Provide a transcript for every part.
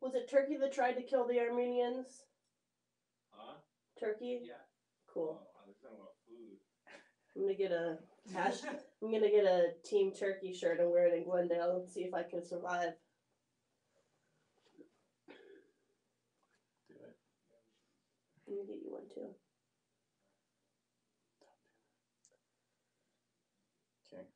Was it Turkey that tried to kill the Armenians? Huh? Turkey? Yeah. Cool. Oh, I was talking about food. I'm gonna get a Team Turkey shirt and wear it in Glendale and see if I can survive. Do it. I'm gonna get you one too. Okay.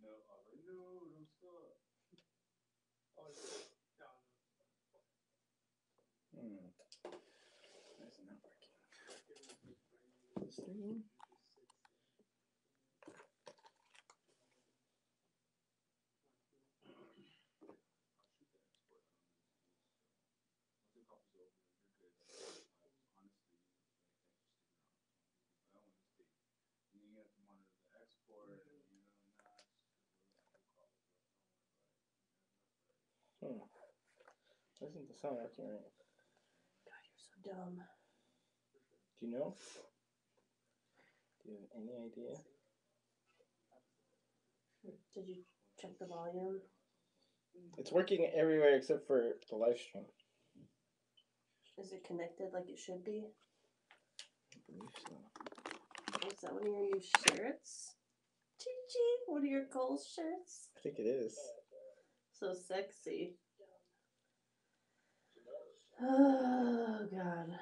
No, I was like, no, don't stop. Oh, down. Why is it not working? Stream? You have to monitor the export, and Why isn't the sound working right? God, you're so dumb. Do you know? Do you have any idea? Did you check the volume? It's working everywhere except for the live stream. Is it connected like it should be? I believe so. Is that one of your new shirts? Chi-chi, one of your Cole's shirts? I think it is. So sexy. Oh, God.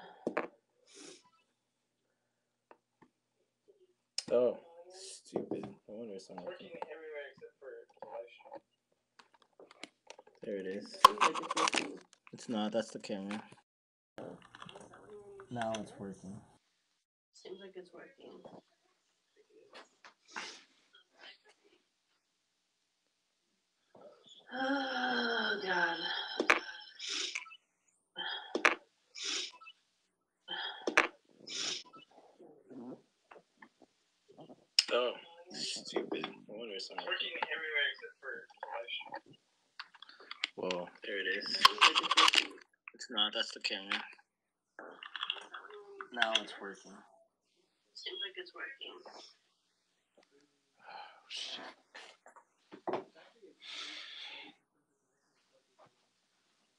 Oh, stupid. No wonder it's not working. Everywhere except for the live stream. There it is. It's not. That's the camera. Now it's working. Seems like it's working. Oh, God. Oh, stupid. No wonder it's not working everywhere except for the live stream. Whoa, there it is. It's not. That's the camera. Now it's working. Seems like it's working. Oh, shit.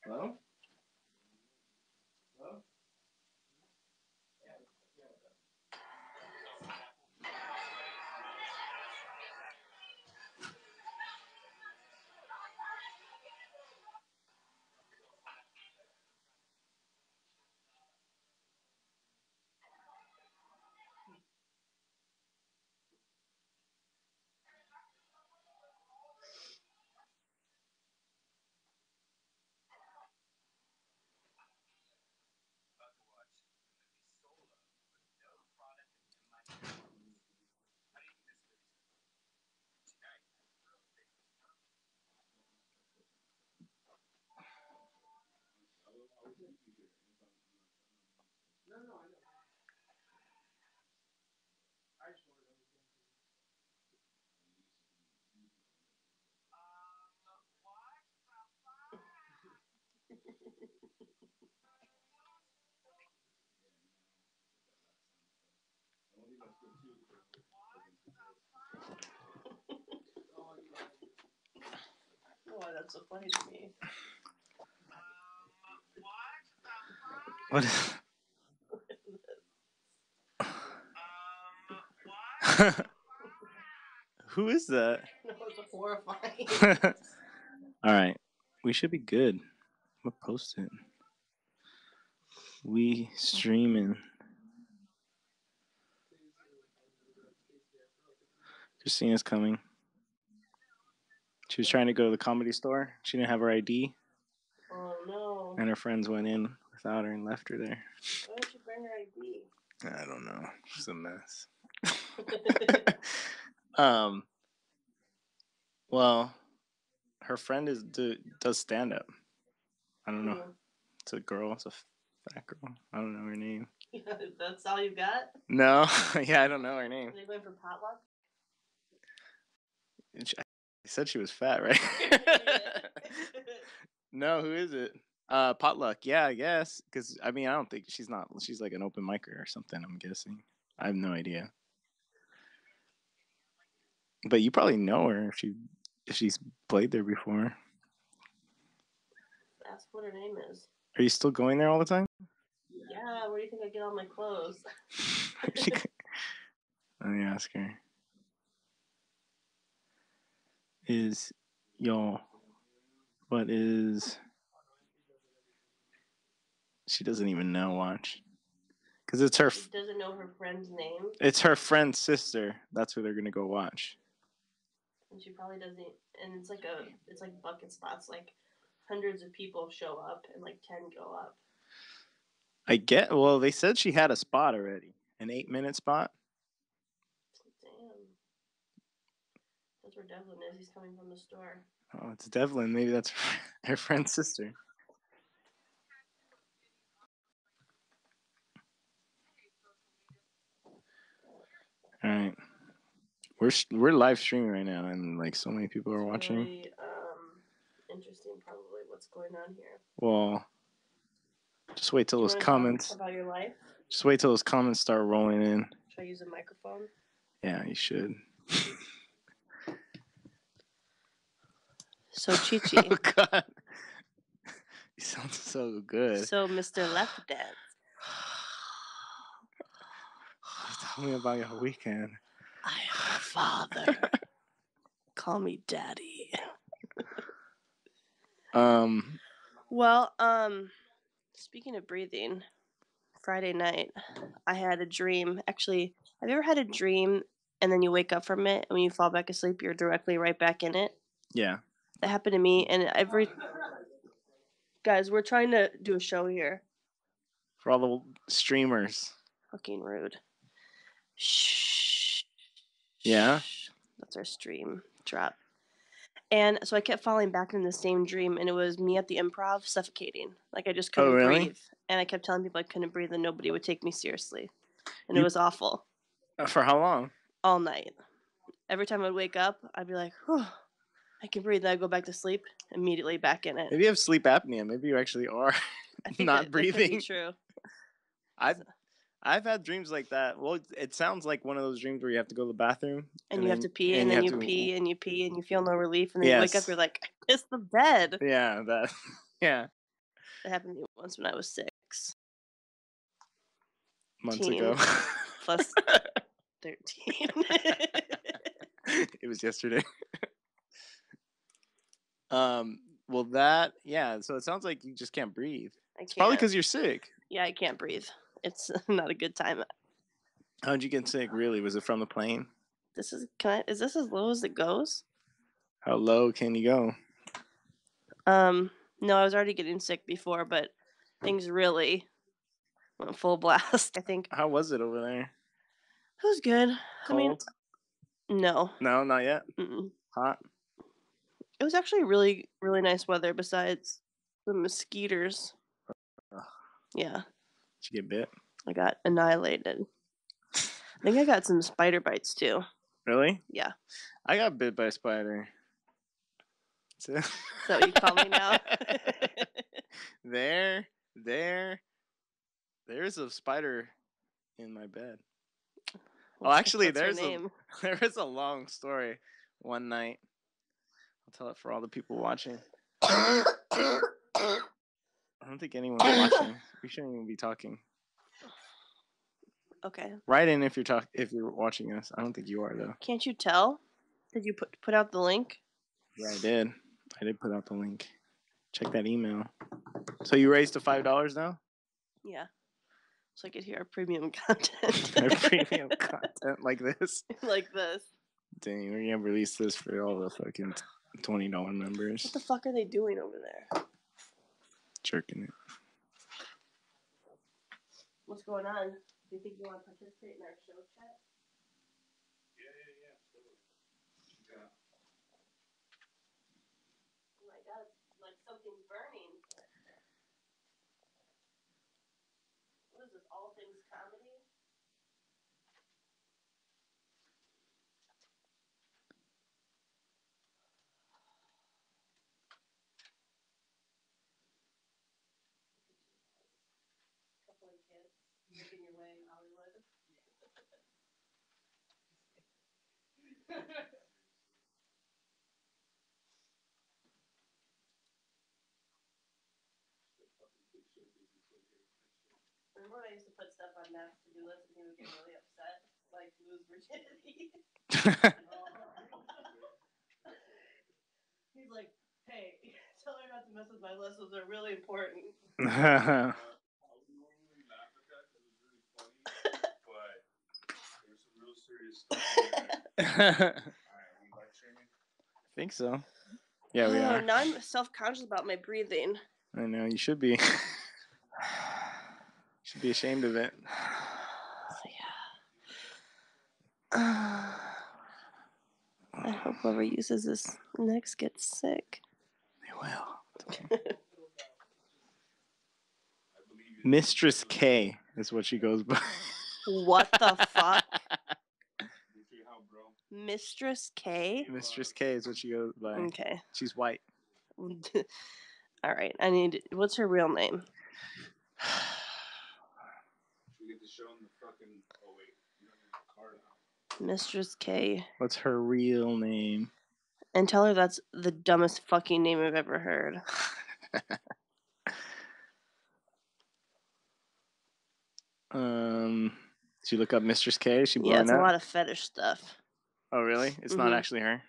Hello? Hello? No, I know. I just wanted to Oh, that's so funny to me. What is... Who is that? No, it's horrifying. All right. We should be good. I'm going to post it. We streaming. Christina's coming. She was trying to go to the Comedy Store. She didn't have her ID. Oh, no. And her friends went in without her and left her there. Why don't you bring her ID? I don't know. She's a mess. Well, her friend does stand up. I don't know. It's a girl. It's a fat girl. I don't know her name. That's all you got? No. Yeah, I don't know her name. Are they going for potluck? I said she was fat, right? No, who is it? Potluck. Yeah, I guess. Because, I mean, I don't think she's like an open micer or something, I'm guessing. I have no idea. But you probably know her if she's played there before. Ask what her name is. Are you still going there all the time? Yeah, where do you think I get all my clothes? Let me ask her. She doesn't even know, watch. Because it's her... She doesn't know her friend's name? It's her friend's sister. That's who they're going to go watch. And she probably doesn't... And it's like bucket spots. Like, hundreds of people show up and like 10 go up. Well, they said she had a spot already. An 8-minute spot. Damn. That's where Devlin is. He's coming from the store. Oh, it's Devlin. Maybe that's her friend's sister. All right. We're live streaming right now, and like so many people are watching. Really interesting, probably, what's going on here. Well, just wait till those comments. Talk about your life? Just wait till those comments start rolling in. Should I use a microphone? Yeah, you should. So, Chi-Chi. Oh, God. You sound so good. So, Mr. Left Dance. Tell me about your weekend. I am your father. Call me daddy. Well, speaking of breathing, Friday night, I had a dream. Actually, have you ever had a dream and then you wake up from it, and when you fall back asleep, you're directly right back in it? Yeah. That happened to me, and Guys, we're trying to do a show here. For all the streamers. Fucking rude. Shh. Yeah? That's our stream drop. And so I kept falling back in the same dream, and it was me at the Improv suffocating. Like, I just couldn't breathe. And I kept telling people I couldn't breathe, and nobody would take me seriously. And it was awful. For how long? All night. Every time I'd wake up, I'd be like, whew, I can breathe. Then I'd go back to sleep, immediately back in it. Maybe you have sleep apnea. Maybe you actually are not breathing. That could be true. I've had dreams like that. Well, it sounds like one of those dreams where you have to go to the bathroom. And you have to pee, and then you pee, and you pee, and you feel no relief, and then you wake up, you're like, I pissed the bed. Yeah, yeah. That happened to me once when I was 6. Months ago. Plus 13. It was yesterday. Well, so it sounds like you just can't breathe. It's probably because you're sick. Yeah, I can't breathe. It's not a good time. How'd you get sick, really? Was it from the plane? Is this as low as it goes? How low can you go? No, I was already getting sick before, but things really went full blast, I think. How was it over there? It was good. Cold? No. No, not yet? Mm-mm. Hot? It was actually really, really nice weather besides the mosquitoes. Yeah. Did you get bit? I got annihilated. I think I got some spider bites too. Really? Yeah. I got bit by a spider. Is that what you call me now? There's a spider in my bed. Actually, there is a long story. One night, I'll tell it for all the people watching. I don't think anyone's watching. We shouldn't even be talking. Okay. Write in if you're watching us. I don't think you are though. Can't you tell? Did you put out the link? Yeah, I did. I did put out the link. Check that email. So you raised to $5 now? Yeah. So I could hear our premium content. Our premium content like this? Like this. Dang, we're gonna release this for all the fucking $20 members. What the fuck are they doing over there? Jerking it. What's going on? Do you think you want to participate in our show chat? Yeah. Oh my god, it's like something's burning. What is this, all things comedy? Couple of kids making your way in Hollywood. Remember when I used to put stuff on Matt's to-do list and he would get really upset? Like, lose virginity? He's like, hey, tell her not to mess with my list. Those are really important. I would normally laugh at that because it was really funny, but there's some real serious stuff in there. Alright, we live streaming? I think so. Yeah, we are. Now I'm self-conscious about my breathing. I know, you should be. Should be ashamed of it. Yeah. I hope whoever uses this next gets sick. They will. Mistress K is what she goes by. What the fuck? Mistress K? Mistress K is what she goes by. Okay. She's white. Alright, what's her real name? Should we get to show them the fucking... Oh, wait. You don't need a card now. Mistress K. What's her real name? And tell her that's the dumbest fucking name I've ever heard. Did you look up Mistress K? Is she blowing Yeah, it's up? a lot of fetish stuff. Oh, really? It's not actually her?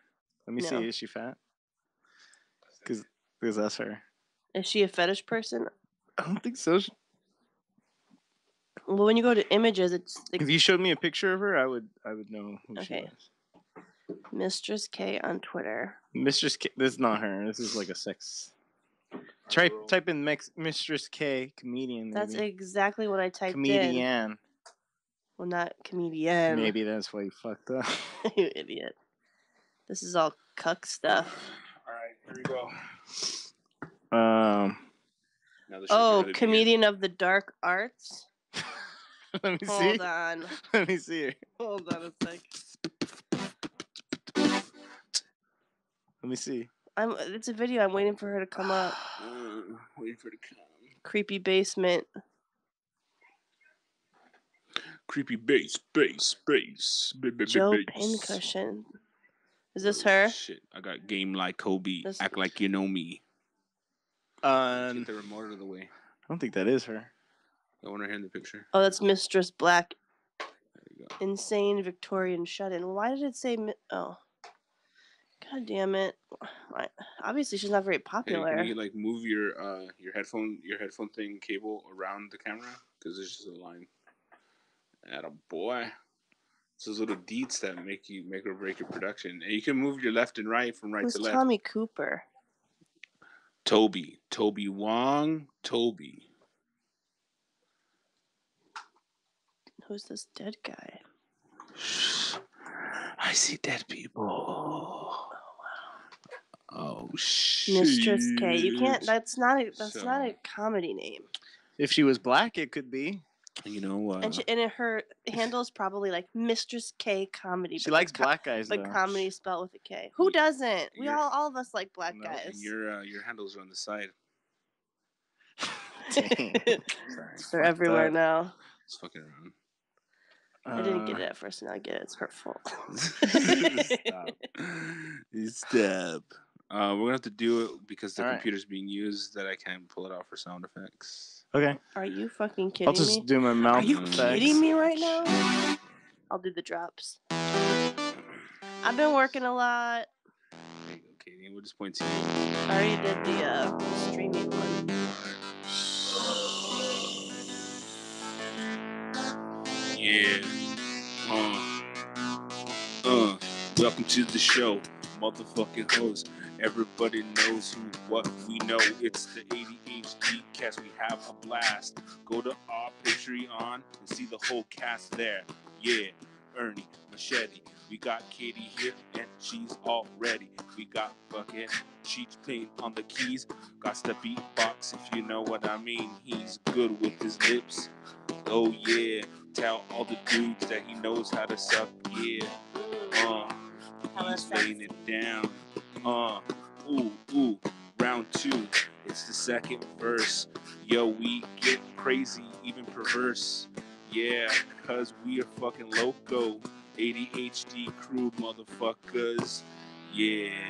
Let me No. see. Is she fat? Because that's her. Is she a fetish person? I don't think so. Well, when you go to images, it's... If you showed me a picture of her, I would know who she was. Mistress K on Twitter. Mistress K. This is not her. This is like a sex. Type in Mistress K comedian. Maybe. That's exactly what I typed in. Comedian. Well, not comedian. Maybe that's why you fucked up. You idiot. This is all cuck stuff. Alright, here we go. Comedian of the dark arts. Let me see. Hold on. Let me see her. Hold on a sec. Let me see. It's a video. I'm waiting for her to come up. Waiting for her to come. Creepy basement. Creepy bass. Joe Pincushion. Is this her? Shit, I got game like Kobe. Act like you know me. Get the remote out of the way. I don't think that is her. I want her in the picture. Oh, that's Mistress Black. There you go. Insane Victorian shut-in. Why did it say... Oh. God damn it. Obviously, she's not very popular. Hey, can you like move your headphone thing cable around the camera? Because there's just a line. Atta boy. It's those little deets that make or break your production. And you can move your left and right from right Who's to left. Tommy Cooper? Toby Wong. Who's this dead guy? I see dead people. Oh wow. Oh shit. Mistress K. You can't. That's not a comedy name. If she was black, it could be. You know. And her handle is probably like Mistress K Comedy. She likes black guys, but though. comedy spelled with a K. Who doesn't? We all of us like black guys. Your handles are on the side. They're everywhere now. It's fucking around. I didn't get it at first, and now I get it. It's hurtful. Stop. We're gonna have to do it because the All right. computer's being used that I can't pull it out for sound effects. Okay. Are you fucking I'll kidding just me? do my mouth Are you effects. kidding me right now? I'll do the drops. I've been working a lot. There you go, Katie. We'll just point to you. I already did the streaming one. Yeah. Welcome to the show, motherfucking host. Everybody knows who, what we know. It's the ADHD cast. We have a blast. Go to our Patreon and see the whole cast there. Yeah, Ernie, Machete. We got Katie here and she's all ready. We got fucking Cheech playing on the keys. Got the beatbox if you know what I mean. He's good with his lips. Oh yeah, tell all the dudes that he knows how to suck. Yeah, he's laying it down. Round two. It's the second verse. Yo, we get crazy, even perverse. Yeah, cause we are fucking loco. ADHD crew, motherfuckers. Yeah.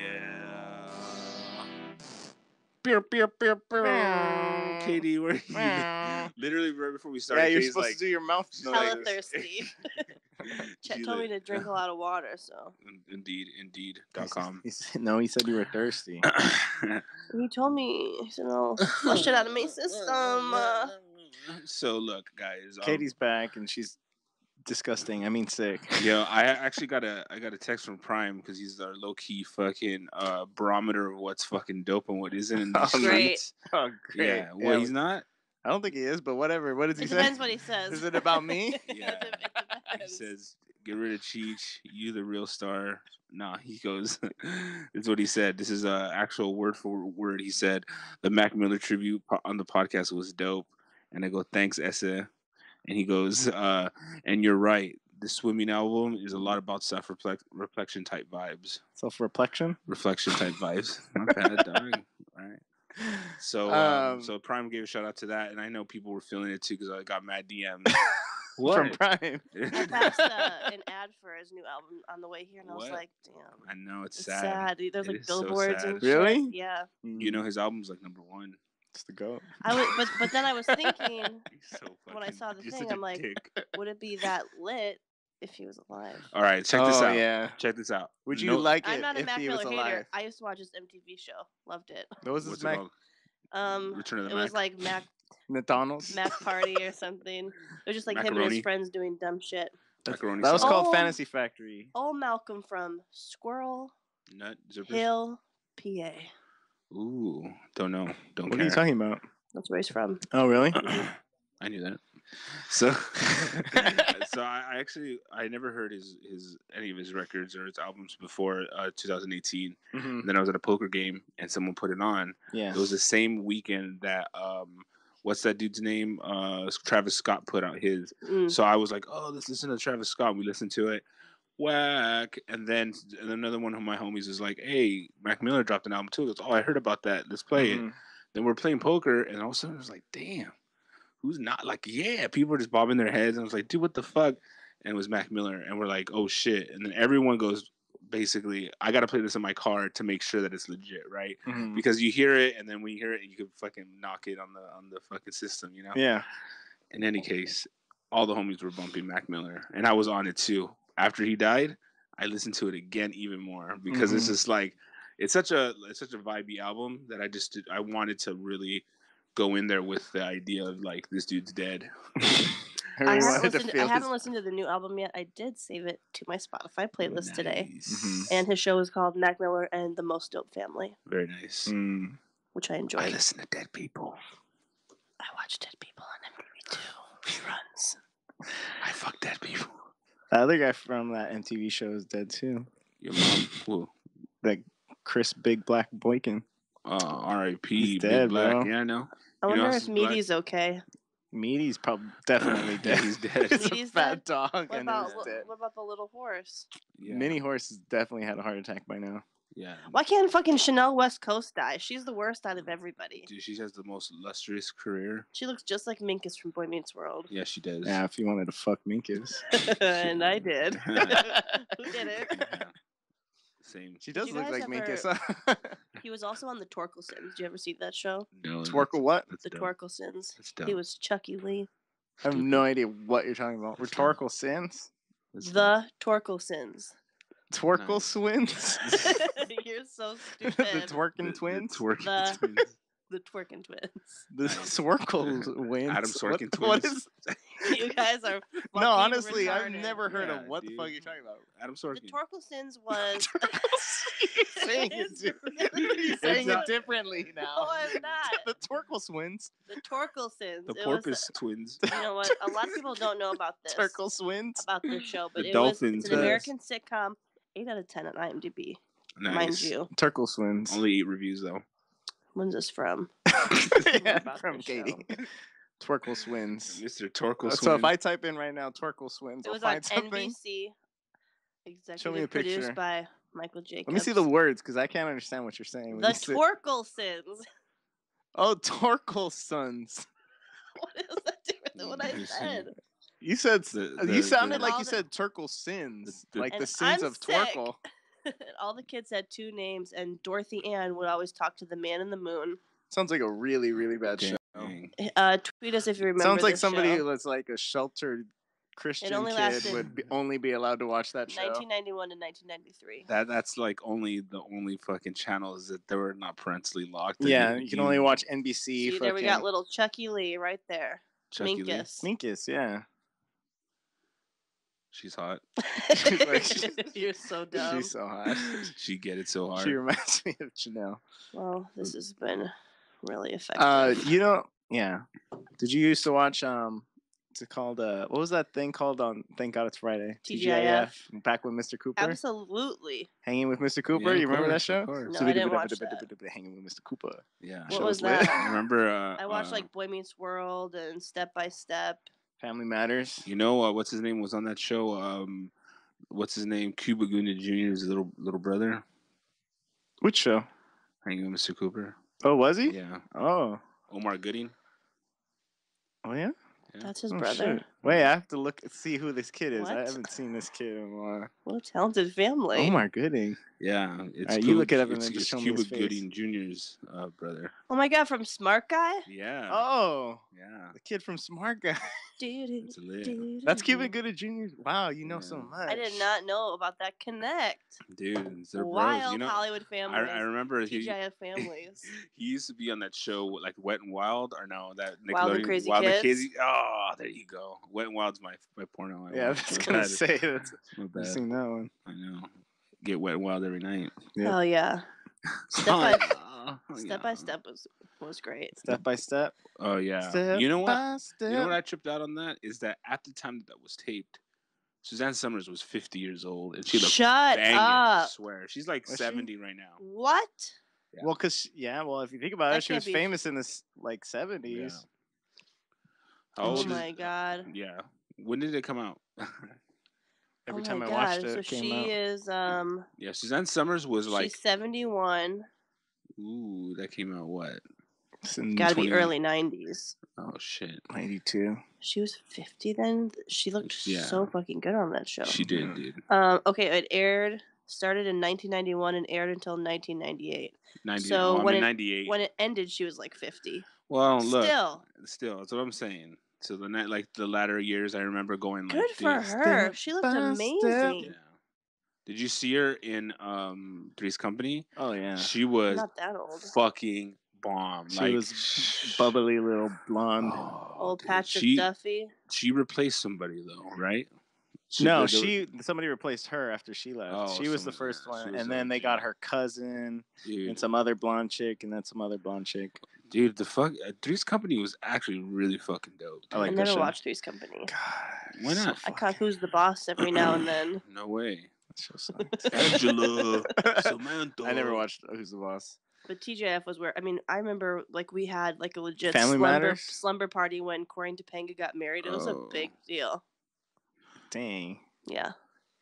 Katie, where are you? Literally right before we started. Yeah, you're Katie's supposed like, to do your mouth. Hella thirsty. Chet She's told me like- to drink a lot of water, so. Indeed.com. No, he said you were thirsty. He told me, he said, "Oh, flush it out of my system." So look, guys. Katie's back and she's disgusting. I mean, sick. Yo, I actually got a text from Prime because he's our low key fucking barometer of what's fucking dope and what isn't in the Great. streets. Oh, great. Yeah, well, he's not. I don't think he is, but whatever. What does he It say? depends what he says. Is it about me? Yeah. It He depends. says, "Get rid of Cheech. You the real star." Nah, he goes. This is what he said. This is actual word for word. He said the Mac Miller tribute on the podcast was dope, and I go, "Thanks, Essa." And he goes, "And you're right. The swimming album is a lot about reflection type vibes. Self-reflection? Reflection type vibes. Not bad, dog. All right. So Prime gave a shout out to that, and I know people were feeling it too because I got mad DMs. From Prime. I passed an ad for his new album on the way here, and I was What? like, "Damn, I know it's it's sad. sad." There's It like is so billboards sad. and Really? shit. Yeah. You know his album's like number one. It's the goat. I was, but then I was thinking, He's so when I fucking- saw the you're thing, such a I'm like, dick. would it be that lit if he was alive? All right, check this out. Yeah. Check this out. Would you No- like I'm it not a if Mac he was Miller alive? hater. I used to watch his MTV show. Loved it. What was What's this it Mac? called? Return of the It was Mac? like McDonald's? Mac Party or something. It was just like him and Macaroni? his friends doing dumb shit. Macaroni That was salad. called Oh. Fantasy Factory. Oh, Malcolm from Squirrel Nut zippers. Hill, PA. Ooh, don't know. Don't What care. are you talking about? That's where he's from. Oh, really? I knew that. So, I never heard any of his records or his albums before 2018. Mhm. And then I was at a poker game and someone put it on. Yeah. It was the same weekend that what's that dude's name? Travis Scott put out his. So I was like, oh, let's listen to Travis Scott. We listened to it. Whack. And then another one of my homies was like, hey, Mac Miller dropped an album too. He goes, oh, I heard about that. Let's play it. Then we're playing poker, and all of a sudden I was like, damn, who's not like, yeah, people are just bobbing their heads. And I was like, dude, what the fuck? And it was Mac Miller. And we're like, oh shit. And then everyone goes, basically, I got to play this in my car to make sure that it's legit, right? Mhm. Because you hear it, and then when you hear it, you can fucking knock it on the fucking system, you know? Yeah. In any case, all the homies were bumping Mac Miller, and I was on it too. After he died, I listened to it again even more because it's just like it's such a vibey album that I wanted to really go in there with the idea of like this dude's dead. I haven't listened to the new album yet. I did save it to my Spotify playlist today. And his show is called Mac Miller and the Most Dope Family. Very nice. Which I enjoyed. I listen to dead people. I watch dead people on MTV too. Reruns. I fuck dead people. The other guy from that MTV show is dead too. Your mom? Who? Like Chris Big Black Boykin. R.I.P. He's Big dead, Black. bro. Yeah, I know. I You know wonder else if is black? Meaty's okay. Meaty's definitely dead. Yeah, he's dead. He's a Meaty's fat dead? dog What and about, he's dead. what about the little horse? Yeah. Mini Horse has definitely had a heart attack by now. Yeah. Why can't fucking Chanel West Coast die? She's the worst out of everybody. Dude, she has the most illustrious career. She looks just like Minkus from Boy Meets World. Yeah, she does. Yeah, if you wanted to fuck Minkus. And I did. Who did it? Same. She does you look guys like ever- Minkus. Huh? He was also on the Torkelsons. Did you ever see that show? No, Twerkle what? That's The dope. Torkelsons. That's dope. He was Chucky Lee. I have no idea what you're talking about. That's Rhetorical sins? That's dope. The Torkelsons. Twerkle Nice. swins? You're so The stupid. twerking twins? Twerking The- twins. The Twerking Twins. The Nice. Swirkle wins. Adam Sorkin What twins. is? You guys are fucking No, honestly, retarded. I've never heard Yeah, of what the dude. fuck you're talking about. Adam The Sorkin. Torkelsons was. You're saying it, you're saying it differently now. No, I'm not. The Twerkle swins. The Torkelsons. The It Porpoise twins. was, you know what? A lot of people don't know about this. Twerkle swins. About this show, but The it's Dolphins, an American sitcom. 8 out of 10 on IMDb, Nice. mind you. Turkle swins. Only 8 reviews though. When's this from? Yeah, about from this Katie. Twerkle swins. Mr. Torkle So if Swins. I type in right now Twerkle swins, It I'll was on find something. NBC. Show me a Executive picture. produced by Michael Jacobs. Let me see the words because I can't understand what you're saying. when The you say- Torkelsons. Oh, Torkle sons. What is that different than what I said? You said you sounded like All you the- said Turkle sins, like And the sins I'm of sick. Twerkle. All the kids had 2 names, and Dorothy Ann would always talk to the man in the moon. Sounds like a really, really bad show. Dang. Tweet us if you remember. Sounds like this somebody show. who was like a sheltered Christian only kid lasted- would only be allowed to watch that show. 1991 to 1993. That's like the only fucking channels that they were not parentally locked. Yeah, you can only watch NBC. See, there we got little Chucky Lee right there. Chucky Lee. Minkus. Minkus, yeah. She's hot. She's like- You're so dumb. She's so hot. She get it so hard. She reminds me of Chanel. Well, this has been really effective. Yeah. Did you used to watch what's it called? What was that thing called on Thank God It's Friday? TGIF. Back with Mr. Cooper. Absolutely. Hanging with Mr. Cooper. Yeah, you of remember that course, show? of course. No, I didn't watch Hanging with Mr. Cooper. Yeah. What Show was was lit. that? I remember. I watched like Boy Meets World and Step by Step. Family Matters. You know what's his name was on that show? What's his name? Cuba Gooding Jr.'s little brother. Which show? Hanging with Mr. Cooper. Oh, was he? Yeah. Oh. Omar Gooding. Oh yeah. Yeah. That's his Oh, brother. shit. Wait, I have to see who this kid is. I What? haven't seen this kid in a while. What a talented family. Oh my gooding. Yeah. It's Alright, you look it up and it's- then just it's show me Cuba his face. Gooding Jr.'s brother. Oh my god, from Smart Guy? Yeah. Oh, Yeah. the kid from Smart Guy. It's lit. That's Cuba Gooding Jr. Wow, you know so Yeah. much. I did not know about that connect. Dude, they're Wild bros. You know, Hollywood families. I remember TGIF families. he used to be on that show like Wet and Wild, or no, that Wild and Nickelodeon- Crazy Wild and Kids? Crazy. Oh, there you go. Wet and Wild's my porno. I Yeah, I watch. was My gonna bad. say that's. My I've bad. seen that one. I know. Get Wet and Wild every night. Yeah. Oh yeah. Step Oh, by yeah. Oh, Step by yeah. Step was great. Step by step. Oh yeah. Step You know what? by step. You know what I tripped out on that is that at the time that was taped, Suzanne Summers was 50 years old and she looked Shut banging. I up. swear, she's like Was she? 70 right now. What? Yeah. Well, well, if you think about That it, she can't was be- famous in the like 70s. How Oh old is? my god. Yeah. When did it come out? Every Oh time my I watched God. it, So it came she out. is Yeah, Suzanne Summers was like, she's 71. ooh, that came out what? It's in Gotta be 21. early 90s. Oh shit. 92. She was 50 then. She looked Yeah. so fucking good on that show. She did, dude. Okay, it started in 1991 and aired until 1998. 90. So I'm when in it- 98. When it ended, she was like 50. well, look, Still, that's what I'm saying. So the night, like the latter years, I remember going like, good for dude, her. She looked by amazing. Yeah. Did you see her in Three's Company? Oh yeah. She was Not that old. fucking bomb. She like, was bubbly little blonde. oh, Old dude. Patrick she, Duffy. She replaced somebody though, right? No, there- somebody replaced her after she left. Oh, she was the someone- first yeah, she one, was and the then they OG. got her cousin dude, and some other blonde chick, and then some other blonde chick. dude, the fuck Three's Company was actually really fucking dope. I like I that never show. watched Three's Company. God, Why not? I caught Who's the Boss every now and then. No way. That show sucks. Angela, Samantha. I never watched Who's the Boss. But TJF was where I remember like we had like a legit Family Matters? slumber party when Corey and Topanga got married. It was a Oh. big deal. Dang, Yeah.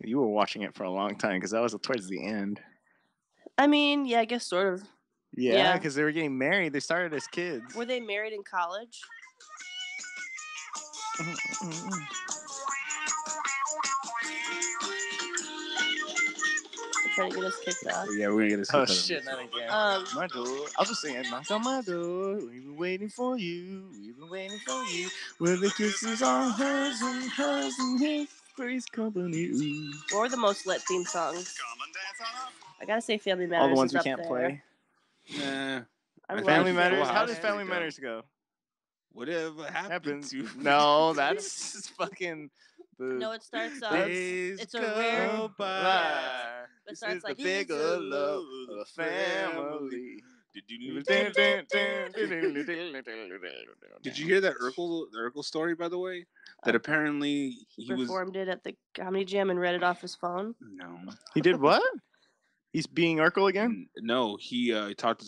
you were watching it for a long time because that was towards the end. I mean, yeah, I guess sort of. Yeah, Yeah. because they were getting married. They started as kids. Were they married in college? trying to get us kicked off. Yeah, we're gonna get us. Oh shit, not again. My door. I'll just sing it. Knock on my door. We've been waiting for you. We've been waiting for you. Where the kisses are hers and his. Grace company. Ooh. What were the most lit theme songs? I gotta say, Family Matters. All the ones is we up can't there. play. Nah. I love Family Full Matters. House How does is Family dope. Matters go? Whatever happened to? No, that's fucking. No, it starts. Days It's a rare. go by. It This starts is like the bigger love of the family. Did you hear that the Urkel story, by the way? That apparently He was performed it at the comedy jam and read it off his phone. no, He did what? He's being Urkel again? no. He talked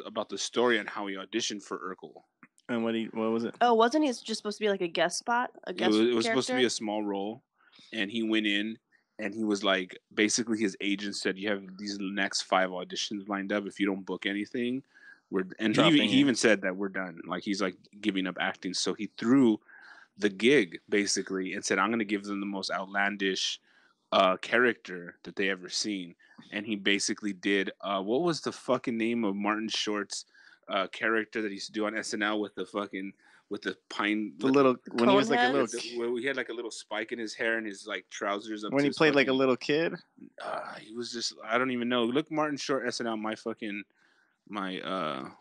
about the story and how he auditioned for Urkel. And what was it? Oh, wasn't he just supposed to be like a guest spot? A guest It was supposed to be character? a small role, and he went in, and he was like, basically, his agent said, "You have these next 5 auditions lined up. If you don't book anything, and he even said that we're done. Like he's like giving up acting. So he threw the gig basically and said, "I'm going to give them the most outlandish character that they ever seen." And he basically did what was the fucking name of Martin Short's character that he used to do on SNL with the pine, The little when he was like a little where he had like a little spike in his hair and his like trousers up when to he his played fucking, like a little kid. He was just, I don't even know. Look, Martin Short SNL. My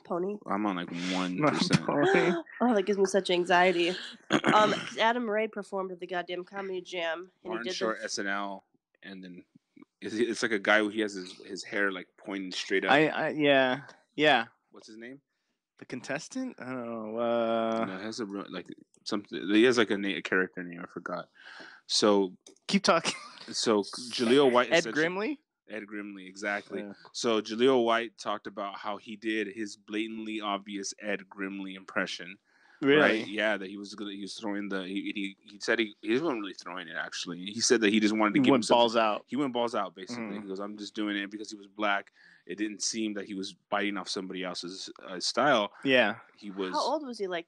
Pony. I'm on like 1%. Oh, that gives me such anxiety. 'Cause Adam Ray performed at the goddamn comedy jam, and Martin he did Short SNL, and then it's like a guy who he has his hair like pointing straight up. Yeah. What's his name? The contestant? I don't know. No, it has like something. He has like a character name. I forgot. So keep talking. So Jaleel White. Ed Grimley. Ed Grimley, exactly. Yeah. So Jaleel White talked about how he did his blatantly obvious Ed Grimley impression. Really? Right? Yeah, that he was throwing the. He said he wasn't really throwing it. Actually, he said that he just wanted to give himself balls out. He went balls out basically. Mm-hmm. He goes, "I'm just doing it because he was black. It didn't seem that he was biting off somebody else's style." Yeah. He was. How old was he? Like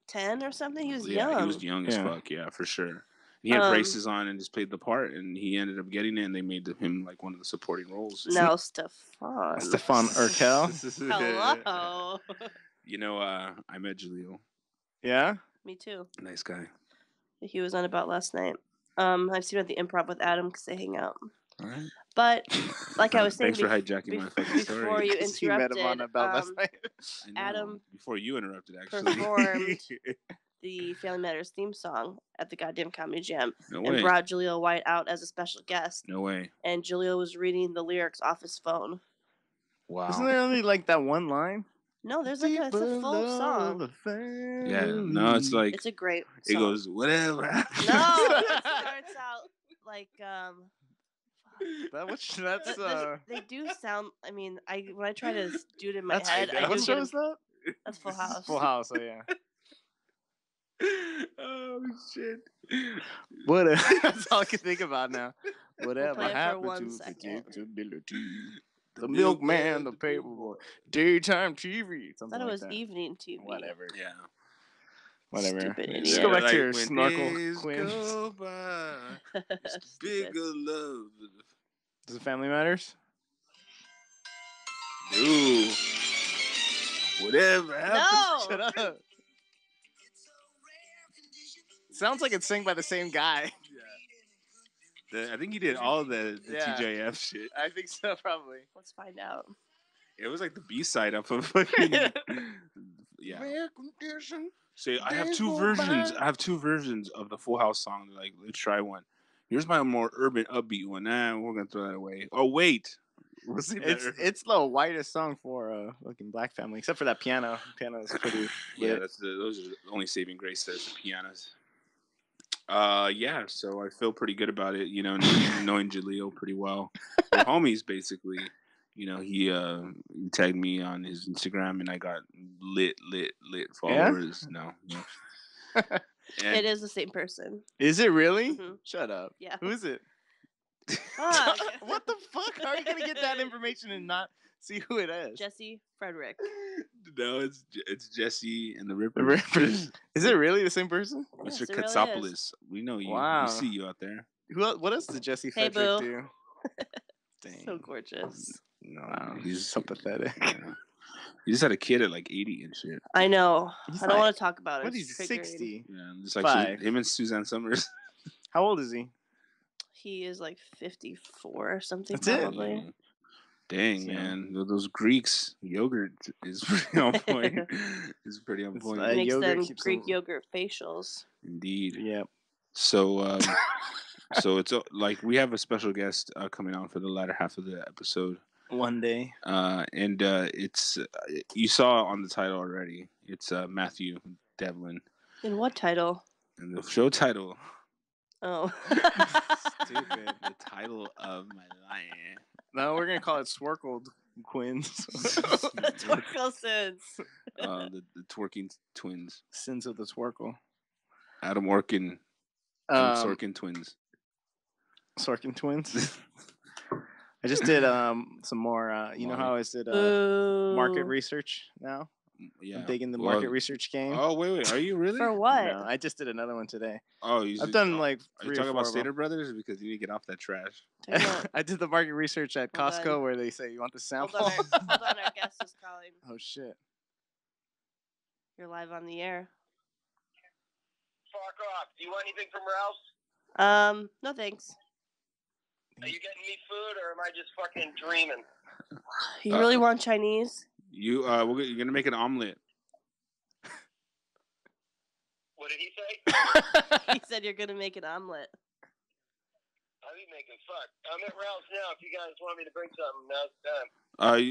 10 or something? He was young. He was young as fuck. Yeah, for sure. He had braces on and just played the part, and he ended up getting it, and they made him like one of the supporting roles. Now Stefan Urkel. Hello. You know, I met Jaleel. Yeah? Me too. Nice guy. He was on About last night. I've seen him at the Improv with Adam because they hang out. All right. But like I was saying, thanks for hijacking my fucking story. Before you interrupted, he met him on About last night. Adam. Before you interrupted, actually. Performed the Family Matters theme song at the goddamn comedy jam. No and way. Brought Jaleel White out as a special guest. No way. And Jaleel was reading the lyrics off his phone. Wow. Isn't there only like that one line? No, there's like it's a full song. Yeah, no, it's like it's a great song. It goes whatever. No, it starts out like They do sound. I mean, when I try to do it in my head, what show is that? That's Full House. Full House. Oh yeah. Oh shit! Whatever. That's all I can think about now. Whatever happened to predictability? The milkman, the paperboy, daytime TV. I thought it was evening TV. Whatever. Yeah. Whatever. Stupid idiot. Just go back like to your when snorkel, days Quinn. go by, it's bigger love. Does it Family Matters? Dude. Whatever happened. No. Shut up. Sounds like it's sang by the same guy. I think he did all the TJF shit. I think so, probably. Let's find out. It was like the B-side of a fucking... Yeah. Say, I have two versions. I have two versions of the Full House song. Like, let's try one. Here's my more urban, upbeat one. Nah, we're gonna throw that away. Oh wait, it's the whitest song for fucking black family, except for that piano. Piano is pretty. Yeah, those are the only saving grace. There's the pianos. Yeah. So I feel pretty good about it. You know, knowing Jaleel pretty well. We're homies, basically. You know, he tagged me on his Instagram, and I got lit followers. Yeah? No. It is the same person. Is it really? Mm-hmm. Shut up. Yeah. Who is it? What the fuck? How are you gonna get that information and not see who it is? Jesse Frederick. No, it's Jesse and the The Rippers. Is it really the same person? Mr. Yes, Katsopoulos. We know you. Wow. We see you out there. What else did Jesse Hey, Frederick boo. do? Dang. So gorgeous. No, Wow, he's so pathetic. yeah. He just had a kid at like 80 and shit. I know. He's I don't like- want to talk about it. What It's is he, triggering. 60? Yeah, just like Five. him and Suzanne Summers. How old is he? He is like 54 or something, That's it? probably. Dang, So- man, those Greeks yogurt is pretty on point. Is pretty on It's point. like- Makes yogurt them keeps Greek them- yogurt facials. Indeed. Yep. So, so it's like we have a special guest coming on for the latter half of the episode. One day. And it's you saw on the title already. It's Matthew Devlin, In what title? and the show title, Oh. Stupid. the title of my life. No, we're gonna call it Swarkled Quins. Twerkle sins. The twerking twins, Sins of the Swarkle. Adam Orkin, Sorkin twins. Sorkin twins. I just did some more. You know how I always did Boo. market research now. Yeah, I'm digging the market research game. Oh wait, are you really? For what? No, I just did another one today. Oh, I've done like Are you 3 or talking 4 about of them. Stater Brothers? Because you need to get off that trash. Talking about- I did the market research at Hold Costco on. where they say you want the Hold sample. on, our guest is calling. Oh shit! You're live on the air. Fuck off. Do you want anything from Ralph's? No thanks. Are you getting me food or am I just fucking dreaming? You really want Chinese? You're gonna make an omelet. What did he say? He said you're gonna make an omelet. I'll be making fuck. I'm at Ralph's now. If you guys want me to bring something, now's the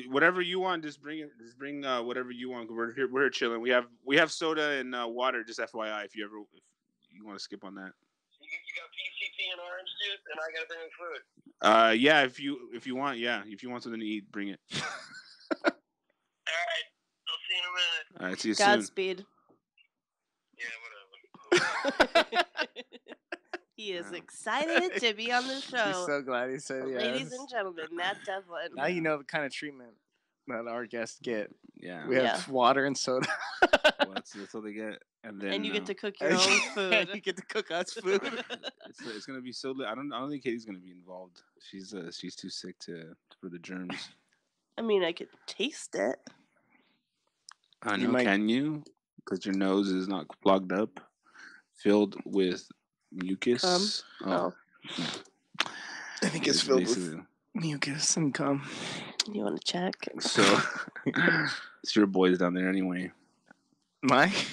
time. Whatever you want, just bring it. Just bring whatever you want. We're here chilling. We have soda and water. Just FYI, if you want to skip on that. You got PCT and orange juice, and I gotta bring him food. Yeah. If you want, if you want something to eat, bring it. All right. I'll see you in a minute. All right. See you soon. Godspeed. Yeah, whatever. He is excited to be on the He's so so glad he said yes. ladies and gentlemen, Matt Devlin. Now you know the kind of treatment that our guests get. Yeah. We have Yeah. water and soda. Well, that's what they get. And then And you get to cook your own food. You get to cook us food. it's gonna be so. I don't think Katie's gonna be involved. She's too sick for the germs. I mean, I could taste it. I You know. might- Can you? Because your nose is not clogged up, filled with mucus. Oh, I think it's filled with mucus and cum. you want to check? So it's your boys down there anyway. Mike?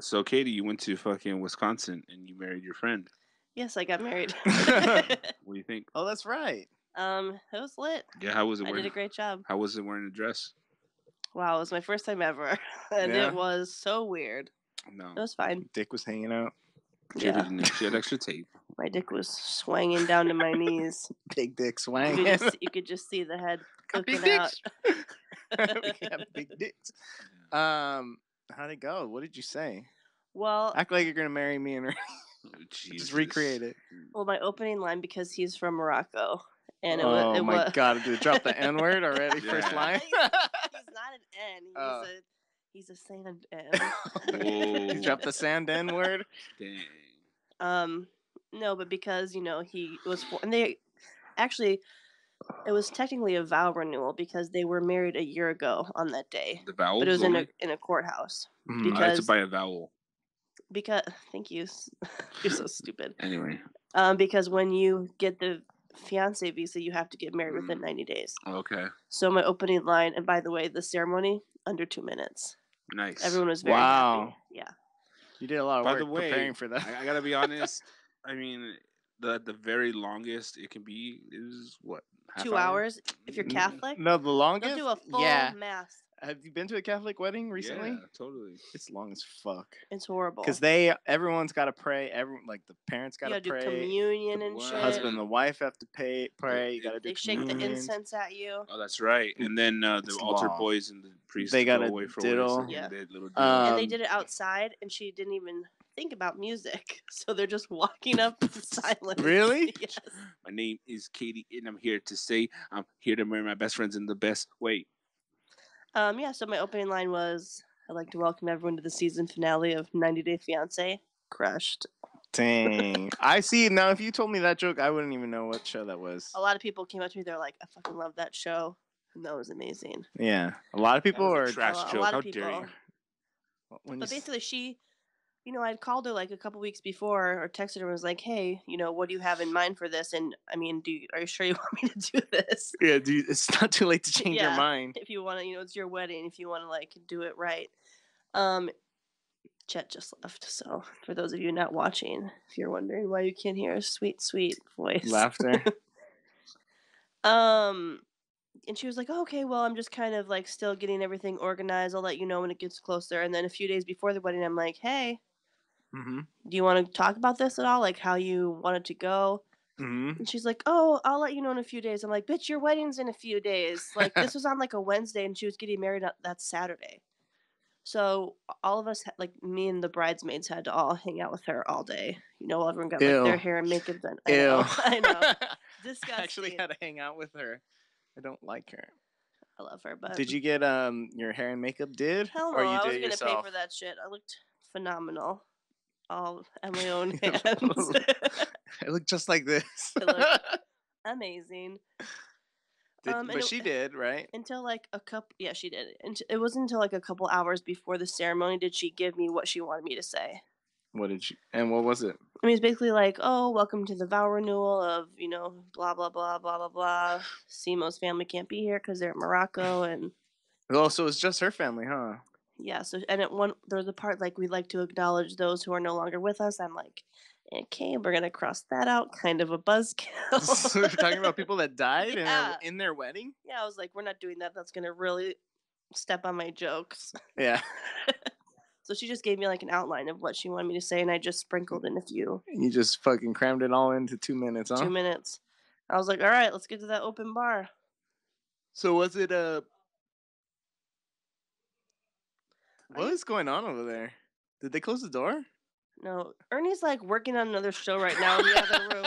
So Katie, you went to fucking Wisconsin and you married your friend. Yes, I got married. What do you think? Oh, that's right. It was lit. Yeah, how was it I did wearing? a great job. How was it wearing a dress? Wow, it was my first time ever, and Yeah? it was so weird. No, It was fine. Dick was hanging out. Yeah, she had extra tape. my dick was swinging down to my knees. Big dick You swang. you could just see the head Got big cooking out. dicks. We have big dicks. How'd it go? What did you say? Well, Act like you're gonna marry me and Jesus. just recreate it. well, my opening line, because he's from Morocco, and Oh it my was. god! Did it drop the N word already? Yeah. First line. He's not an N. Oh. He's a sand N. Whoa. You dropped the sand N word. Dang. No, but because he was, and they actually, it was technically a vow renewal because they were married a year ago on that day, The vowels. but it was only? in a courthouse. Mhm. I had to because- buy a vowel. Because thank you, you're so stupid. Anyway. Because when you get the fiance visa, you have to get married within Mm. 90 days. Okay. So my opening line, and by the way, the ceremony under 2 minutes. Nice. Everyone was very Wow. happy. Yeah. You did a lot of By work the way, preparing for that. I gotta be honest. I mean, the very longest it can be is what? Half 2 hour? hours. If you're Mm. Catholic, No, the longest. they'll do a full yeah. mass. Have you been to a Catholic wedding recently? Yeah, totally. It's long as fuck. It's horrible. Because everyone's got to pray. Everyone, like the parents got you to gotta do pray. communion The and what? shit. The husband and the wife have to pray. You got to do They shake the communion. incense at you. Oh, that's right. And then the It's altar long. boys and the priests They go gotta away for diddle. a second. Yeah. They had little diddle. And they Um, did it outside, and she didn't even think about music. So they're just walking up in silence. Really? Yes. My name is Katie, and I'm here to say I'm here to marry my best friends in the best way. Yeah, so my opening line was, I'd like to welcome everyone to the season finale of 90 Day Fiancé. Crushed. Dang. I see. Now, if you told me that joke, I wouldn't even know what show that was. A lot of people came up to me. They're like, "I fucking love that show," and that was amazing. Yeah. A lot of people That are was a trash a joke. lot How of dare you? people. But basically, I'd called her like a couple weeks before or texted her and was like, "Hey, what do you have in mind for this? And I mean, are you sure you want me to do this?" Yeah, dude, it's not too late to change your mind. If you want to, it's your wedding. If you want to like do it right. Chet just left. So for those of you not watching, if you're wondering why you can't hear a sweet, sweet voice, Laughter. And she was like, oh, okay, well, I'm just kind of like still getting everything organized. I'll let you know when it gets closer. And then a few days before the wedding, I'm like, hey, do you want to talk about this at all? Like how you want it to go? And she's like, oh, I'll let you know in a few days. I'm like, bitch, your wedding's in a few days. Like this was on like a Wednesday and she was getting married that Saturday. So all of us, like me and the bridesmaids, had to all hang out with her all day. Everyone got like their hair and makeup done. I know. Disgusting. I actually had to hang out with her. I don't like her. I love her, but did you get your hair and makeup did? Hell no, or you I did wasn't yourself? Gonna pay for that shit. I looked phenomenal, all at my own hands. It looked just like this. It looked amazing. But she did, right? Until like yeah, she did. And it wasn't until like a couple hours before the ceremony did she give me what she wanted me to say. What did she? And what was it? I mean, it's basically like, oh, welcome to the vow renewal of, blah, blah, blah, blah, blah, blah. Simo's family can't be here because they're in Morocco. And oh, so it's just her family, huh? Yeah. So, and there's a part like we'd like to acknowledge those who are no longer with us. I'm like, okay, we're going to cross that out. Kind of a buzzkill. So we're talking about people that died in their wedding? Yeah, I was like, we're not doing that. That's going to really step on my jokes. Yeah. So she just gave me like an outline of what she wanted me to say, and I just sprinkled in a few. And you just fucking crammed it all into 2 minutes, huh? 2 minutes. I was like, all right, let's get to that open bar. So was it what is going on over there? Did they close the door? No, Ernie's like working on another show right now in the other room.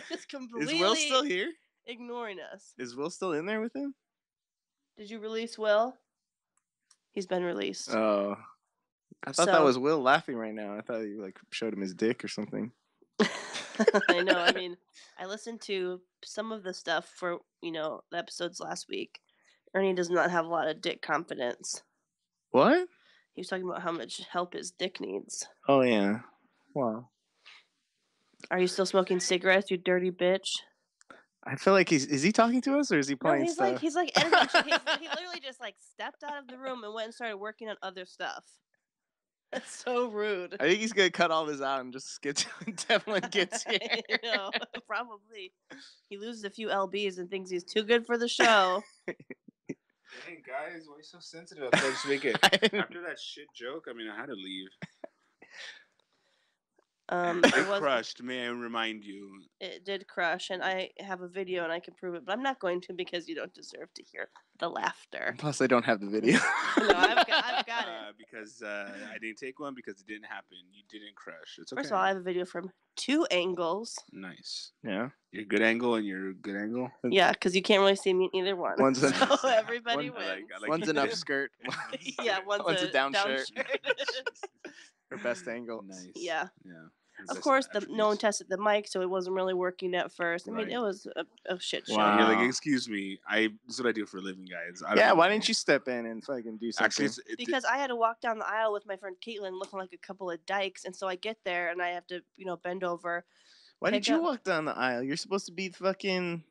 Just completely. Is Will still here? Ignoring us. Is Will still in there with him? Did you release Will? He's been released. Oh. I thought that was Will laughing right now. I thought you like showed him his dick or something. I know. I mean, I listened to some of the stuff for, the episodes last week. Ernie does not have a lot of dick confidence. What? He was talking about how much help his dick needs. Oh, yeah. Wow. Are you still smoking cigarettes, you dirty bitch? I feel like is he talking to us or is he playing he's stuff? He's like editing. He literally just like stepped out of the room and went and started working on other stuff. That's so rude. I think he's gonna cut all this out and just skip to Devlin gets here. Probably. He loses a few lbs and thinks he's too good for the show. Dang, guys, why are you so sensitive? I just make it. After that shit joke, I mean, I had to leave. It crushed, may I remind you. It did crush, and I have a video and I can prove it, but I'm not going to because you don't deserve to hear the laughter. Plus, I don't have the video. No, I've got it. Because I didn't take one because it didn't happen. You didn't crush. It's okay. First of all, I have a video from 2 angles. Nice. Yeah. Your good angle and your good angle? Yeah, because you can't really see me in either one. So everybody wins. I like one's an up skirt. Yeah, one's a down shirt. Her best angle. Nice. Yeah. Yeah. Of course, no one tested the mic, so it wasn't really working at first. I mean, it was a shit show. Wow. You're like, excuse me, this is what I do for a living, guys. Why didn't you step in and fucking do something? Actually, because I had to walk down the aisle with my friend Caitlin looking like a couple of dykes, and so I get there and I have to, bend over. Why did you walk down the aisle? You're supposed to be fucking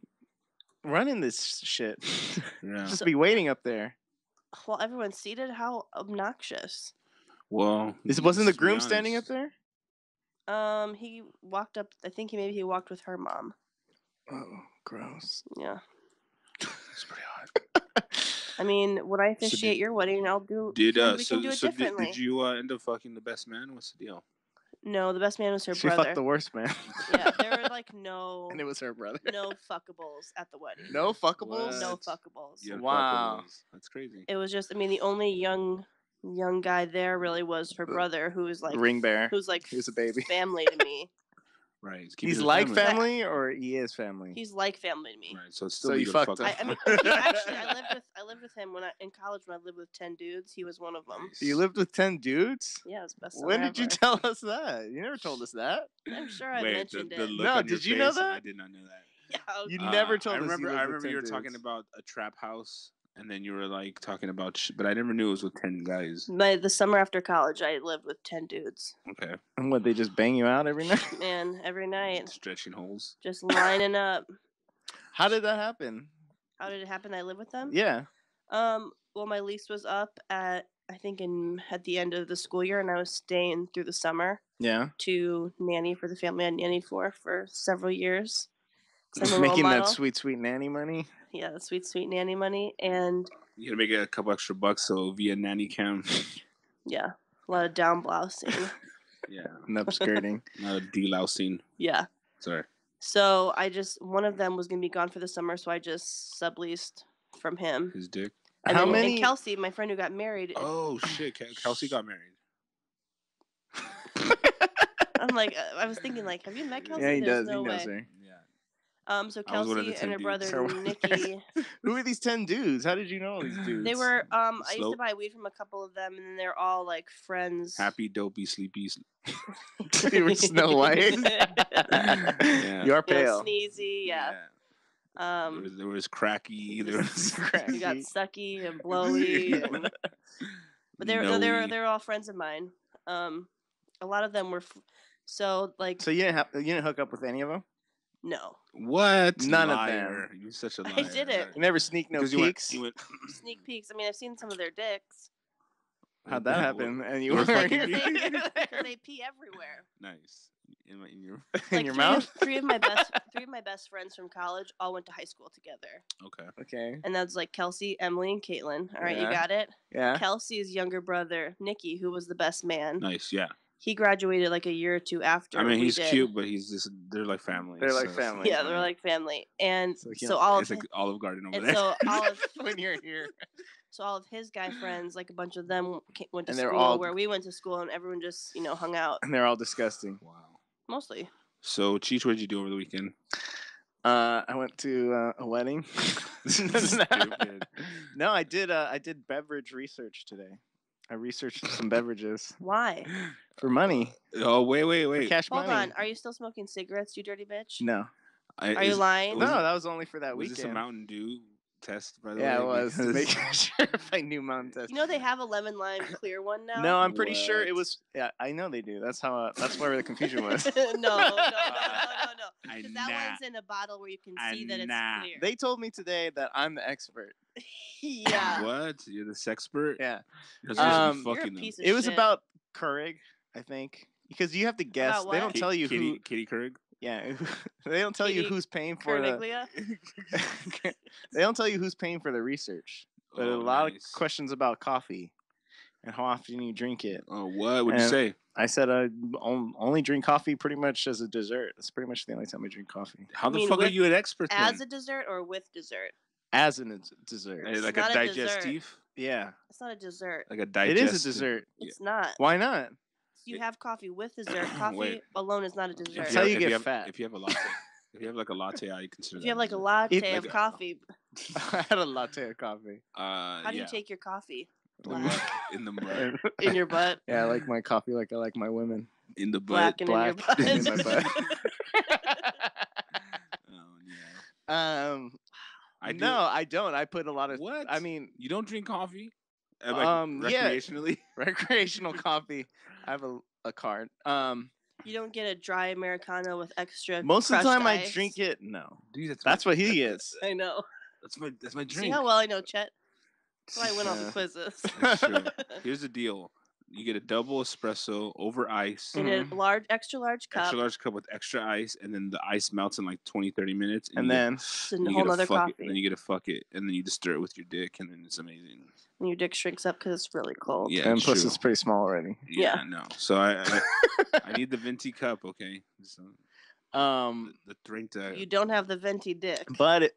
running this shit. Yeah. Just be waiting up there. Well, everyone's seated. How obnoxious. Well, wasn't the groom standing up there? He walked up. I think he walked with her mom. Oh, gross. Yeah. It's pretty hot. I mean, when I officiate your wedding, I'll do. We can do it differently. Did you end up fucking the best man? What's the deal? No, the best man was her she brother. She fucked the worst man. Yeah, there were like no. And it was her brother. No fuckables at the wedding. No fuckables? What? No fuckables. Yeah, wow. Fuckables. That's crazy. It was just, I mean, the only young guy there really was her brother, who was like ring bearer. Who's like he was a baby. Family to me. Right. It's keeping He's it like family. family, or he is family. He's like family to me. Right. So it's still So you legal to fucked fuck him. I mean, okay, actually, I lived with him in college when I lived with 10 dudes. He was one of them. You lived with 10 dudes? Yeah, it was best. When summer did you ever. tell us that? You never told us that. I'm sure I Wait, mentioned the it. look No, on your did you know face, that? I did not know that. Yeah, You okay. never told I us remember. you lived I with remember 10 you were dudes. talking about a trap house, and then you were like talking about, but I never knew it was with 10 guys. The summer after college, I lived with 10 dudes. Okay. And what, they just bang you out every night? Man, every night, Stretching holes. just lining up. How did that happen? How did it happen? I lived with them. Yeah. Well, my lease was up at the end of the school year, and I was staying through the summer Yeah. to nanny for the family I nannied for several years. 'Cause I'm a role Making that model. sweet, sweet nanny money. Yeah, the sweet, sweet nanny money, and You gotta make it a couple extra bucks, so via nanny cam. yeah, a lot of down blousing. Yeah. And upskirting. Not a delousing. Yeah. Sorry. So one of them was gonna be gone for the summer, so I just subleased from him. His dick. And How then, many? And Kelsey, my friend who got married. Oh shit! Kelsey got married. I'm like, I was thinking, like, have you met Kelsey? Yeah, he There's does. no he knows way. her. Yeah. So I was one of Kelsey the 10 and her dudes. brother Nikki. Who are these 10 dudes? How did you know all these dudes? They were. I used to Slope. buy weed from a couple of them, and then they're all like friends. Happy, dopey, sleepy. You were Snow White. Yeah. You are You know, pale. sneezy, yeah. There was cracky. There was Cracky. You got sucky and blowy, but they were all friends of mine. A lot of them were. So you didn't hook up with any of them? no. What? None Liar. of them. You're such a liar. I didn't. You never sneak no Because peeks? You went, Sneak peeks. I mean, I've seen some of their dicks. How'd that happen? And you We're were fucking- Because they pee everywhere. Nice. In your in your mouth? Three of my best friends from college all went to high school together. Okay. Okay. And that's like Kelsey, Emily, and Caitlin. All right, Yeah. you got it? Yeah. Kelsey's younger brother, Nicky, who was the best man. Nice. Yeah. He graduated like a year or two after. I mean, we he's did. cute, but they're like family. They're like family. Yeah, they're like family. And So, so all It's of like Olive Garden over and there. so all of when you're here. so all of his guy friends, like a bunch of them went to And they're school all- where we went to school, and everyone just hung out And they're all disgusting. Wow. mostly. So, Cheech, what did you do over the weekend? I went to a wedding. Stupid. No, I did beverage research today. I researched some beverages Why? for money. Oh, wait. For cash Hold money. on. Are you still smoking cigarettes, you dirty bitch? No. Are you lying? No, that was only for that Was weekend. this a Mountain Dew test, by the way? Yeah, it was. To Because- make sure if I knew Mountain Test. You know they have a lemon lime clear one now. No, I'm pretty sure What? it was. Yeah, I know they do. That's how. That's where the confusion was. no. I Because that nah. one's in a bottle where you can see that nah. it's clear. They told me today that I'm the expert. Yeah. What? You're the sexpert? Yeah. You're supposed to be You're You're a fucking them. piece of It was shit. about Keurig, I think, because you have to guess. About They what? don't tell you who. Kitty Keurig? Yeah, they don't tell you Kitty who's paying for the. Corniglia? They don't tell you who's paying for the research. But a Oh, lot nice. of questions about coffee and how often you drink it. Oh, what? What'd you And- say? I said I only drink coffee pretty much as a dessert. That's pretty much the only time I drink coffee. How You the mean fuck are with- you an expert then? As a dessert or with dessert? As a dessert. Hey, like not a a dessert. digestive? Yeah, It's not a dessert. Like a it digestive. is a dessert. It's not. Why not? You have coffee with dessert. Coffee Wait. alone is not a dessert. That's how you if get have, fat. If you have a latte. If you have like a latte, I consider If that you have like a dessert. latte If- of Like a- coffee, I had a latte of coffee. how do you take your coffee? in the Black. butt? In the butt. In your butt? Yeah, I like my coffee like I like my women. In the butt. Black and in your butt. in my butt. Oh, yeah. I do. No, I don't. I put a lot of. What? I mean, You don't drink coffee? Like, yeah. recreationally? recreational coffee. I have a card. You don't get a dry Americano with extra Most of the crushed time I ice? drink it. No, Dude, that's what he is. I know. That's my drink. See how well I know Chet? That's why I win all the Yeah. quizzes. That's true. Here's the deal. You get a double espresso over ice. In Mhm. a extra large cup. Extra large cup with extra ice, and then the ice melts in like 20, 30 minutes. And you then It's a get, you whole get to other fuck it, coffee. and then you get to fuck it, and then you just stir it with your dick, and then it's amazing. And your dick shrinks up because it's really cold. Yeah, and it's plus true. it's pretty small already. Yeah, no. So I need the venti cup, okay? So, Um, the drink that You don't have the venti dick. but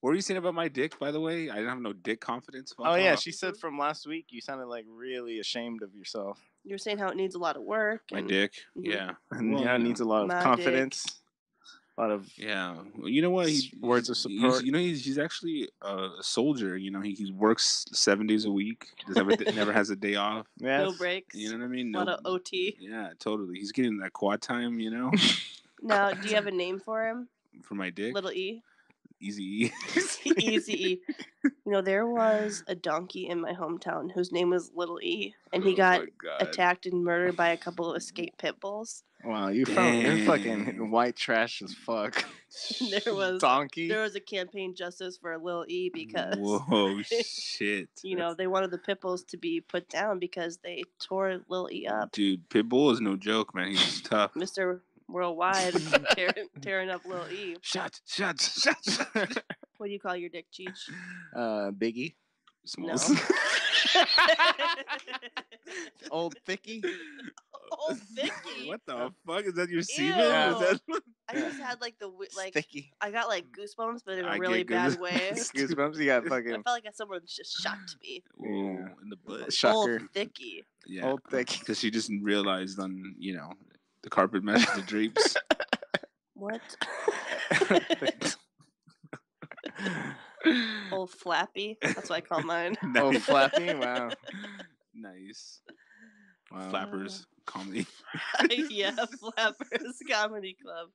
What were you saying about my dick, by the way? I didn't have no dick confidence. Oh, yeah. She said from last week you sounded like really ashamed of yourself. You're saying how it needs a lot of work. My dick. Yeah. And it needs a lot of confidence. A lot of Well, you know what? Words of support. He's actually a soldier. You know, he works 7 days a week. Never has a day off. Yes. No breaks. You know what I mean? A lot of OT. Yeah, totally. He's getting that quad time. You know. Now, do you have a name for him? For my dick? Little E. Easy E. Easy E. You know, there was a donkey in my hometown whose name was Little E, and he got attacked and murdered by a couple of escaped pit bulls. Wow, you're fucking white trash as fuck. There was donkey. There was a campaign justice for Little E because whoa shit. You know, they wanted the pit bulls to be put down because they tore Little E up. Dude, pit bull is no joke, man. He's tough. Mr. Worldwide tearing up Lil E. Shots. What do you call your dick, Cheech? Biggie. Smalls. No. Old Thicky. Old Thicky. What the fuck is that? Your semen? I just had like Thicky. I got like goosebumps, but in a really bad way. Goosebumps. You got fucking. I felt like someone just shocked me. Whoa, in the butt. Shocker. Old Thicky. Yeah. Old Thicky. Because she just realized on the carpet matches the drapes. What? Old Flappy. That's what I call mine. Nice. Old Flappy. Wow. Nice. Wow. Flappers comedy. Yeah, Flappers Comedy Club.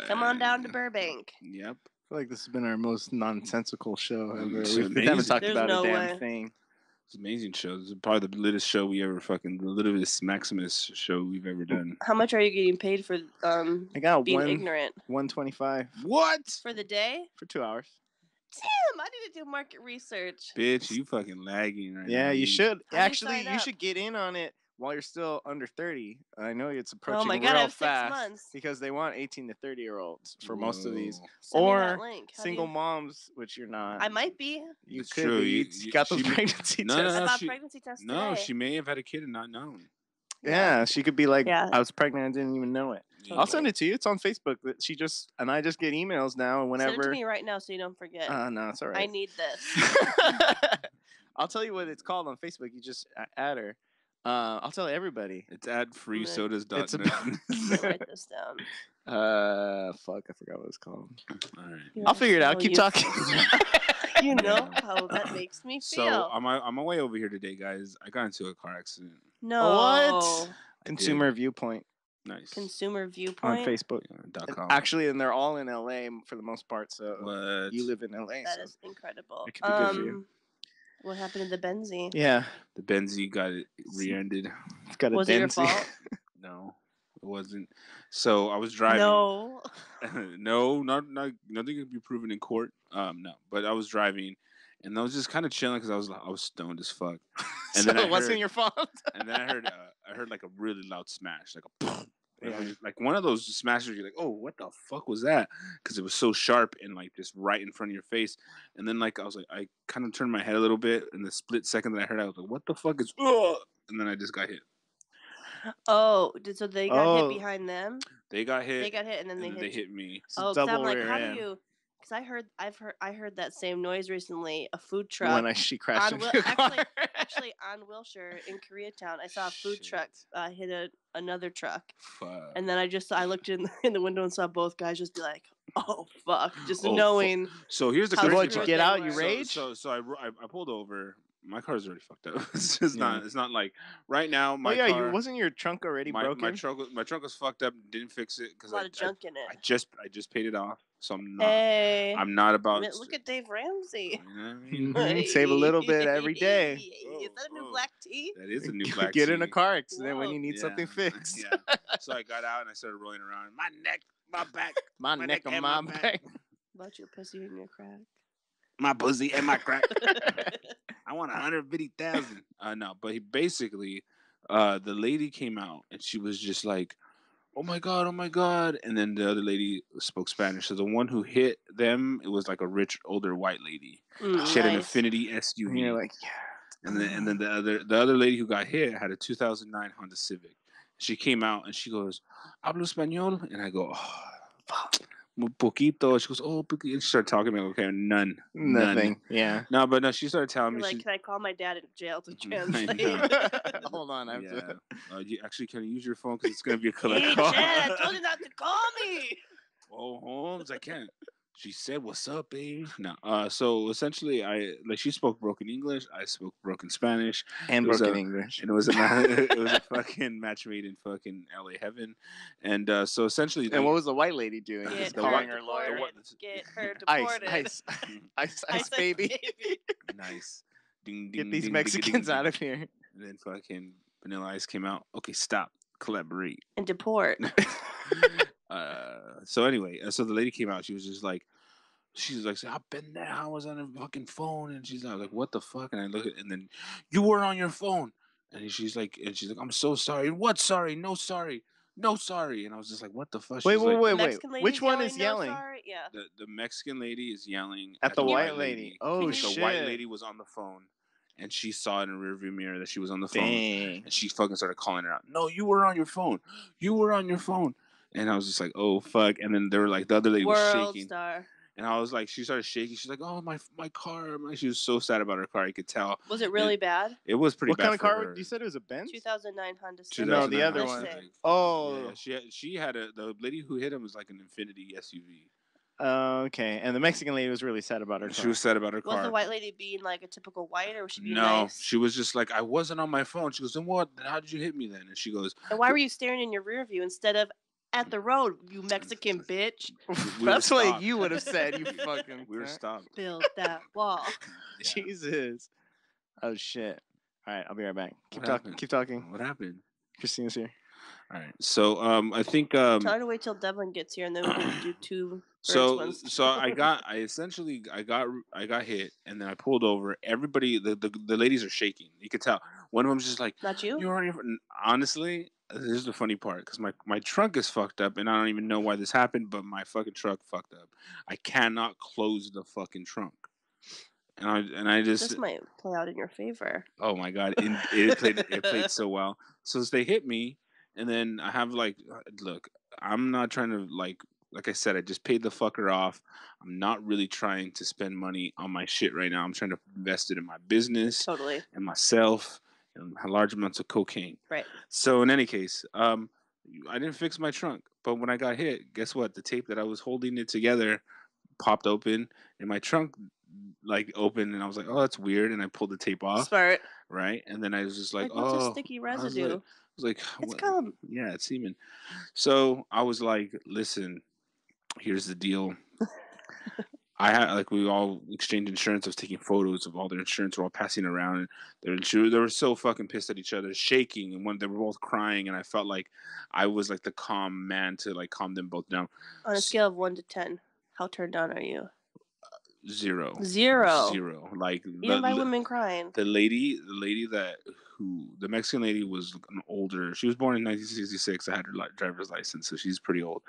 Come on down to Burbank. Yep. I feel like this has been our most nonsensical show ever. We haven't talked about a damn way. thing. It's an amazing show. This is probably the littest show we ever the littest Maximus show we've ever done. How much are you getting paid for I got being ignorant? $125. What? For the day? For 2 hours. Damn, I need to do market research. Bitch, you fucking lagging right now. Yeah, you should. Actually, you should get in on it while you're still under 30. I know it's approaching oh my God, real I have fast 6 months. because they want 18 to 30-year-olds for most of these. Send me or that link. single moms, which you're not. I might be. You It's could true. be. You got those pregnancy tests. I got pregnancy tests today. No, she may have had a kid and not known. Yeah, she could be like, Yeah. I was pregnant and didn't even know it. Yeah. I'll send it to you. It's on Facebook. I just get emails now and whenever. Send it to me right now so you don't forget. No, it's all right. I need this. I'll tell you what it's called on Facebook. You just add her. I'll tell everybody. It's adfreesodas.net. Write this down. Fuck, I forgot what it's called. All right. I'll figure it out. Keep talking. You know how that makes me feel. So on my way over here today, guys, I got into a car accident. No. What? Consumer Viewpoint. Nice. Consumer Viewpoint on Facebook. .com. Actually, and they're all in LA for the most part. So what? You live in LA. That so is incredible. It could be good for you. What happened to the Benzie? Yeah, the Benzie got it rear-ended. It's got a Was it your fault? No, it wasn't. So I was driving. No. No, nothing could be proven in court. No, but I was driving, and I was just kind of chilling because I was stoned as fuck. And so then it wasn't your fault. And then I heard like a really loud smash, like a. Yeah. Like one of those smashes, you're like, oh, what the fuck was that? Because it was so sharp and like just right in front of your face. And then like I was like, I kind of turned my head a little bit, and the split second that I heard, I was like, what the fuck is? Ugh! And then I just got hit. Oh, so they got hit behind them? They got hit. They got hit, and then they hit me. Oh, because I'm like, how do you? Because I heard that same noise recently. A food truck. When she crashed into a car. Actually, on Wilshire in Koreatown, I saw a food truck hit another truck. Fuck. And then I looked in the window and saw both guys just be like, "Oh fuck!" Just knowing. So here's the crazy part. Did you get out? You rage? So I pulled over. My car's already fucked up. It's just not. It's not like right now. My car, wasn't your trunk already broken? My trunk was fucked up. Didn't fix it because a lot of junk in it. I just paid it off, so I'm not. Hey, I'm not about. Look at Dave Ramsey. You know what I mean? Save a little bit every day. Is that a new black tea? That is a new black tea. Get tea. in a car accident when you need something fixed. Yeah. So I got out and I started rolling around. My neck, my back, my neck and my back. About your pussy and your crack. My pussy and my crack. I want 150,000. No, but basically, the lady came out and she was just like, oh my God. And then the other lady spoke Spanish. So the one who hit them, it was like a rich, older white lady. She had an Infinity SUV. And you're like, yeah. And then the other lady who got hit had a 2009 Honda Civic. She came out and she goes, hablo español? And I go, oh, fuck. poquito. She goes, oh, poquito. And she started talking to me. Okay, none. Nothing. Yeah. No, but no, she started telling You're me. like, can I call my dad in jail to I translate? know. Hold on, I have Yeah. to. Actually, can I use your phone because it's gonna be a collect Hey, call? Chad, I told you not to call me. Oh, Holmes, I can't. She said, "What's up, baby?" No. So essentially, she spoke broken English. I spoke broken Spanish And broken English. and it was a it was a fucking match made in fucking LA heaven. And so essentially, And what was the white lady doing? Get Just her calling her lawyer. deported. Get her Ice, deported. ice, baby. Nice. Ding, ding, Get these ding, Mexicans ding, out of here. And then fucking Vanilla Ice came out. Okay, stop. Collaborate. And deport. So anyway, so the lady came out. She was just like, I've been there. I was on a fucking phone, and she's like, what the fuck? And I look at, and then you were on your phone, and she's like, I'm so sorry. What sorry? No sorry. No sorry. And I was just like, what the fuck? Wait. Which one is yelling? No, sorry? Yeah. The Mexican lady is yelling at the white lady. Oh shit! The white lady was on the phone. And she saw in a rearview mirror that she was on the phone. Dang. And she fucking started calling her out. No, you were on your phone. You were on your phone. And I was just like, oh, fuck. And then they were like, the other lady was shaking. Star. And I was like, she started shaking. She's like, oh, my car. She was so sad about her car. You could tell. Was it really bad? It was pretty bad. What kind of car? Her. You said it was a Benz? 2009 Honda Civic. No, the other one. Oh. Yeah, she had the lady who hit him was like an Infiniti SUV. Okay. And the Mexican lady was really sad about her car. She was sad about her car. Was the white lady being like a typical white, or was she being nice? No, she was just like, I wasn't on my phone. She goes, then what? How did you hit me then? And she goes, and why were you staring in your rear view instead of at the road, you Mexican bitch? That's what you would have said, you fucking... We were stopped. Build that wall. Yeah. Jesus. Oh, shit. All right, I'll be right back. Keep talking. What happened? Christina's here. All right. So I think tell her to wait till Devlin gets here, and then we can do two. So I got hit, and then I pulled over. Everybody, the ladies are shaking. You could tell. One of them's just like, not you. You're on your. Honestly, this is the funny part because my trunk is fucked up, and I don't even know why this happened. But my fucking truck fucked up. I cannot close the fucking trunk. And I just. This might play out in your favor. Oh my god! It played so well. So they hit me. And then I have look, I'm not trying to like I said, I just paid the fucker off. I'm not really trying to spend money on my shit right now. I'm trying to invest it in my business, totally, and myself, and large amounts of cocaine. Right. So in any case, I didn't fix my trunk, but when I got hit, guess what? The tape that I was holding it together popped open, and my trunk opened, and I was like, oh, that's weird, and I pulled the tape off. Smart. Right, and then I was just like what's a sticky residue? I was like, it's cum. Yeah, it's semen. So I was like, listen, here's the deal. I had we all exchanged insurance. I was taking photos of all their insurance. We're all passing around, and they were so fucking pissed at each other, shaking, and they were both crying. And I felt like I was like the calm man to calm them both down. On a scale of 1 to 10, how turned on are you? 0. Like even by women crying. The lady the Mexican lady was an older. She was born in 1966. I had her driver's license, so she's pretty old.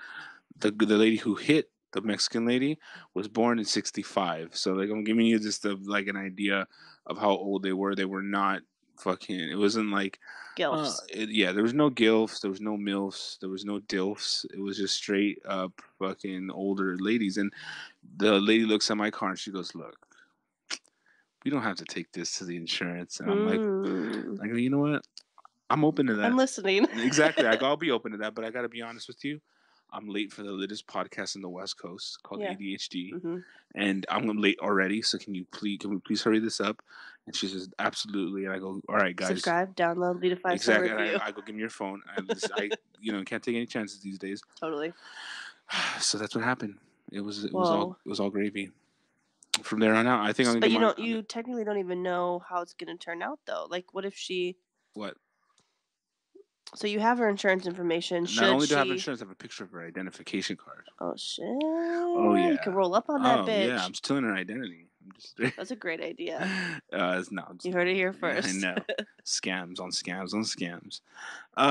The lady who hit the Mexican lady was born in 65. So I'm giving you just an idea of how old they were. They were not fucking. It wasn't like gilfs. There was no gilfs. There was no milfs. There was no dilfs. It was just straight up fucking older ladies. And the lady looks at my car and she goes, "Look, we don't have to take this to the insurance." And I'm like, you know what? I'm open to that. I'm listening. Exactly. I'll be open to that, but I got to be honest with you. I'm late for the latest podcast in the West Coast called ADHD, and I'm late already. So can we please hurry this up? And she says, absolutely. And I go, all right, guys. Subscribe, download, leave a 5-star review. Exactly. I go, give me your phone. I can't take any chances these days. Totally. So that's what happened. It was all gravy. From there on out, I think you technically don't even know how it's going to turn out, though. What if she? What? So you have her insurance information. Not only do I have insurance, I have a picture of her identification card. Oh shit! Oh yeah, you can roll up on that bitch. Yeah, I'm stealing her identity. That's a great idea. You heard it here first. I know. Scams on scams on scams.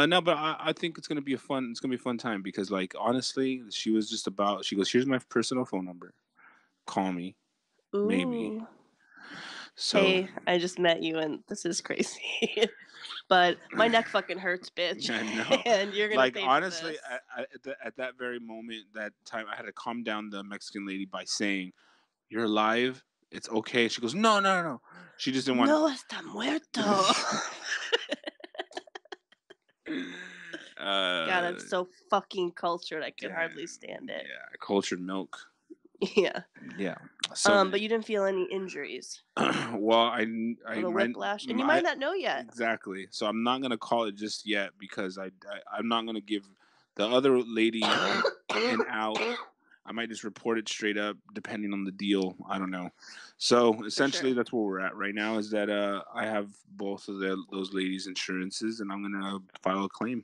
No, but I think it's gonna be a fun time because honestly, she was just about. She goes, "Here's my personal phone number. Call me." Ooh. Maybe. So, hey, I just met you, and this is crazy. but my neck fucking hurts, bitch. I know. And you're gonna Like pay honestly, for this. at that very moment, that time, I had to calm down the Mexican lady by saying, "You're alive. It's okay." She goes, "No, no, no." She just didn't want. No está muerto. God, I'm so fucking cultured. I could hardly stand it. Yeah, cultured milk. Yeah. Yeah. So, but you didn't feel any injuries. well, I Or the whiplash, and you might not know yet. Exactly. So I'm not gonna call it just yet because I'm not gonna give the other lady an out. I might just report it straight up, depending on the deal. I don't know. So essentially, that's where we're at right now. Is that I have both of those ladies' insurances, and I'm gonna file a claim.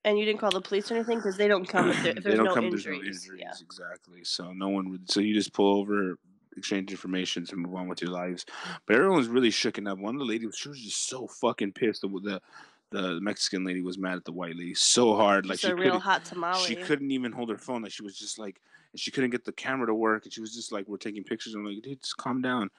And you didn't call the police or anything because they don't come if there's no injuries. There's no injuries, exactly. So no one would. So you just pull over, exchange information, and move on with your lives. But everyone was really shooken up. One of the ladies, she was just so fucking pissed. The Mexican lady was mad at the white lady so hard, like a real hot tamale. She couldn't even hold her phone. Like she was just like, and she couldn't get the camera to work. And she was just like, "We're taking pictures." I'm like, "Dude, just calm down."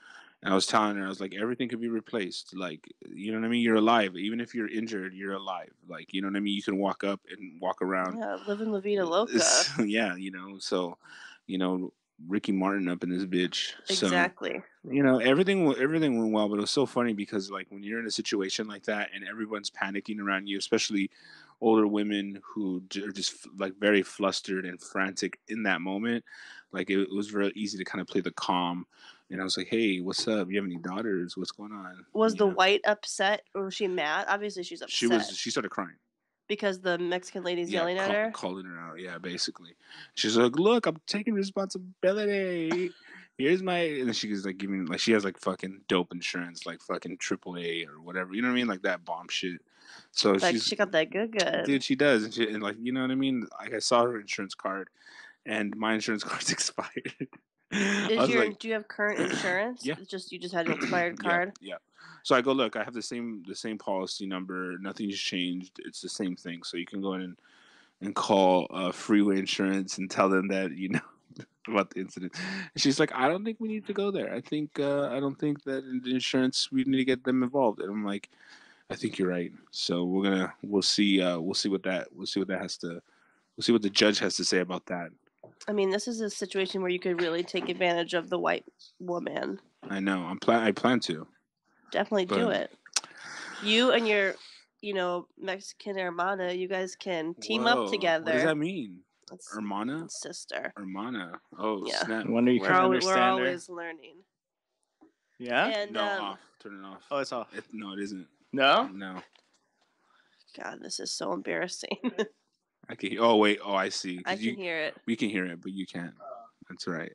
And I was telling her, I was like, everything could be replaced. Like, you know what I mean? You're alive. Even if you're injured, you're alive. Like, you know what I mean? You can walk up and walk around. Yeah, living La Vida Loca. Yeah, you know, so, you know, Ricky Martin up in this bitch. Exactly. So, you know, everything went well, but it was so funny because, like, when you're in a situation like that and everyone's panicking around you, especially older women who are just, like, very flustered and frantic in that moment, like, it was very easy to kind of play the calm. And I was like, "Hey, what's up? You have any daughters? What's going on?" Was the white upset or was she mad? Obviously, she's upset. She started crying. Because the Mexican lady's yelling at her? Calling her out, yeah, basically. She's like, "Look, I'm taking responsibility. Here's my..." And then she's like giving, like, she has like fucking dope insurance, like fucking AAA or whatever. You know what I mean? Like that bomb shit. So like she got that good. Dude, she does. And like, you know what I mean? Like I saw her insurance card and my insurance card's expired. Do you have current insurance? Yeah. You just had an expired card? Yeah. So I go, "Look, I have the same policy number. Nothing's changed. It's the same thing. So you can go in and call Freeway Insurance and tell them that, you know, about the incident." And she's like, "I don't think we need to go there. I don't think that in the insurance we need to get them involved." And I'm like, "I think you're right. So we'll see what the judge has to say about that." I mean, this is a situation where you could really take advantage of the white woman. I know. I plan to. Definitely do it. You and your, Mexican hermana, you guys can team up together. What does that mean? Hermana? Sister. Hermana. Oh, yeah. snap. I wonder you can understand We're her. always learning. Yeah? And, off. Turn it off. Oh, it's off. No, it isn't. No? No. God, this is so embarrassing. I can. Oh wait. Oh, I see. I can hear it. We can hear it, but you can't. That's right.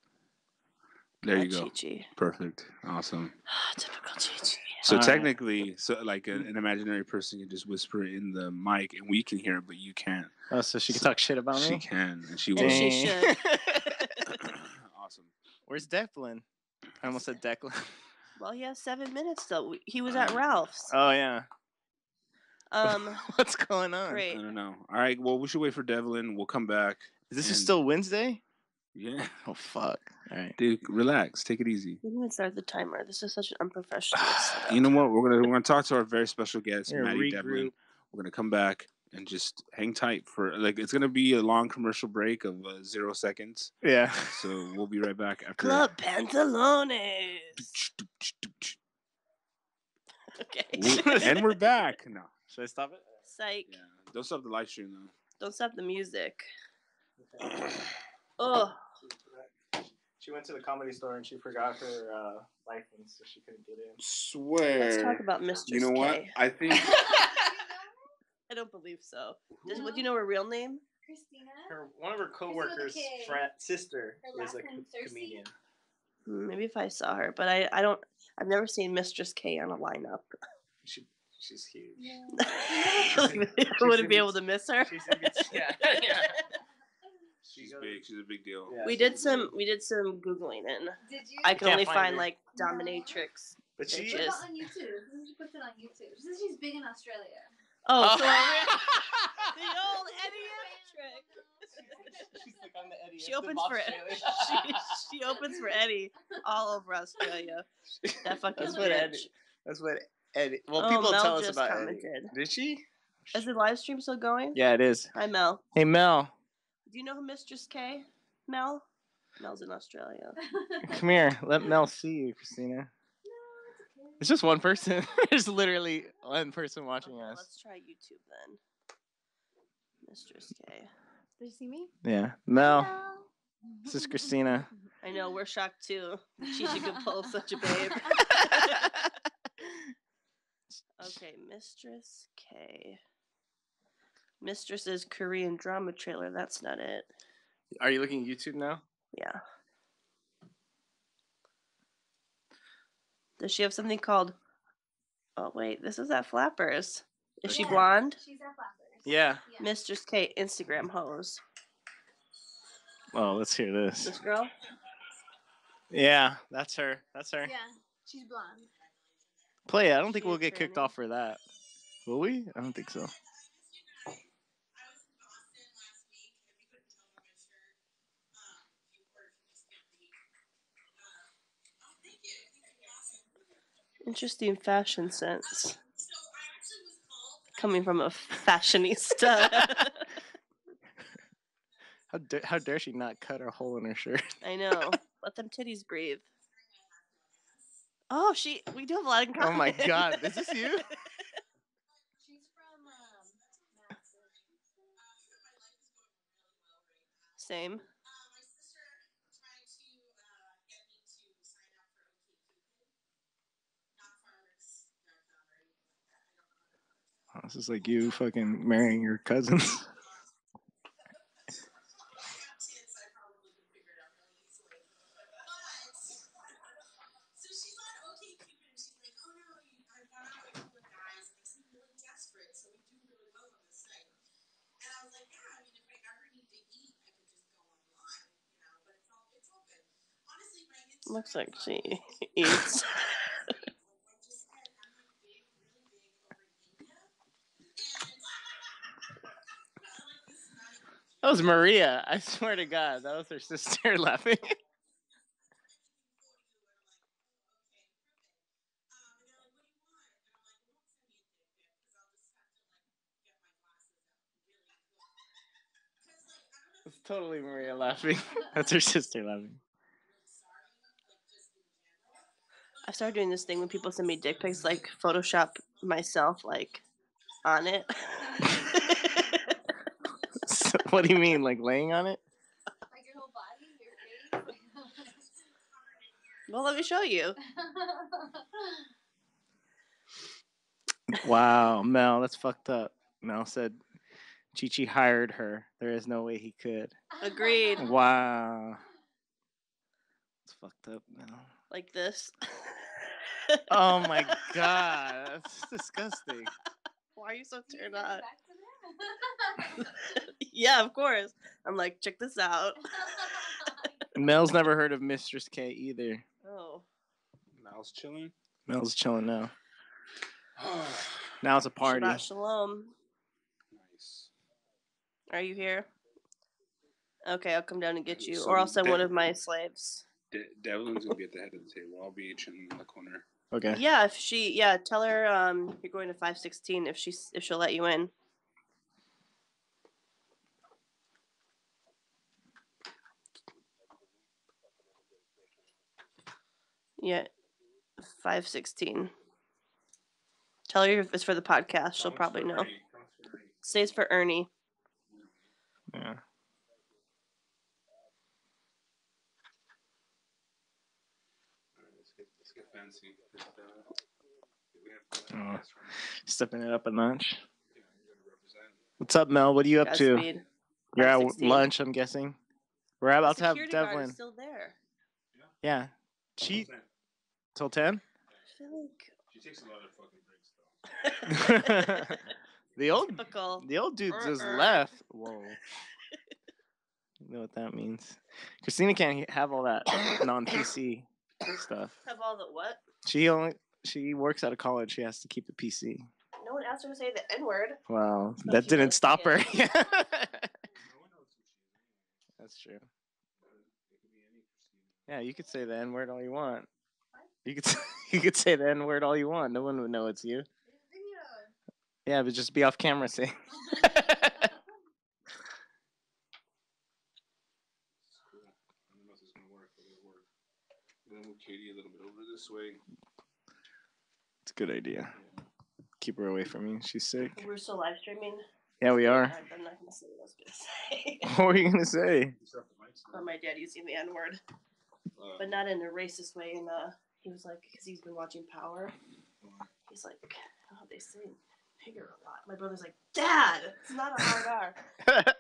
There you go. Chi-chi. Perfect. Awesome. Typical Chi-chi. So technically, like an imaginary person can just whisper in the mic, and we can hear it, but you can't. Oh, so she can talk shit about me? She can, and she will. And she should. Awesome. Where's Declan? I almost said Declan. Well, he has 7 minutes though. He was at Ralph's. Oh yeah. What's going on? Great. I don't know. All right. Well, we should wait for Devlin. We'll come back. Is still Wednesday? Yeah. Oh fuck. All right, dude. Relax. Take it easy. We didn't start the timer. This is such an unprofessional setup. You know what? We're gonna talk to our very special guest, Maddie regroup. Devlin. We're gonna come back and just hang tight for it's gonna be a long commercial break of 0 seconds. Yeah. So we'll be right back after. Club Pantalones. Okay. And we're back. No. Should I stop it? Psych. Yeah. Don't stop the live stream though. Don't stop the music. Oh. She went to the Comedy Store and she forgot her license, so she couldn't get in. Swear. Let's talk about Mistress You know what? K. I think. I don't believe so. What do you know her real name? Christina. One of her coworkers' sister is a comedian. Maybe if I saw her, but I don't. I've never seen Mistress K on a lineup. She's huge. Yeah. I wouldn't be able to miss her. Yeah. She's big. She's a big deal. Yeah, we did some googling and Did you? I can only find her. like dominatrix. But she Put it is. on YouTube. She puts it on YouTube. She says she's big in Australia. Oh, so the old Eddie trick. She's like, I'm the Eddie. She opens for she opens for Eddie all over Australia. That fucking bitch. That's what Eddie. Well, Oh, people Mel tell us just about commented. Eddie. Did she? Is the live stream still going? Yeah, it is. Hi, Mel. Hey, Mel. Do you know who Mistress K? Mel? Mel's in Australia. Come here. Let Mel see you, Christina. No, it's okay. It's just one person. There's literally one person watching Okay, us. let's try YouTube then. Mistress K. Did you see me? Yeah. Mel. Hello. This is Christina. I know, we're shocked too. She could pull such a babe. Okay, Mistress K. Mistress's Korean drama trailer. That's not it. Are you looking at YouTube now? Yeah. Does she have something called... Oh, wait. This is at Flappers. Is she Yeah, blonde? She's at Flappers. Yeah. Mistress K, Instagram hose. Oh, let's hear this. This girl? Yeah, that's her. That's her. Yeah, she's blonde. Play it. I don't think She we'll a get kicked tranny? off for that. Will we? I don't think so. Interesting fashion sense. Coming from a fashionista. How dare she not cut a hole in her shirt? I know. Let them titties breathe. Oh, we do have a lot in common. Oh my god, is this you? She's from Same. Oh, this is like you fucking marrying your cousins. Looks like she eats. That was Maria. I swear to God, that was her sister laughing. It's totally Maria laughing. That's her sister laughing. I started doing this thing when people send me dick pics, like Photoshop myself, like on it. So, what do you mean, like laying on it? like your whole body, your face. Well, let me show you. Wow, Mel, that's fucked up. Mel said Chi-Chi hired her. There is no way he could. Agreed. Wow. It's fucked up, Mel. Like this. Oh my god, that's disgusting. Why are you so You turned sent it on? back to them? Yeah, of course. I'm like, check this out. Mel's never heard of Mistress K either. Oh. Mal's chilling. Mel's chilling now. Now it's a party. Shabbat shalom. Nice. Are you here? Okay, I'll come down and get you. So Or I'll send that- one of my slaves. Devlin's gonna be at the head of the table. I'll be chilling in the corner. Okay. Yeah, tell her you're going to 516 if she'll let you in. Yeah, 516. Tell her if it's for the podcast. She'll probably know. Say it's for Ernie. Yeah. Let's get fancy. Oh, stepping it up a notch. Yeah, you gotta represent. What's up, Mel? What are you up to? Godspeed. You're at 516. lunch, I'm guessing. We're about to have Security guard Devlin. is still there. Yeah. She till 10? I feel like She takes a lot of fucking drinks though. the typical. old dude just left. Whoa. You know what that means. Christina can't have all that non-PC stuff. Have all the what? She works out of college. She has to keep it PC. No one asked her to say the N-word. Wow, But that she didn't does stop say her. it. No one knows who she is. That's true. It could be any Christina. Yeah, you could say the N word all you want. You could you could say the N-word all you want. No one would know it's you. Yeah, but just be off camera saying. I don't know if this is gonna work, but it'll work. I'm gonna move Katie a little bit over this way. It's a good idea. Keep her away from me. She's sick. We're still live streaming. Yeah, we are. I'm not gonna say what I was gonna say. What were you gonna say? Or my dad using the N-word, but not in a racist way. And he was like, because he's been watching Power. He's like, oh, they say nigger a lot. My brother's like, Dad, it's not a hard R.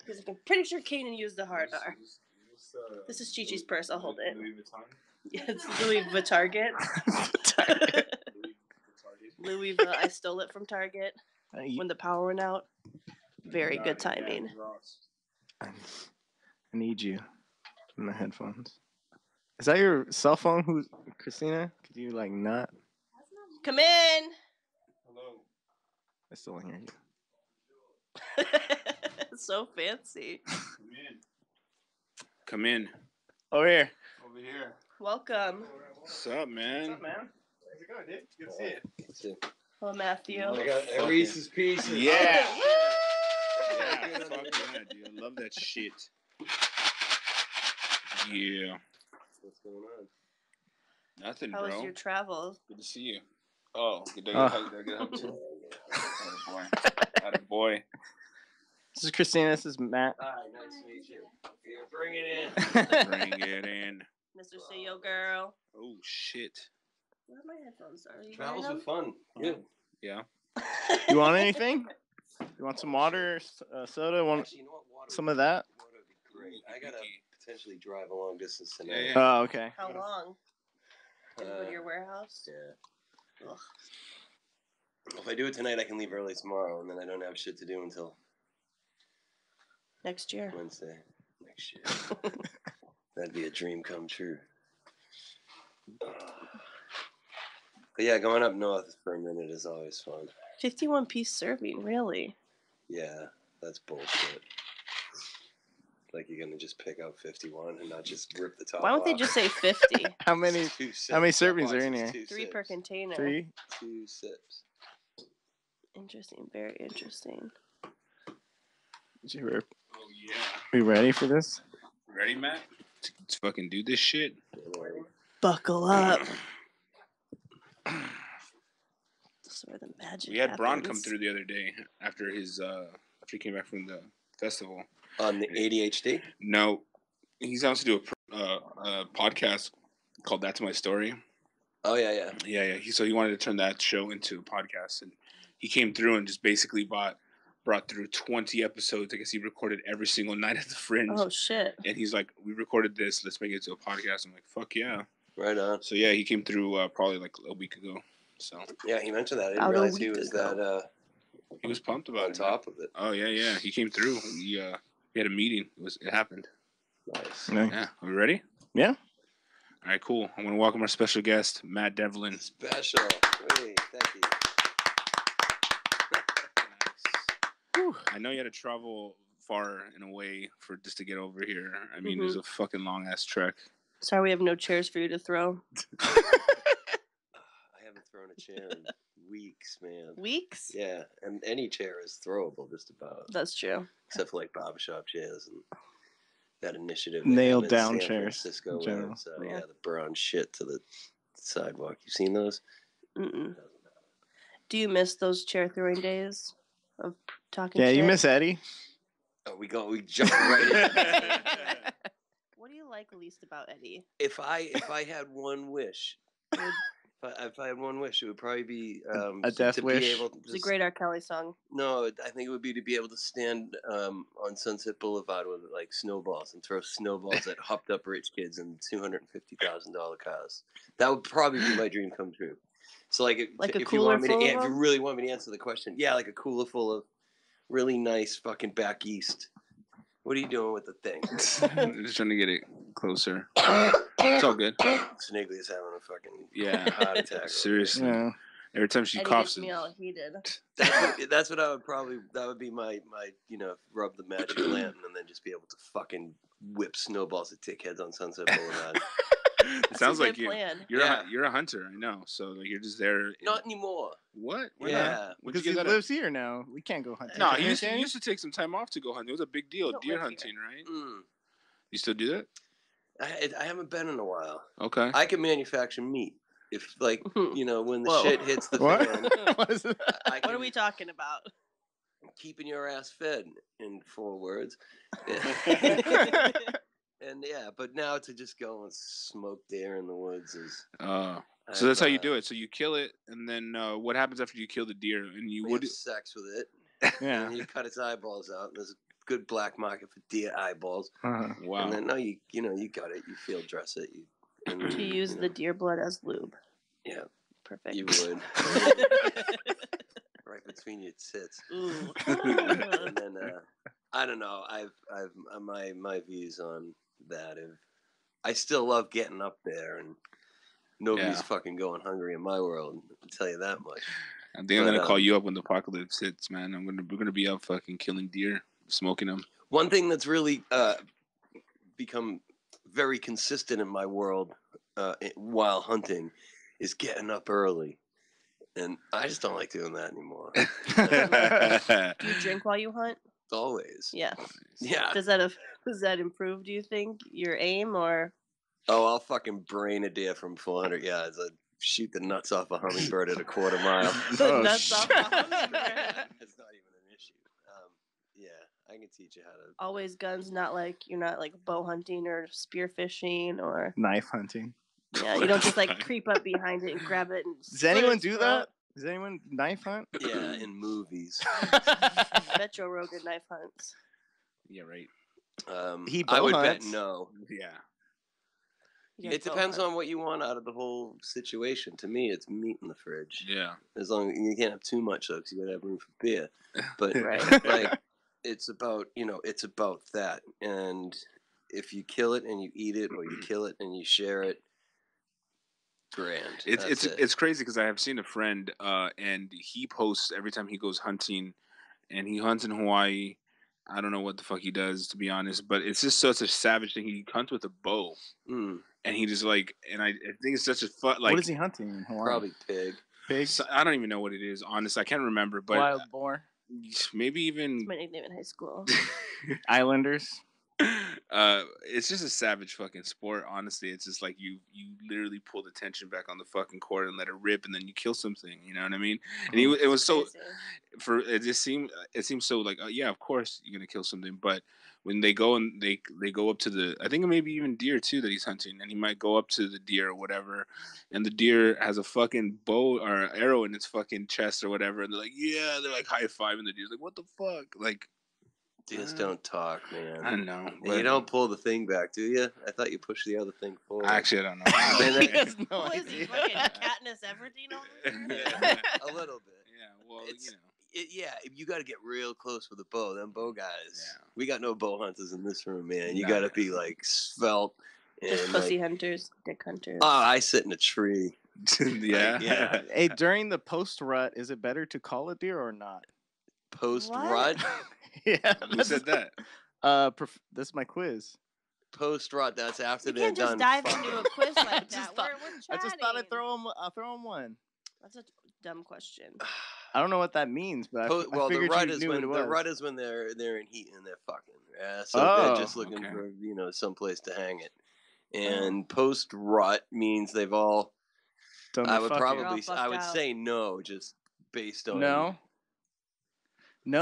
He's like, I'm pretty sure Kanan used the hard R. This is Chi-Chi's purse. I'll hold it. Louis Vuitton? Yeah, it's Louis Vuittarget. Louis V. I stole it from Target when the power went out. Very good timing. I need you in the headphones. Is that your cell phone? Who's Christina? Could you like not? Come in. Hello. I still don't hear you. So fancy. Come in. Come in. Over here. Over here. Welcome. What's up, man? What's up, man? How's it going, dude? Good to see you. Good to see you. Hello, Matthew. I got a Reese's Pieces. Yeah. Yeah, Yeah. fuck yeah, dude. I love that shit. Yeah. What's going on? Nothing, How bro. was your travels? Good to see you. Oh, did I get a hug too? Atta boy. This is Christina. This is Matt. Hi, nice to meet you. Yeah, bring it in. Bring it in. Mr. Say Yo Girl. Oh, shit. Where are my headphones? Are you Travels wearing are fun. Good. Yeah. them? You want anything? You want some water, soda? Want Actually, you know what? Water some of that? Water would be great. I gotta potentially drive a long distance tonight. Yeah, yeah. Oh, okay. How long? To go to your warehouse? Yeah. Ugh. If I do it tonight, I can leave early tomorrow, and then I don't have shit to do until Next year. Wednesday next year. That'd be a dream come true. But yeah, going up north for a minute is always fun. 51-piece serving, really? Yeah, that's bullshit. Like you're gonna just pick out 51 and not just rip the top Why don't they off. just say 50? How many? Two sips. How many That servings box are in is here? 3 per sips. container. 3. 2 sips. Interesting. Very interesting. Are Oh, yeah. we ready for this? Ready, Matt? Let's fucking do this shit. Buckle up. This is where the magic We had Braun come happens. through the other day after after he came back from the festival. On the ADHD? No, he's supposed to do a podcast called "That's My Story." Oh, yeah. Yeah. So he wanted to turn that show into a podcast, and he came through and just basically brought through 20 episodes. I guess he recorded every single night at the Fringe. Oh, shit. And he's like, "We recorded this. Let's make it into a podcast." I'm like, "Fuck yeah!" Right on. So yeah, he came through probably like a week ago. So Yeah, he mentioned that. I didn't About a realize he week was ago. that he was pumped about on it. top of it. Oh yeah. He came through. He had a meeting. It happened. Nice. Nice. Yeah. Are we ready? Yeah. All right, cool. I'm gonna welcome our special guest, Matt Devlin. Special. Hey, thank you. I know you had to travel far and away for just to get over here. I mean, it was a fucking long ass trek. Sorry, we have no chairs for you to throw. I haven't thrown a chair in weeks, man. Weeks? Yeah, and any chair is throwable just about. That's true. Except for like barbershop chairs and that initiative. they Nailed have in down San chairs Francisco in where general. it's, Yeah. the brown shit to the sidewalk. You seen those? Mm-mm. Do you miss those chair throwing days of talking Yeah, shit? you miss Eddie. Oh, we jump right in. What do you like least about Eddie? If I had one wish, if I had one wish, it would probably be A death to wish? be able to It's a great R. Kelly song. No, I think it would be to be able to stand on Sunset Boulevard with like snowballs and throw snowballs at hopped up rich kids in $250,000 cars. That would probably be my dream come true. So like, Like a if you cooler want me to, full of if you them? really want me to answer the question, yeah, like a cooler full of really nice fucking back east. What are you doing with the thing? I'm just trying to get it closer. It's all good. Sniggly's having a fucking Yeah. heart attack. Seriously. Yeah. Every time she Eddie coughs. gets me all heated. That's what I would probably. That would be my rub the magic lantern and then just be able to fucking whip snowballs at dickheads on Sunset Boulevard. It sounds like good you. plan. You're a hunter. I know. So like you're just there. Not anymore. What? Why Yeah. not? When'd Because you he get that lives here now. We can't go hunting. No, Can he you, used Danny? to take some time off to go hunting. It was a big deal. You don't Deer live hunting, right? Mm. You still do that? I haven't been in a while. Okay. I can manufacture meat. If, like, when the Whoa. shit hits the What? fan, What is that? I What are can- we talking about? keeping your ass fed, in 4 words. And yeah, but now to just go and smoke deer in the woods is. So that's how you do it. So you kill it, and then what happens after you kill the deer? And you We would have sex with it. Yeah. And you cut its eyeballs out. And there's a good black market for deer eyeballs. wow. And then you got it. You field dress it. To use the deer blood as lube. Yeah, Perfect. you would. Right between your tits. Ooh. And then I don't know. I've my views on that. I still love getting up there, and nobody's fucking going hungry in my world. I'll tell you that much. I think I'm gonna call you up when the apocalypse hits, man. We're gonna be out fucking killing deer, smoking them. One thing that's really become very consistent in my world while hunting is getting up early. And I just don't like doing that anymore. Do you drink while you hunt? Always. Yeah. Yeah. Does that improve, do you think, your aim or? Oh, I'll fucking brain a deer from 400 yards. I'd shoot the nuts off a hummingbird at a quarter mile. Nuts off a hummingbird. It's not even an issue. Yeah, I can teach you how to. Always guns, you're not like bow hunting or spear fishing or. Knife hunting. Yeah, you don't just like creep up behind it and grab it. And Does anyone do that? Does anyone knife hunt? Yeah, in movies. Metro Rogan knife hunts. Yeah, right. I would hunts. bet no. Yeah. It depends on what you want out of the whole situation. To me, it's meat in the fridge. Yeah. As long as you can't have too much, though, because you gotta have room for beer. But Right. like, it's about that. And if you kill it and you eat it, or you kill it and you share it, grand. It's crazy because I have seen a friend, and he posts every time he goes hunting, and he hunts in Hawaii. I don't know what the fuck he does, to be honest, but it's just such a savage thing. He hunts with a bow, and he just and I think it's such a fun. Like, what is he hunting in Hawaii? Probably pig. Pigs. So, I don't even know what it is, honestly. I can't remember, but Wild boar. Maybe even my nickname in high school. Islanders. It's just a savage fucking sport. Honestly, it's just like you literally pull the tension back on the fucking cord and let it rip, and then you kill something. You know what I mean? And it was so it seems so like yeah, of course you're gonna kill something, but when they go and they go up to the, I think maybe even deer too that he's hunting, and he might go up to the deer or whatever, and the deer has a fucking bow or arrow in its fucking chest or whatever, and they're like high fiving the deer's like, what the fuck, like. Deers don't talk, man. I know. And you don't pull the thing back, do you? I thought you pushed the other thing forward. Actually, I don't know. He has no What is he, idea. fucking Katniss Everdeen over here? Yeah, a little bit. Yeah, well, You got to get real close with a bow. Them bow guys. Yeah. We got no bow hunters in this room, man. You got to be like svelte and Just pussy hunters, dick hunters. Oh, I sit in a tree. yeah. Yeah. Hey, during the post rut, is it better to call a deer or not? Post rut. Yeah. Who said that? This is my quiz. Post rut. That's after You they're can't just done. dive into a quiz like that. just We're I just thought I'd chatting. throw him one. That's a dumb question. I don't know what that means, but I Well, the figured rut you is knew when what it was. the rut is when they're in heat and they're fucking. Yeah, so Oh, they're just looking okay. for someplace to hang it. And post rut means they've all. Done I the would fucking- probably. I would out. say no, just based on. No.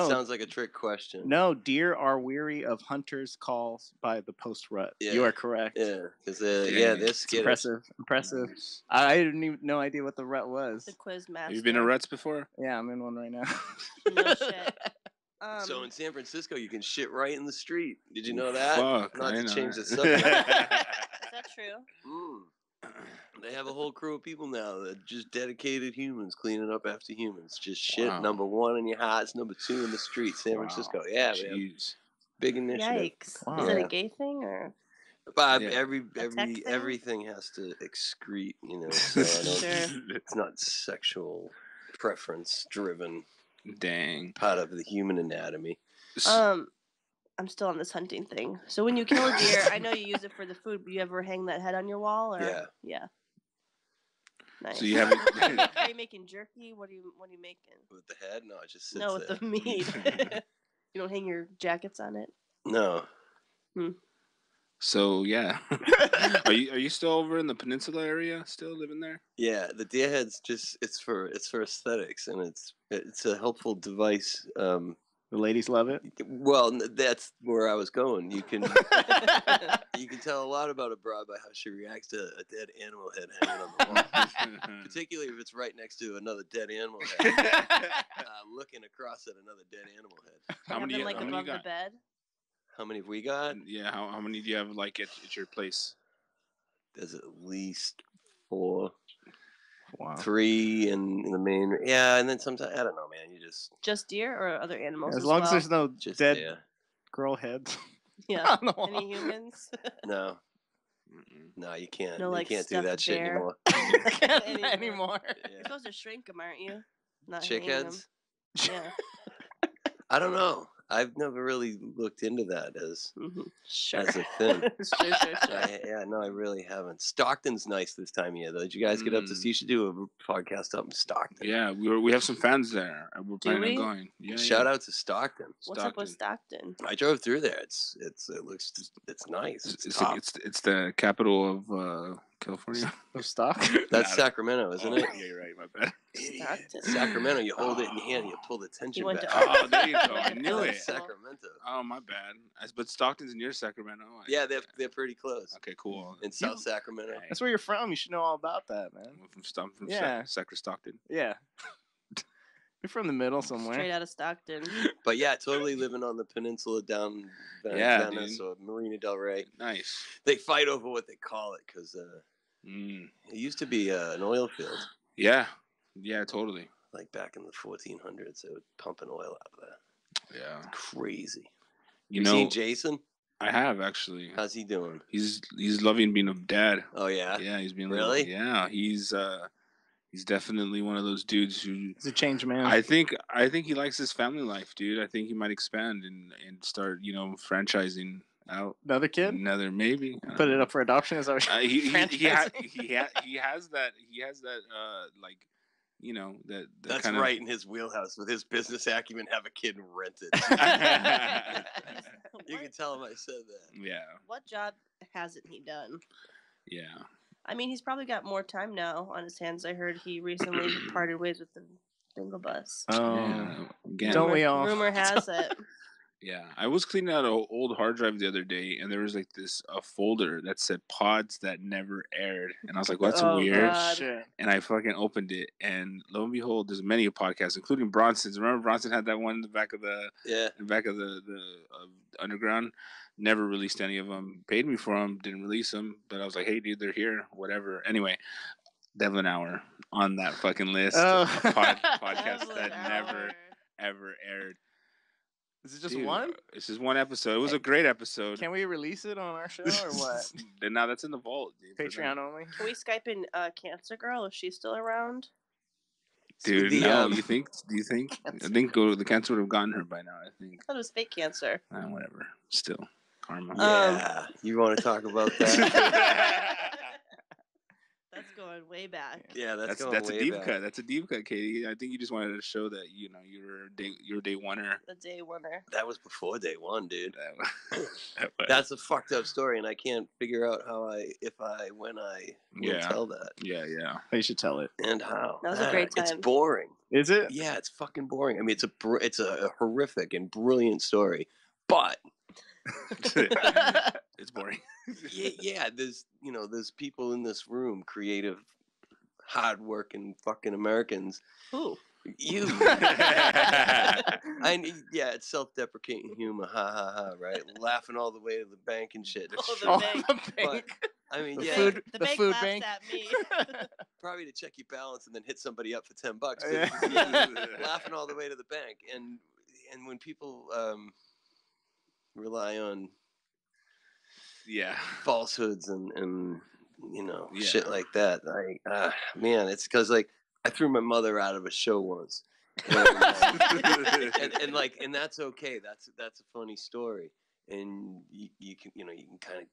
Sounds like a trick question. No, deer are weary of hunters' calls by the post rut. Yeah. You are correct. Yeah, because Dang. they're It's skittish. impressive. Nice. I didn't even no idea what the rut was. The quiz master. Have you been to ruts before? Yeah, I'm in one right now. No shit. So in San Francisco, you can shit right in the street. Did you know that? Fuck, Not I to know change the that. subject. Is that true? They have a whole crew of people now that are just dedicated humans cleaning up after humans. Just shit. Wow. Number 1 in your hearts, number 2 in the street. San Francisco. Yeah, man. Jeez. Big initiative. Yikes. Wow. Is that Yeah. a gay thing or? But Yeah. tech thing? everything has to excrete, so I don't, Sure. it's not sexual preference driven Dang. part of the human anatomy. Um, I'm still on this hunting thing. So when you kill a deer, I know you use it for the food, but you ever hang that head on your wall? Or? Yeah. Yeah. Nice. So you haven't. Are you making jerky? What are you making? With the head? No, it just sits No, with there. the meat. You don't hang your jackets on it? No. So yeah, are you still over in the peninsula area? Still living there? Yeah, the deer head's just it's for aesthetics, and it's a helpful device. The ladies love it. Well, that's where I was going. You can tell a lot about a broad by how she reacts to a dead animal head hanging on the wall, particularly if it's right next to another dead animal head, looking across at another dead animal head. How many? Like How many you above the got? bed? How many have we got? Yeah. How many do you have like at your place? There's at least 4. Wow. 3 in the main. Yeah, and then sometimes I don't know, man. You just deer or other animals? As long as there's no just dead deer. girl heads. Yeah. Any humans? No. No, you can't. No, like you can't do that shit bear. anymore. Can't anymore. Yeah. You're supposed to shrink them, aren't you? Not Chick hanging heads? them. Yeah. I don't know. I've never really looked into that as Sure. as a thing. Sure. I really haven't. Stockton's nice this time of year, though. Did you guys get up to see? You should do a podcast up in Stockton. Yeah, we have some fans there. We're planning on going. Yeah. Shout out to Stockton. What's up with Stockton? I drove through there. It's nice. It's the capital of California. Of stock. That's Sacramento, isn't it? Yeah, you're right. My bad. Stockton. Sacramento. You hold it in your hand. You pull the tension back. Oh, there you go. I knew it. Sacramento. Oh, my bad. But Stockton's near Sacramento. Yeah, they're pretty close. Okay, cool. In South Sacramento. That's where you're from. You should know all about that, man. I'm from Yeah. Stockton. Yeah. You're from the middle somewhere. Straight out of Stockton. But yeah, totally living on the peninsula down Venice or Marina del Rey. Nice. They fight over what they call it because it used to be an oil field. Yeah, totally. Like back in the 1400s, they were pumping oil out of there. Yeah. Crazy. You know, seen Jason? I have actually. How's he doing? He's loving being a dad. Oh yeah. Yeah, he's being really. Yeah, he's definitely one of those dudes who. He's a changed man. I think he likes his family life, dude. I think he might expand and start, franchising out. Another kid? Another maybe. Put it up for adoption. Is that what he has that like. That's kind right in his wheelhouse with his business acumen. Have a kid and rent it. You can tell him I said that. Yeah. What job hasn't he done? Yeah. I mean, he's probably got more time now on his hands. I heard he recently parted ways with the Bingo Bus. Oh, yeah. Don't we all? Rumor has it. Yeah, I was cleaning out an old hard drive the other day, and there was like a folder that said pods that never aired, and I was like, "Well, that's weird." Shit. And I fucking opened it, and lo and behold, there's many podcasts, including Bronson's. Remember, Bronson had that one in the back of the underground. Never released any of them. Paid me for them, didn't release them, but I was like, "Hey, dude, they're here, whatever." Anyway, Devlin Hour on that fucking list of podcasts that never ever aired. Is it just one? It's just one episode. It was a great episode. Can we release it on our show or what? No, that's in the vault, dude. Patreon only. Can we Skype in Cancer Girl if she's still around? Dude, no. Do you think? I think the cancer would have gotten her by now. I think. I thought it was fake cancer. Whatever. Still, karma. Yeah. You want to talk about that? That's going way back. Yeah, that's a deep cut. That's a deep cut, Katie. I think you just wanted to show that you're day oneer. The day oneer. That was before day one, dude. That's a fucked up story, and I can't figure out when I will tell that. Yeah. You should tell it. And how. That was a great time. It's boring. Is it? Yeah, it's fucking boring. I mean, it's a horrific and brilliant story, but it's boring. yeah. There's people in this room, creative, hardworking fucking Americans. Who? You. It's self-deprecating humor, ha ha ha, right? Laughing all the way to the bank and shit. The bank. But, I mean, the bank food laughs bank. at me. Probably to check your balance and then hit somebody up for $10. Yeah. Laughing all the way to the bank, and when people rely on falsehoods and shit like that, man, it's because like I threw my mother out of a show once, and that's okay. That's a funny story. and you can you can kind of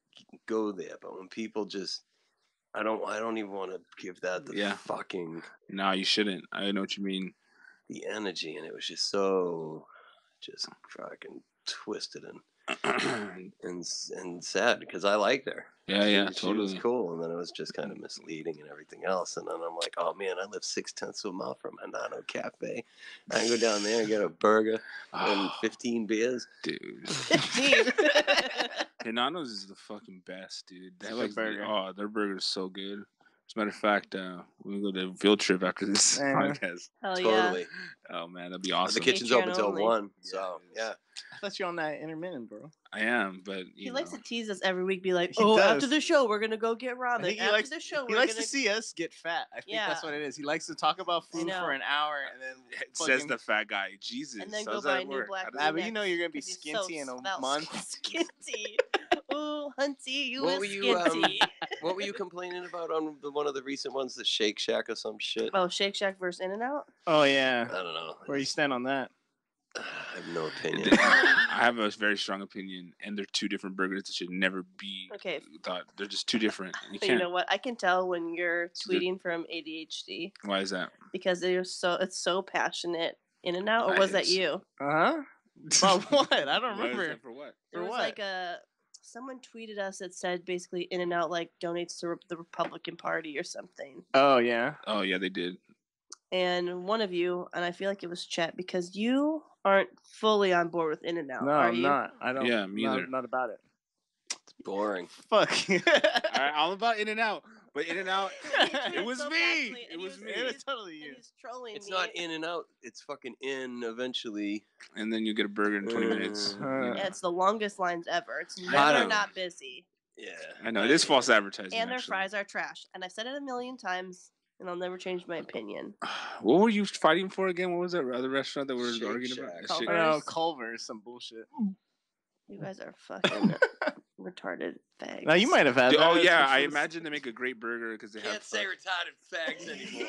go there. But when people just, I don't even want to give that the fucking. No, you shouldn't. I know what you mean. The energy, and it was just so just fucking twisted and sad because I liked her. Yeah, she totally. was cool, and then it was just kind of misleading and everything else. And then I'm like, oh man, I live 0.6 of a mile from Hanano Cafe. I can go down there and get a burger and 15 beers, dude. 15. Hanano's is the fucking best, dude. They like burger. Their burger is so good. As a matter of fact, we're gonna go to a field trip after this podcast. Hell totally. Yeah. Oh man, that'd be awesome. The kitchen's Patreon open till only. 1, so yeah. I thought you were on that intermittent, bro. I am, but he likes to tease us every week. Be like, He "Oh, does. after the show, we're gonna go get ramen." He After likes, the show, he likes to see us get fat. I think that's what it is. He likes to talk about food for an hour and then says the fat guy. Jesus, and then go buy new black. But you know you're gonna be skinty in a month. Skinty. Ooh, hunty, you What was were you, skinty. What were you complaining about on one of the recent ones, the Shake Shack or some shit? Oh, Shake Shack versus In-N-Out? Oh yeah. I don't know. Where you stand on that? I have no opinion. I have a very strong opinion, and they're two different burgers that should never be thought. They're just two different. You know what? I can tell when you're tweeting from ADHD. Why is that? Because it's so passionate. In-N-Out, or was that you? About what? I don't remember. For what? There was like someone tweeted us that said basically In-N-Out like donates to the Republican Party or something. Oh yeah. Oh yeah, they did. And one of you, and I feel like it was Chet, because you aren't fully on board with In-N-Out. No, are I'm you? not. I don't. Yeah, me either. Not about it. It's boring. Fuck. All right, I'm about In-N-Out, but In-N-Out, it was me. It was me. It was totally you. He's trolling It's me. not In-N-Out. It's fucking in eventually. And then you get a burger in 20 minutes. Yeah, it's the longest lines ever. It's never not busy. Yeah. I know. It is false advertising. And their fries are trash. And I've said it a million times, and I'll never change my opinion. What were you fighting for again? What was that other restaurant that we were arguing about? Culver's, some bullshit. You guys are fucking retarded fags. Now you might have had. Oh yeah, I imagine they make a great burger because they can't say retarded fags anymore.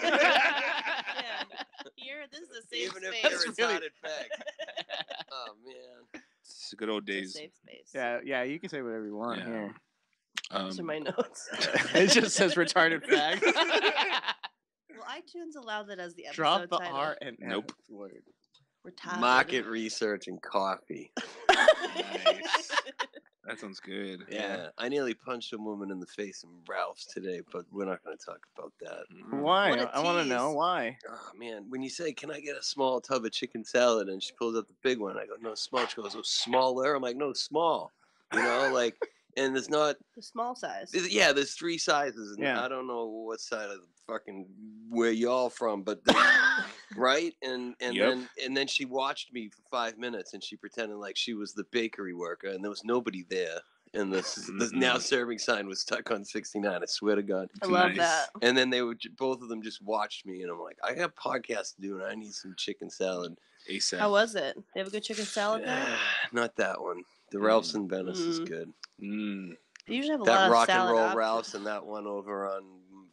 Here, this is a safe Even space. if you're retarded fags. Oh man, it's good old days. It's a safe space. Yeah, you can say whatever you want here. Those are my notes. It just says retarded fag. Well, iTunes allowed that as the episode Drop the title. R and nope. F word. Retarded. Market research and coffee. Nice. That sounds good. Yeah, I nearly punched a woman in the face in Ralph's today, but we're not going to talk about that. Why? I want to know why. Oh man, when you say, "Can I get a small tub of chicken salad?" and she pulls out the big one, I go, "No, small." She goes, "Oh, smaller." I'm like, "No, small." You know, like, and there's not the small size. Yeah, there's 3 sizes, and I don't know what side of the fucking where y'all from, but right, and then she watched me for 5 minutes, and she pretended like she was the bakery worker, and there was nobody there. And the now serving sign was stuck on 69. I swear to God. I love that. And then both of them just watched me, and I'm like, I got podcasts to do, and I need some chicken salad ASAP. How was it? They have a good chicken salad there? Not that one. The Ralph's in Venice is good. They usually have a that lot rock of and roll salad Ralph's and that one over on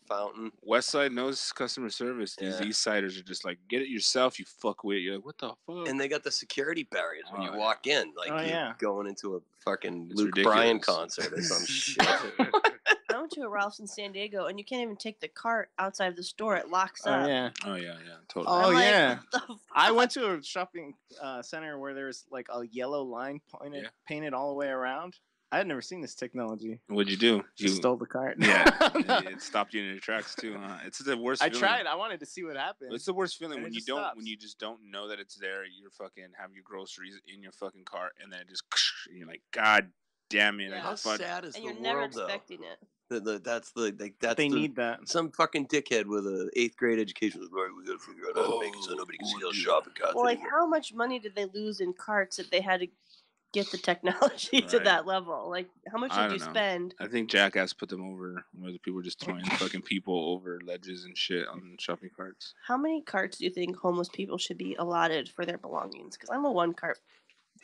Fountain. West Side knows customer service. These East Siders are just like, get it yourself, you fuckwit. You're like, what the fuck? And they got the security barriers when you walk in, like you're going into a fucking Luke ridiculous. Bryan concert or some shit. I went to a Ralph's in San Diego, and you can't even take the cart outside of the store. It locks up. Oh yeah, totally. Oh I'm yeah. Like, I went to a shopping center where there's like a yellow line painted all the way around. I had never seen this technology. What'd you do? You stole the cart. Yeah, it stopped you in your tracks too, huh? It's the worst. I feeling. tried. I wanted to see what happened. It's the worst feeling when you stops. when you just don't know that it's there. You're fucking have your groceries in your fucking cart, and then it just and you're like, God damn it! How sad is the world, never expecting it. That's they need that. Some fucking dickhead with a 8th grade education. Right, we gotta figure out how to make it so nobody can steal shopping carts. Well, like how much money did they lose in carts that they had to get the technology to that level? Like, how much did you spend? I think Jackass put them over, where the people were just throwing fucking people over ledges and shit on shopping carts. How many carts do you think homeless people should be allotted for their belongings? Because I'm a 1 cart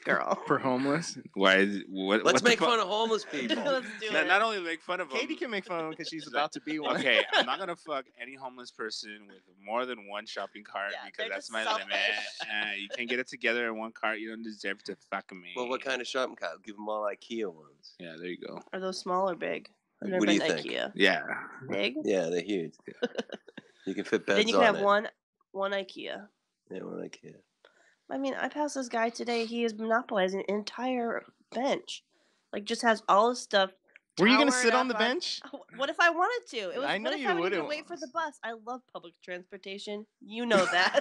girl. For homeless. Why? What? Let's what the make fu- fun of homeless people. Let's do Not, it. not only make fun of them. Katie can make fun of him because she's She's about like, to be one. Okay, I'm not gonna fuck any homeless person with more than one shopping cart Yeah, because they're that's just my selfish. limit. You can't get it together in one cart. You don't deserve to fuck me. Well, what kind of shopping cart? Give them all IKEA ones. Yeah, there you go. Are those small or big? I've never What do been you to think? IKEA. Yeah. Big? Yeah, they're huge. You can fit beds Then you can on have it. one IKEA. Yeah, one IKEA. I mean, I passed this guy today. He is monopolizing an entire bench. Like, just has all his stuff. Were you gonna towered sit on up the bench? What if I wanted to? It was. I know What if you I would need to wouldn't. wait for the bus? I love public transportation. You know that.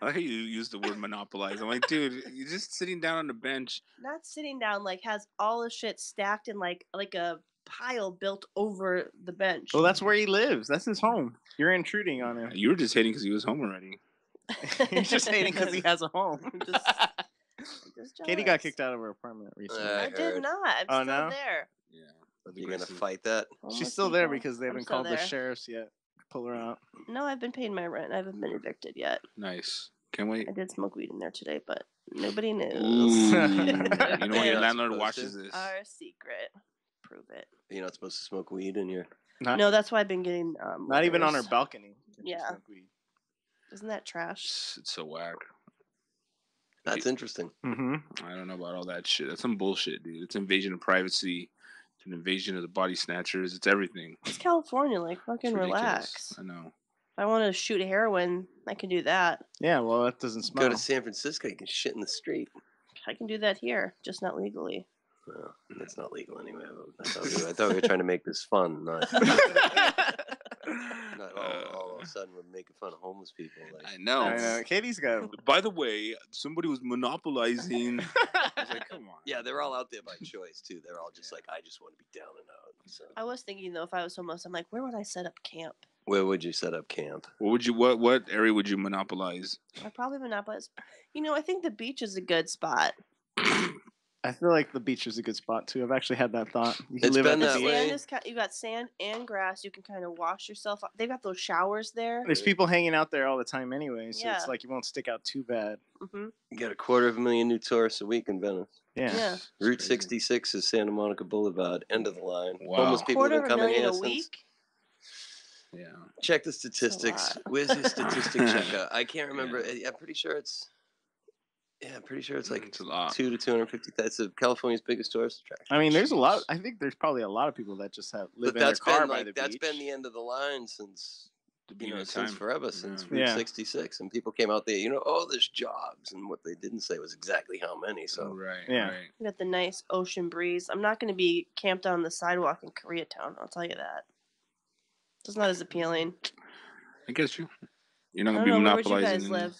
I like how you use the word monopolize. I'm like, dude, you're just sitting down on the bench. Not sitting down. Like, has all his shit stacked in like a pile built over the bench. Well, that's where he lives. That's his home. You're intruding on him. You were just hating because he was home already. You're just hating because he has a home. Just Katie got jealous. kicked out of her apartment recently. I I did heard. not. I'm Oh, still no? there. Yeah. That's You're gonna aggressive. fight that? Homeless She's still there people, because they I'm haven't still called the there. sheriffs yet to pull her out. No, I've been paying my rent. I haven't been evicted yet. Nice. Can't wait. I did smoke weed in there today, but nobody knows. Ooh. You know when You're your not landlord supposed watches to. this. Our secret. Prove it. You're not supposed to smoke weed in your. No, that's why I've been getting. Not even on her letters. balcony. Can she Yeah. smoke weed. Isn't that trash? It's so whack. That's interesting. Mm-hmm. I don't know about all that shit. That's some bullshit, dude. It's invasion of privacy. It's an invasion of the body snatchers. It's everything. It's California. Like, It's fucking ridiculous. relax. I know. If I want to shoot heroin, I can do that. Yeah, well, that doesn't smell. Go to San Francisco, you can shit in the street. I can do that here, just not legally. Well, that's not legal anyway. I thought we were trying to make this fun, not all of a sudden we're making fun of homeless people. Like, I know. I know. Katie's got. By the way, somebody was monopolizing. I was like, come on. yeah, they're all out there by choice too. They're all just like, I just want to be down and out. So, I was thinking though, if I was homeless, I'm like, where would I set up camp? where would you set up camp? What area would you monopolize? I'd probably monopolize. I think the beach is a good spot. I feel like the beach is a good spot too. I've actually had that thought. You can It's live been at that the beach. way. Sand is you got sand and grass. You can kind of wash yourself. They've got those showers there. There's people hanging out there all the time anyway, so Yeah. it's like you won't stick out too bad. Hmm. You got 250,000 new tourists a week in Venice. Yeah. Yeah. Route 66 is Santa Monica Boulevard, end of the line. Wow. Homeless people have been coming here $250,000 a since. week. Yeah. Check the statistics. lot. Where's your statistic checker? I can't remember. I'm pretty sure it's. Yeah, I'm pretty sure it's like It's a lot. 2 to 250,000. It's California's biggest tourist attraction. I mean, there's a lot. Jeez. I think there's probably a lot of people that just live But in their that's car been by like the that's beach. been the end of the line since The beginning of since time. forever, since Yeah. Route Yeah. 66, and people came out there. Oh, there's jobs, and what they didn't say was exactly how many. So Right. Yeah. Right. You got the nice ocean breeze. I'm not going to be camped on the sidewalk in Koreatown. I'll tell you that. It's not as appealing. I guess you. You're not I gonna don't be know. Where would you monopolizing guys live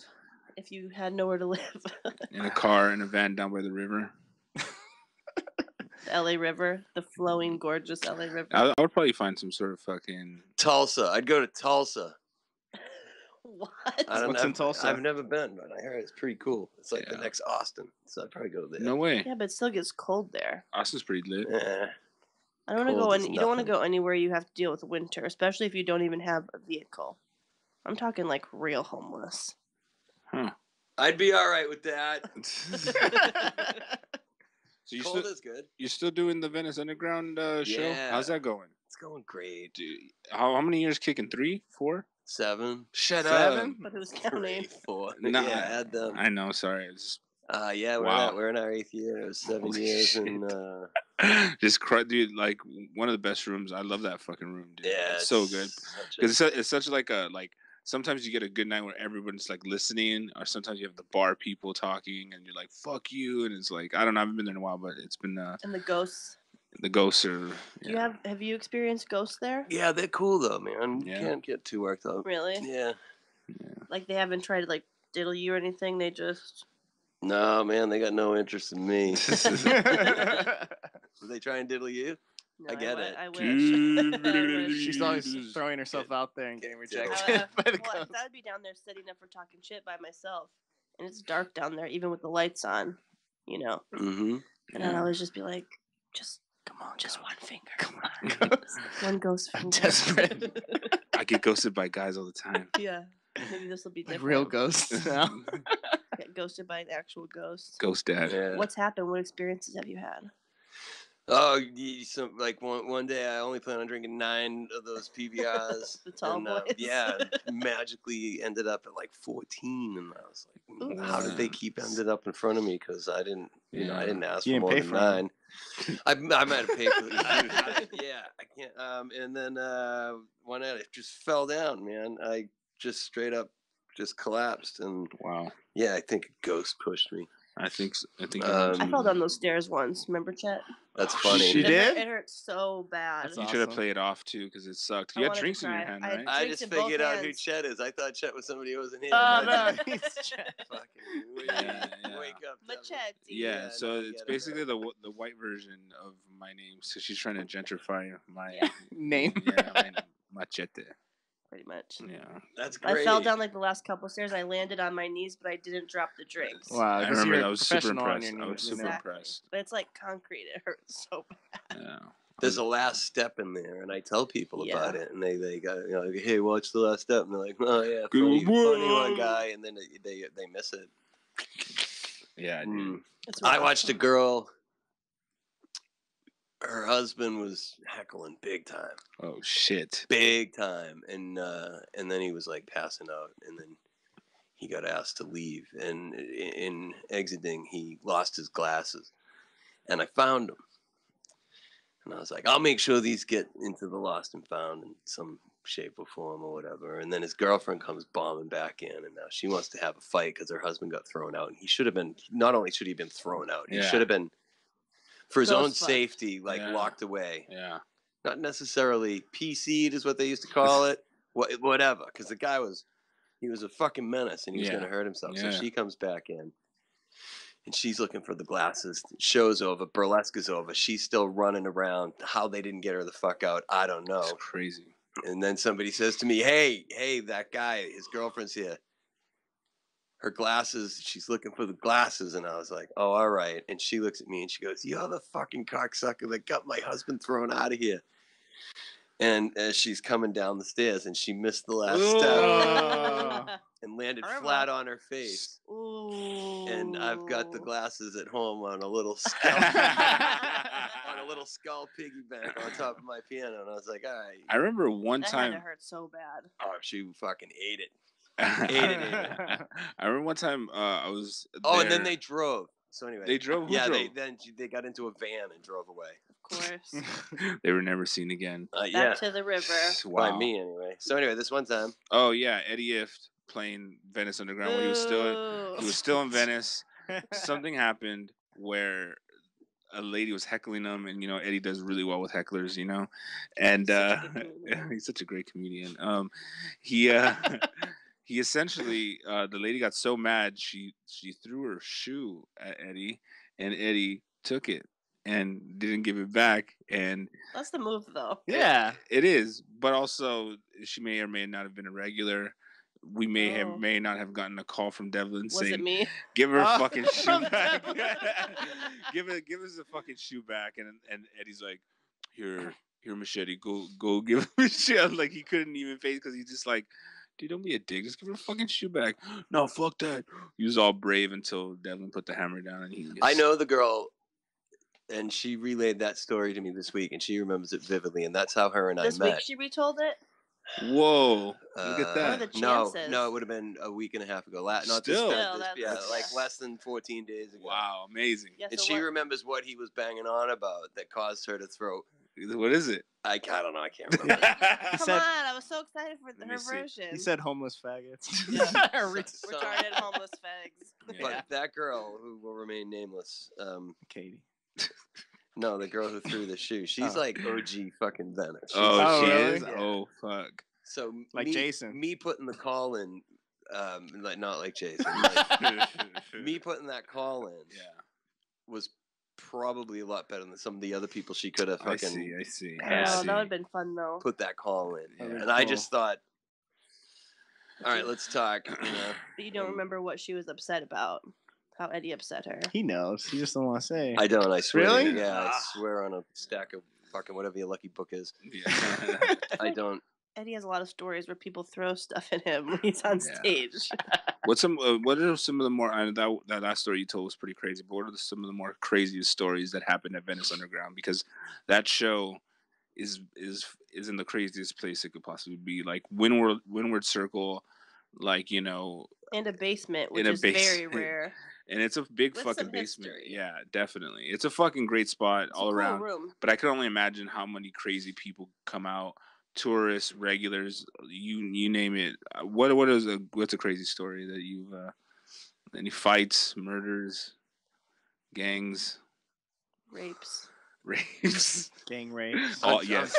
if you had nowhere to live? in a car in a van down by the river. The LA River, the flowing, gorgeous LA River. I would probably find some sort of fucking. Tulsa, I'd go to Tulsa. What? I don't What's know. in Tulsa? I've never been, but I heard it's pretty cool. It's like the Yeah. next Austin, so I'd probably go there. No way. Yeah, but it still gets cold there. Austin's pretty lit. Eh. I don't want to Cold go. is You don't want to nothing. go anywhere you have to deal with winter, especially if you don't even have a vehicle. I'm talking like real homeless. Huh. I'd be all right with that. So Cold is good. you're still doing the Venice Underground show? Yeah. How's that going? It's going great. Dude, how many years kicking? 3, 4? 7. Shut Seven? But who's 3, counting? 4. Nah, Yeah, add them. I know. Sorry, it's Yeah, Wow. we're in our 8th year. It was 7 Holy years, shit. and just dude. Like one of the best rooms. I love that fucking room, dude. yeah, it's so good such a- because it's such like a like. Sometimes you get a good night where everyone's like listening, or sometimes you have the bar people talking, and you're like "fuck you," and it's like I don't know. I haven't been there in a while, but it's been And the ghosts. the ghosts are. Do you have you experienced ghosts there? Yeah, they're cool though, man. You Yeah. can't get too worked up. Really? Yeah. Like they haven't tried to like diddle you or anything. They just. No, man, they got no interest in me. Did they try and diddle you? No, I get wi- it. I wish. I wish. She's always throwing herself out there and getting rejected by the Well, ghost. I'd be down there sitting up for talking shit by myself, and it's dark down there, even with the lights on, Mm-hmm. And I'd always just be like, "Just come on, just one finger, come on, one ghost I'm finger." desperate. I get ghosted by guys all the time. Yeah, maybe this will be Like different. real ghosts now. Yeah, ghosted by an actual ghost. Ghost dad. Yeah. What's happened? What experiences have you had? Oh, like one day I only plan on drinking 9 of those PBRs. The tall boys. Yeah, magically ended up at like 14, and I was like, Ooh. how did they keep ended up in front of me? Because I didn't, I didn't ask You for didn't more pay than for 'em. 9. I might have paid for it. Yeah, I can't. And then one night it just fell down, man. I just straight up just collapsed, and Wow. yeah, I think a ghost pushed me. I think so. I think I fell down those stairs once. Remember, Chet? That's funny. She did? It hurt so bad. That's you awesome. should have played it off too, because it sucked. I You had wanted to drinks in your cry. hand, I had right? I drinks just in both figured out who hands. Chet is. I thought Chet was somebody who wasn't here. Oh, and I no, just he's Chet. fucking Yeah. wake up. Machete. Yeah, so no, I it's get it. basically the white version of my name. So she's trying to gentrify my Name. Yeah, my name, Machete. Pretty much. Yeah. That's great. I fell down like the last couple stairs. I landed on my knees, but I didn't drop the drinks. Wow, I 'cause remember you're that. I was super professional on impressed. your I was knees, super Exactly. impressed. But it's like concrete. It hurts so bad. Yeah. There's a last step in there, and I tell people about it, and they go, like, hey, watch the last step, and they're like, oh yeah, funny one guy, and then they miss it. Yeah, dude. It's really I watched a awesome. girl. Her husband was heckling big time. Oh shit. Big time, and then he was like passing out, and then he got asked to leave, and in exiting he lost his glasses, and I found him, and I was like, I'll make sure these get into the lost and found in some shape or form or whatever. And then his girlfriend comes bombing back in, and now she wants to have a fight because her husband got thrown out, and he should have been, not only should he have been thrown out, he should have been, for his own Ghost fuck. safety, like locked away. Yeah. Not necessarily PC'd is what they used to call it. Whatever, because the guy was a fucking menace, and he was going to hurt himself. So she comes back in, and she's looking for the glasses. Show's over, burlesque is over. She's still running around. How they didn't get her the fuck out, I don't know. It's crazy. And then somebody says to me, hey, that guy, his girlfriend's here. Her glasses, she's looking for the glasses. And I was like, oh, all right. And she looks at me and she goes, you're the fucking cocksucker that got my husband thrown out of here. And as she's coming down the stairs, and she missed the last step and landed flat on her face. Ooh. And I've got the glasses at home on a little skull, piggy bank on top of my piano. And I was like, all right. I remember one that time. That had to hurt so bad. Oh, she fucking ate it. I remember one time I was. Oh, there. and then they drove. So anyway, they drove. Yeah, they got into a van and drove away. Of course. They were never seen again. Back to the river. Wow. By me anyway. So anyway, this one time. Oh yeah, Eddie Ift playing Venice Underground when he was still in Venice. Something happened where a lady was heckling him, and Eddie does really well with hecklers, and he's such a great comedian. He essentially, the lady got so mad she threw her shoe at Eddie, and Eddie took it and didn't give it back. And that's the move, though. Yeah, it is. But also, she may or may not have been a regular. We may not have gotten a call from Devlin saying, it me? "Give her a fucking shoe back. give us a fucking shoe back." And Eddie's like, "Here, Machete, go give him a shoe." Like he couldn't even face because he's just like, "Dude, don't be a dick. Just give her a fucking shoe back." No, fuck that. He was all brave until Devlin put the hammer down, and I know the girl, and she relayed that story to me this week, and she remembers it vividly, and that's how her and I met. This week she retold it? Whoa! Look at that. What are the chances? No, it would have been a week and a half ago. Not Still, like less than 14 days ago. Wow, amazing. Yeah, and she remembers what he was banging on about that caused her to throw. What is it? I don't know. I can't remember. Come on! I was so excited for her version. He said homeless faggots. Retarded homeless fags. Yeah. But that girl, who will remain nameless, Katie. No, the girl who threw the shoe. She's like OG fucking Venice. She really? is? Yeah. Oh, fuck. So like Jason. Me putting the call in, not like Jason. Me putting that call in was probably a lot better than some of the other people she could have fucking... I see. That would have been fun, though. Put that call in. Yeah. And cool. I just thought, all right, let's talk. But you don't remember what she was upset about. How Eddie upset her. He knows. He just don't want to say. I don't. I swear. Really? Yeah, I swear on a stack of fucking whatever your lucky book is. Yeah. I don't. Eddie has a lot of stories where people throw stuff at him when he's on stage. What are some of the more that last story you told was pretty crazy, but what are some of the more craziest stories that happened at Venice Underground? Because that show is in the craziest place it could possibly be, like Windward Circle, like, you know, and a basement, which is very rare. And it's a big fucking basement. Yeah, definitely. It's a fucking great spot all around. Room. But I can only imagine how many crazy people come out, tourists, regulars, you name it. What's a crazy story that you've any fights, murders, gangs, rapes, gang rapes? Oh yes,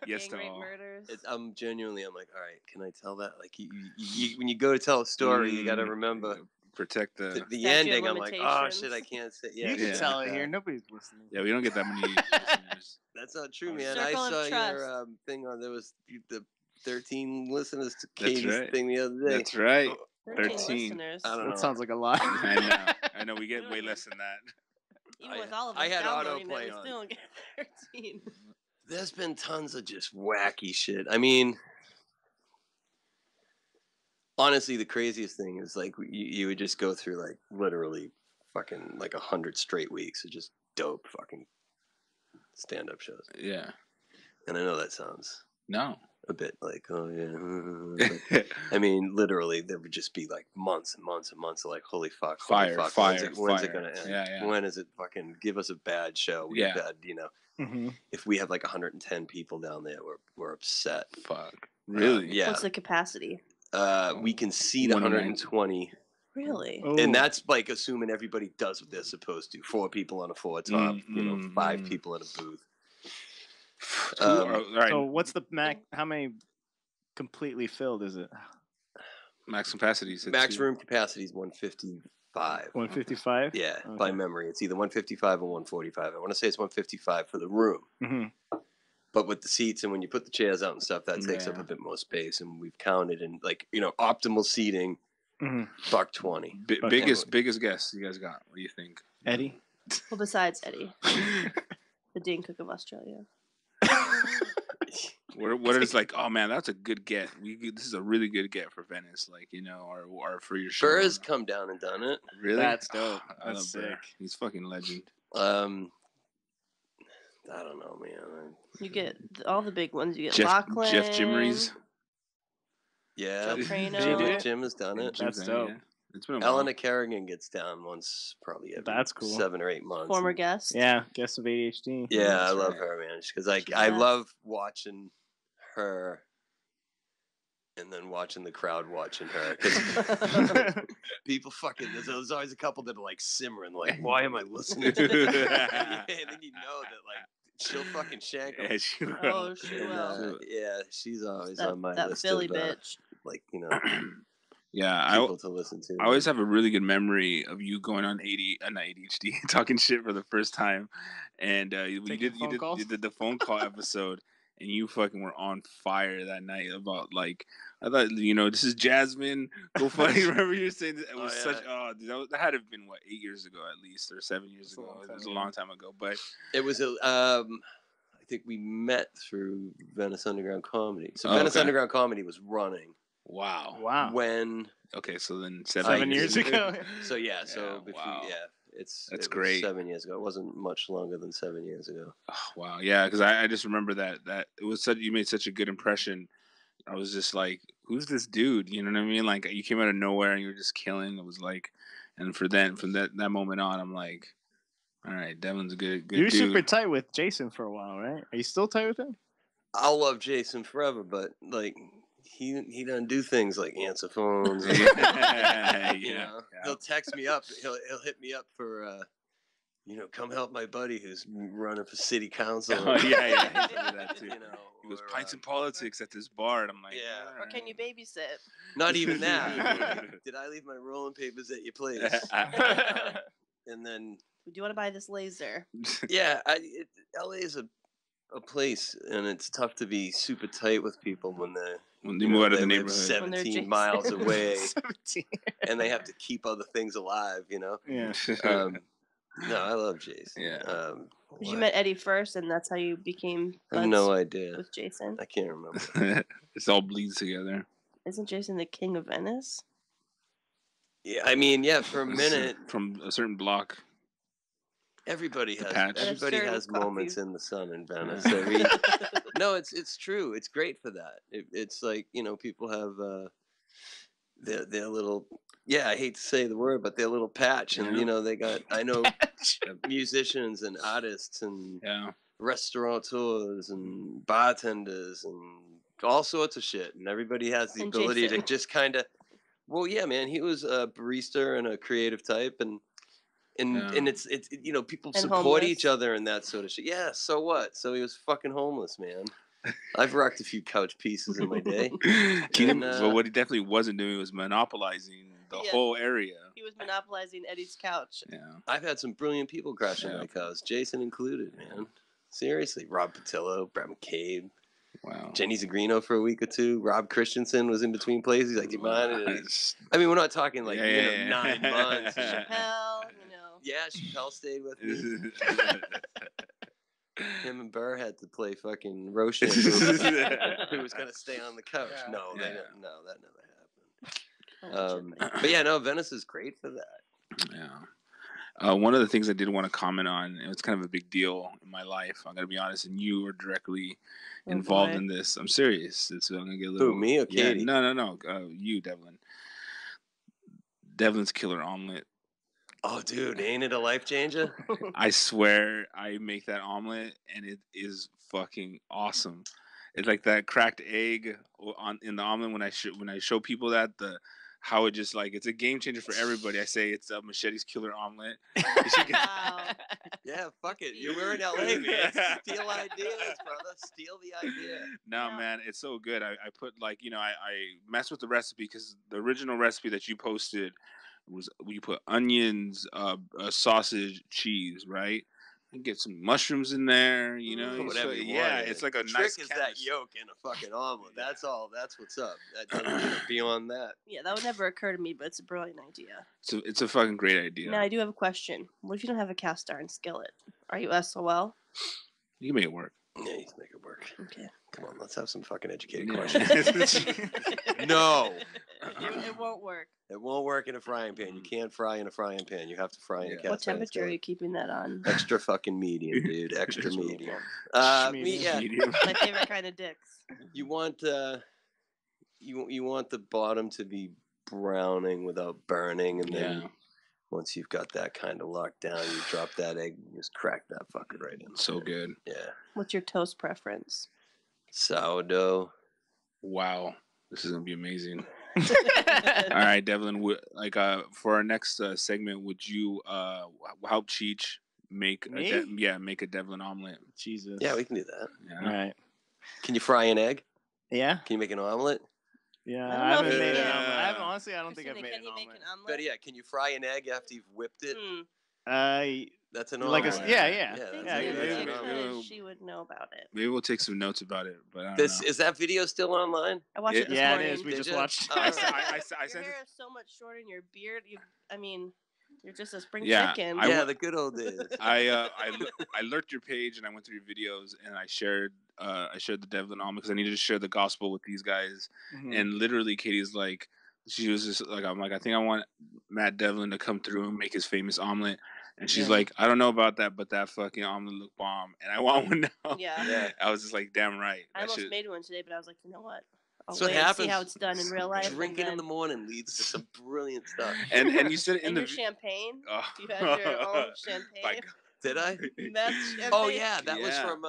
yes gang rape, murders. I'm genuinely. I'm like, all right, can I tell that? Like, you when you go to tell a story, you got to remember. Protect the ending. I'm like, oh shit, I can't say. Yeah, you can tell it here. Nobody's listening. Yeah, we don't get that many listeners. That's not true, man. I saw your thing on. There was the 13 listeners to Katie's thing the other day. That's right. 13 listeners. I don't know. That sounds like a lot. I know. We get way less than that. Even with all of us I had downloading autoplay it, we still don't get 13. There's been tons of just wacky shit. I mean, honestly, the craziest thing is like you would just go through like literally fucking like 100 straight weeks of just dope fucking stand-up shows. Yeah. And I know that sounds a bit like, oh yeah. But, I mean, literally, there would just be like months and months and months of like, holy fuck, fire. When's it gonna end? Yeah. When is it fucking give us a bad show? Bad, you know. Mm-hmm. If we have like 110 people down there, we're upset. Fuck. Really? Yeah. What's the capacity? We can seat 120. Really? Oh. And that's like assuming everybody does what they're supposed to. 4 people on a 4-top, 5 people in a booth. Right. So what's the max? How many completely filled is it? Max capacity. Max room capacity is 155. 155? Yeah, okay. By memory. It's either 155 or 145. I want to say it's 155 for the room. Mm-hmm. But with the seats and when you put the chairs out and stuff, that takes up a bit more space. And we've counted and like, you know, optimal seating, $120. Biggest guess you guys got. What do you think? Eddie? Well, besides Eddie. The Dane Cook of Australia. What is like? Oh man, that's a good get. This is a really good get for Venice, like, you know, or for your show. Burr's come down and done it. Really? That's dope. I love Burr. He's fucking legend. I don't know, man. You get all the big ones. You get Jeff Lachlan. Yeah, Jim has done it. That's dope. Yeah. It's been a Eleanor Kerrigan gets down once, probably every That's cool. 7 or 8 months. Former guest. Yeah, guest of ADHD. Yeah, I love her, man. Because I love watching her and then watching the crowd watching her. Because people fucking, there's always a couple that are like simmering, like, why am I listening to this? And then you know that, like, she'll fucking shank them. Yeah, she will. Oh, she will. Yeah, she's always on my list. That Philly of, bitch. Like, you know. Yeah, people to listen to. I always have a really good memory of you going on not ADHD, talking shit for the first time, and you did the phone call episode, and you fucking were on fire that night about like, I thought, you know, this is Jasmine. Go fight. Remember you were saying that it was that had to have been what, 8 years ago at least, or 7 years ago. It was a long time ago, but it was I think we met through Venice Underground Comedy. So Venice Underground Comedy was running. Wow. When so then 7 years ago. So yeah, that's great. 7 years ago. It wasn't much longer than 7 years ago. Oh, wow. Yeah, because I just remember that it was you made such a good impression. I was just like, who's this dude? You know what I mean? Like, you came out of nowhere and you were just killing. It was like, and from that moment on, I'm like, all right, Devin's a good dude. You were super tight with Jason for a while, right? Are you still tight with him? I'll love Jason forever, but like, he doesn't do things like answer phones. And, you know, he'll text me up. He'll hit me up for come help my buddy who's running for city council. Oh yeah, that too. You know, he goes pints and politics at this bar, and I'm like, or can you babysit? Not even that. Did I leave my rolling papers at your place? And then, do you want to buy this laser? Yeah, LA is a place, and it's tough to be super tight with people when they move out of the neighborhood, 17 miles away, and they have to keep other things alive. You know. Yeah. No, I love Jason. Yeah. Because you met Eddie first, and that's how you became I have buds no idea. with Jason. I can't remember. It's all bleeds together. Isn't Jason the king of Venice? Yeah, I mean, yeah, for a minute. From a certain block. Everybody The has patch. moments coffee. in the sun in Venice. Yeah. No, it's true. It's great for that. It's like, people have their little, I hate to say the word, but their little patch, and Yeah. they got, I know musicians and artists and restaurateurs and bartenders and all sorts of shit, and everybody has the And ability Jason. to just kind of, well, yeah, man, he was a barista and a creative type, and it's people And support homeless. each other and that sort of shit. Yeah, so what? So he was fucking homeless, man. I've rocked a few couch pieces in my day. But what he definitely wasn't doing was monopolizing the whole area. He was monopolizing Eddie's couch. Yeah. I've had some brilliant people crashing my couch, Jason included, man. Seriously, Rob Patillo, Brad McCabe. Wow. Jenny Zagrino for a week or two. Rob Christensen was in between places. He's like, do you mind? I mean, we're not talking like 9 months. Chappelle, Yeah, Chappelle stayed with me. Him and Burr had to play fucking Roshan, who was going to stay on the couch. Yeah. No, that never happened. But yeah, no, Venice is great for that. Yeah. One of the things I did want to comment on, and it's kind of a big deal in my life, I'm going to be honest, and you were directly involved in this. I'm serious. I'm going to get a little... Who, me or Katie? Yeah, no. You, Devlin. Devlin's killer omelet. Oh, dude, ain't it a life changer? I swear I make that omelet, and it is fucking awesome. It's like that cracked egg in the omelet when I show people that, how it just like, it's a game changer for everybody. I say it's a Machete's killer omelet. Wow. Yeah, fuck it. We're in LA, man. Steal ideas, brother. Steal the idea. No, man, it's so good. I put I mess with the recipe because the original recipe that you posted was you put onions, sausage, cheese, right? You get some mushrooms in there, whatever you want. Yeah, it's like a trick nice is that yolk in a fucking omelet. That's all. That's what's up. That doesn't beyond that. Yeah, that would never occur to me, but it's a brilliant idea. So it's a fucking great idea. Now I do have a question. What if you don't have a cast iron skillet? Are you SOL? You can make it work. Yeah, you can make it work. Okay. Come on, let's have some fucking educated questions. No. It won't work. It won't work in a frying pan. You can't fry in a frying pan. You have to fry in a cast iron What temperature are skillet. you keeping that on? Extra fucking medium, dude. Extra medium. Medium. My favorite kind of dicks. You want you want the bottom to be browning without burning, and then once you've got that kind of locked down, you drop that egg and just crack that fucker right in. So good. Yeah. What's your toast preference? Sourdough. Wow, this is gonna be amazing. All right, Devlin. For our next segment, would you help Cheech make make a Devlin omelet? Jesus. Yeah, we can do that. Yeah. All right. Can you fry an egg? Yeah. Can you make an omelet? Yeah. I I don't know haven't if made you an can. omelet. Honestly, I don't think I've made Can an you make omelet. an omelet? Better yet, can you fry an egg after you've whipped it? That's an like omelet. a yeah. that's Yeah, an yeah. omelet. She would know about it. Maybe we'll take some notes about it. But I don't know. Is that video still online? I watched it this Yeah, morning. it is. We Did just you? watched. Oh, Your I sent hair it. is so much shorter than your beard. You're just a spring Yeah, chicken. the good old days. I lurked your page and I went through your videos and I shared the Devlin omelet because I needed to share the gospel with these guys. And literally, Katie's like, she was just like, I'm like, I think I want Matt Devlin to come through and make his famous omelet. And she's like, I don't know about that, but that fucking omelet looked bomb, and I want one now. Yeah. I was just like, damn right. I almost made one today, but I was like, you know what? I'll That's what wait and happens. see how it's done in real life. Drinking in the morning leads to some brilliant stuff. And you said in and the your champagne. Oh. You had your own champagne. Did I? That's champagne. Oh yeah, that was from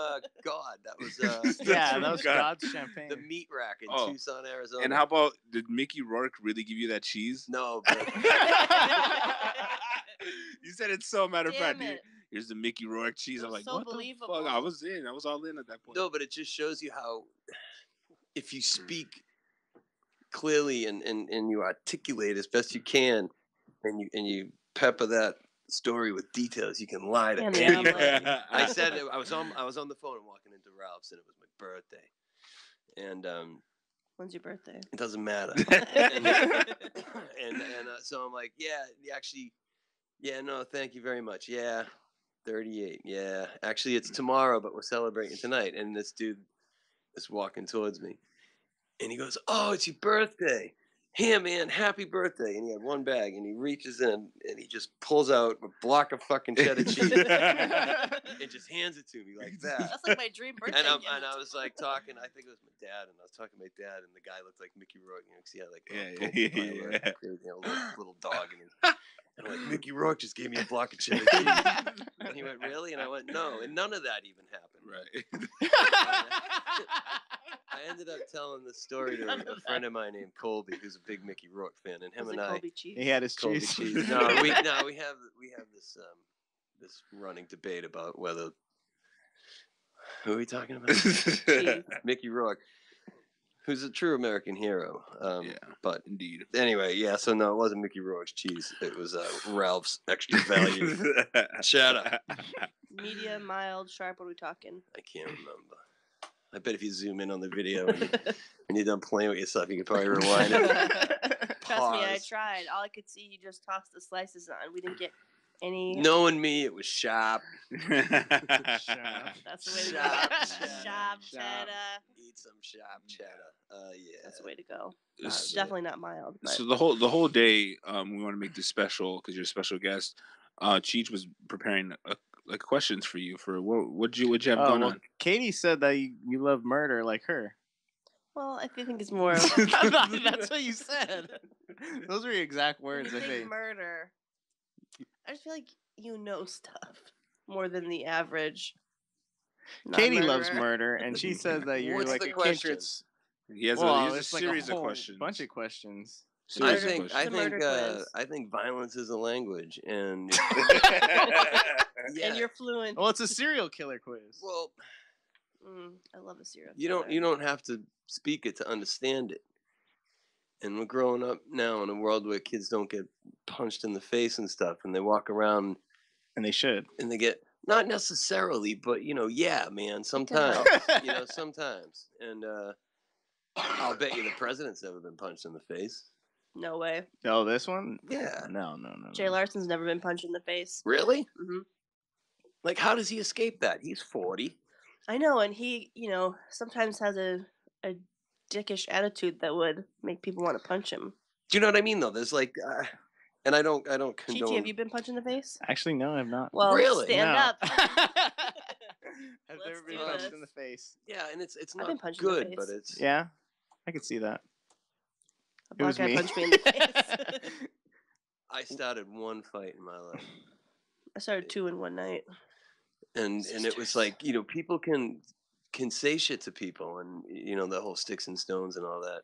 God. That was that was God's champagne. the meat rack in Tucson, Arizona. And how about, did Mickey Rourke really give you that cheese? No, but you said it so matter of fact. Damn it. Here's the Mickey Rourke cheese. I'm like, so what believable. the fuck? I was all in at that point. no, but it just shows you how if you speak clearly and you articulate as best you can, and you pepper that story with details, you can lie to anyone. I said I was on the phone walking into Ralph's, and it was my birthday, and when's your birthday? it doesn't matter. and so I'm like, yeah, actually, Yeah, no, thank you very much. Yeah, 38. Yeah, actually, it's tomorrow, but we're celebrating tonight. And this dude is walking towards me, and he goes, "Oh, it's your birthday. Here, man, happy birthday!" And he had one bag, and he reaches in and he just pulls out a block of fucking cheddar cheese and just hands it to me like that. That's like my dream birthday And gift. I was like talking. I think it was my dad, and I was talking to my dad, and the guy looked like Mickey Rourke. You know, 'cause he had like a little dog in his. And I'm like, Mickey Rourke just gave me a block of cheddar cheese. And he went, really? And I went, no. And none of that even happened. Right. I ended up telling this story to a friend of mine named Colby, who's a big Mickey Rourke fan, and him Was and it I. Colby cheese? He had his Colby cheese. cheese. No, we have this running debate about whether. Who are we talking about? Mickey Rourke, who's a true American hero. Yeah, but indeed. anyway, yeah. So no, it wasn't Mickey Rourke's cheese. It was Ralph's extra value. Shut up. Medium, mild, sharp. What are we talking? I can't remember. I bet if you zoom in on the video when you're done playing with yourself, you could probably rewind it. Trust me, I Pause. tried. All I could see, you just tossed the slices on. We didn't get any. Knowing me, it was sharp. That's the way to go. Sharp Sharp cheddar. cheddar. Eat some sharp cheddar. Yeah. That's the way to go. So- Definitely not mild. But So the whole day, we want to make this special because you're a special guest. Cheech was preparing like questions for you for what'd you have going on? Katie said that you love murder like her. well, I think it's more. That's what you said. Those were your exact When words, you I think think. murder. I just feel like you know stuff more than the average. Katie loves non-murderer. murder, and she says that you're What's like the a question? kindred. He has Well, a it's like series a of whole questions. bunch of questions. I Series of think questions. I think violence is a language, and And you're fluent. Well, it's a serial killer quiz. well, I love a serial you killer. don't have to speak it to understand it. And we're growing up now in a world where kids don't get punched in the face and stuff, and they walk around And they should. and they get not necessarily, but yeah, man, sometimes, sometimes. And I'll bet you the president's never been punched in the face. No way. Oh, this one? Yeah. No. Jay Larson's never been punched in the face. Really? hmm Like, how does he escape that? He's 40. I know, and he, sometimes has a dickish attitude that would make people want to punch him. Do you know what I mean? Though there's like, and I don't Gigi, condone. have you been punched in the face? Actually, no, I've not. Well, Really? stand No. up. I've Let's never been do punched this. in the face. Yeah, and it's I've been not punched in the good, face. but it's Yeah, I could see that. A It black was guy me. punched me in the face. I started one fight in my life, I started 2 in one night. and it was like people can say shit to people, and the whole sticks and stones and all that.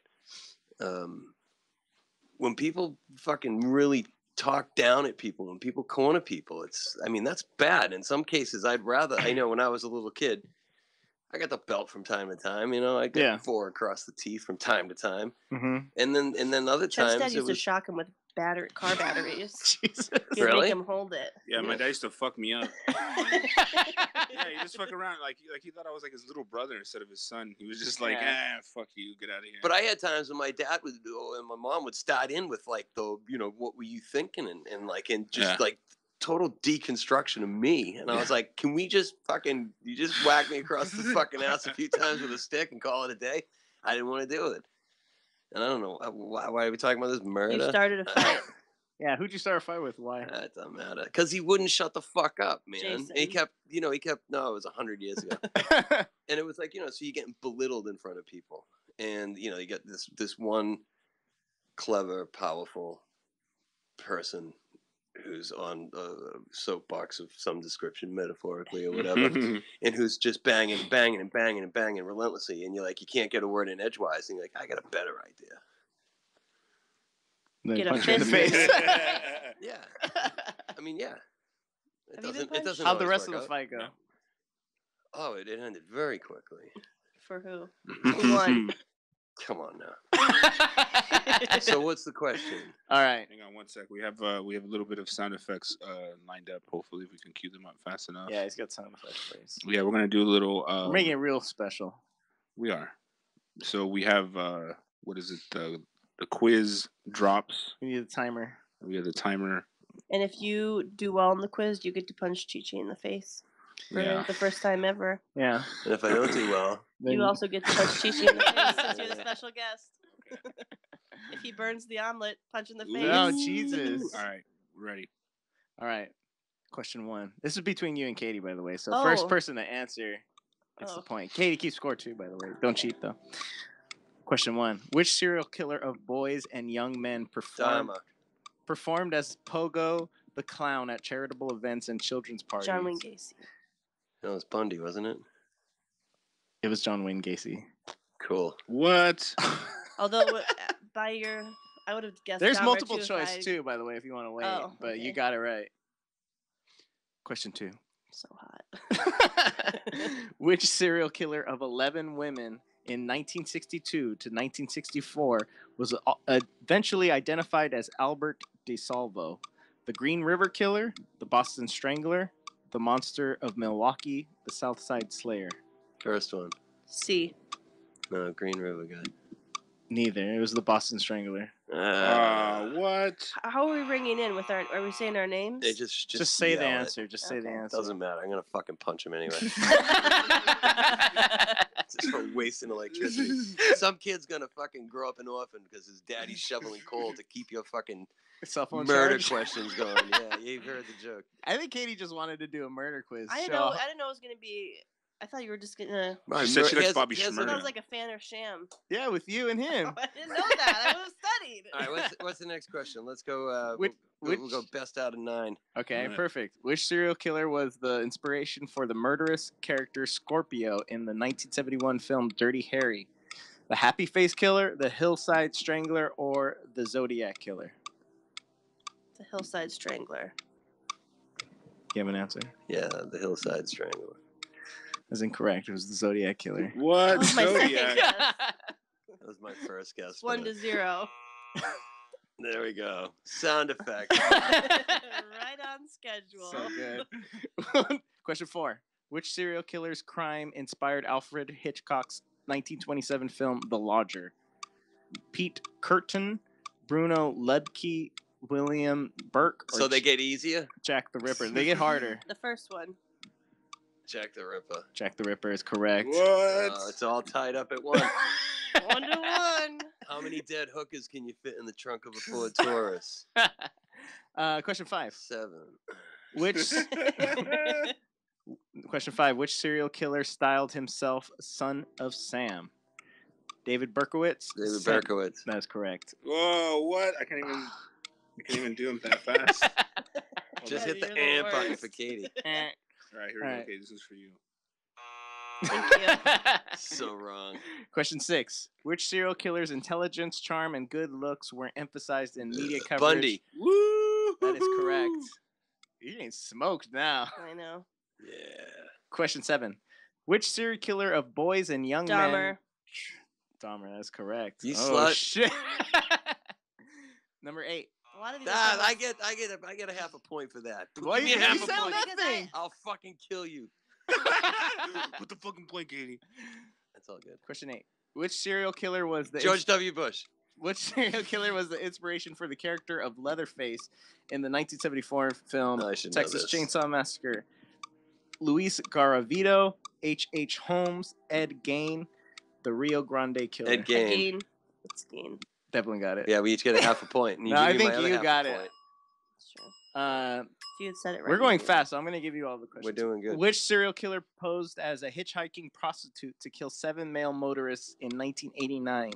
When people fucking really talk down at people, when people corner people, that's bad. In some cases, I'd rather. I know when I was a little kid, I got the belt from time to time. I got 4 across the teeth from time to time, Mm-hmm. and then other Chad's times dad it used to was shock him with car batteries. Jesus. He would Really? make him hold it. Yeah, my dad used to fuck me up. Yeah, he just fuck around like he thought I was like his little brother instead of his son. He was just like, fuck you, get out of here. But I had times when my dad would and my mom would start in with like what were you thinking and like total deconstruction of me, and I was like, can we just you just whack me across the fucking ass a few times with a stick and call it a day? I didn't want to deal with it, and I don't know why are we talking about this murder? You started a fight. Yeah, who'd you start a fight with? Why? That doesn't matter because he wouldn't shut the fuck up, man. Jason. He kept no, it was 100 years ago. And it was like, so you're getting belittled in front of people. And, you get this one clever, powerful person who's on a soapbox of some description, metaphorically or whatever, and who's just banging and banging and banging and banging relentlessly. And you're like, you can't get a word in edgewise. And you're like, I got a better idea. Then Get a punch you in the fist. face. Yeah. I mean, yeah. Have you been It punched? doesn't How'd the always rest of work the out. fight go? Oh, it ended very quickly. For who? Who won? Come on now. So what's the question? All right. Hang on one sec. We have a little bit of sound effects lined up. Hopefully, we can cue them up fast enough. Yeah, he's got sound effects for us. Yeah, we're gonna do a little. We're making it real special. We are. So we have what is it? The quiz drops. We need a timer. We have the timer And if you do well on the quiz, you get to punch Chi-Chi in the face for the first time ever. Yeah. And if I don't do well, Then You also get to punch Chi-Chi in the face since you're the special guest. If he burns the omelet, punch in the face. Oh, Jesus. All right, we're ready. All right. Question 1. This is between you and Katie, by the way. So Oh. first person to answer gets the point. Katie keeps score too, by the way. Don't cheat, though. Question 1. Which serial killer of boys and young men performed as Pogo the Clown at charitable events and children's parties? John Wayne Gacy. that was Bundy, wasn't it? It was John Wayne Gacy. Cool. What? Although, I would have guessed. There's Dahmer multiple too choice too, by the way, if you want to wait. Oh, but you okay. got it right. Question 2. So hot. Which serial killer of 11 women in 1962 to 1964 was eventually identified as Albert DeSalvo? The Green River Killer, the Boston Strangler, the Monster of Milwaukee, the Southside Slayer? First one. C. No, Green River guy. Neither. It was the Boston Strangler. What? How are we ringing in with our? Are we saying our names? They just say the yell it. answer. Just say the Okay. answer. Doesn't matter. I'm gonna fucking punch him anyway. Just for wasting electricity. Some kid's gonna fucking grow up an orphan because his daddy's shoveling coal to keep your fucking Cell phone murder charge. questions going. Yeah, you've heard the joke. I think Katie just wanted to do a murder quiz. I didn't know it was gonna be. I thought you were just gonna. She said she likes Bobby I thought I Shmurda. was like a fan or sham. Yeah, with you and him. I didn't know that. I would have studied. All right, what's the next question? Let's go. Which- We'll go best out of 9. Okay, Alright. perfect. Which serial killer was the inspiration for the murderous character Scorpio in the 1971 film Dirty Harry? The Happy Face Killer, the Hillside Strangler, or the Zodiac Killer? The Hillside Strangler. You have an answer? Yeah, the Hillside Strangler. That's incorrect. It was the Zodiac Killer. What? That was my second Zodiac. guess. That was my first guess. It's 1-0. There we go. Sound effect. Right on schedule. So good. Question 4. Which serial killer's crime inspired Alfred Hitchcock's 1927 film The Lodger? Pete Curtin, Bruno Ludke, William Burke, or So they get easier? Jack the Ripper? They get harder. The first one. Jack the Ripper. Jack the Ripper is correct. What? It's all tied up at once. 1-1. How many dead hookers can you fit in the trunk of a Ford Taurus? Question 5. 7. Question 5. Which serial killer styled himself Son of Sam? David Berkowitz. David Sam- Berkowitz. That is correct. Whoa! What? I can't even do them that fast. Just You're hit the the and button worst. for Katie. All right, here we go. Alright. Okay, this is for you. Thank you. So wrong. Question 6. Which serial killer's intelligence, charm, and good looks were emphasized in media coverage? Bundy. Woo! That is correct. You're getting smoked now. I know. Yeah. Question 7. Which serial killer of boys and young men... Dahmer. Dahmer, that is correct. You oh, slut. Shit. Number 8. A lot of these. I get a half a point for that. Why Give me you- a you half a said point. nothing. I'll fucking kill you. Put the fucking point, Katie. That's all good. Question 8. Which serial killer was the... George W. Bush. Which serial killer was the inspiration for the character of Leatherface in the 1974 film I should know Texas this. Chainsaw Massacre? Luis Garavito, H.H. Holmes, Ed Gein, the Rio Grande Killer. Ed Gein. Gain. It's gain. Devlin got it. Yeah, we each get a half a point. And you No, give I me think my other you half a got it. point. That's true. If you had said it right. We're going you- fast, so I'm going to give you all the questions. We're doing good. Which serial killer posed as a hitchhiking prostitute to kill 7 male motorists in 1989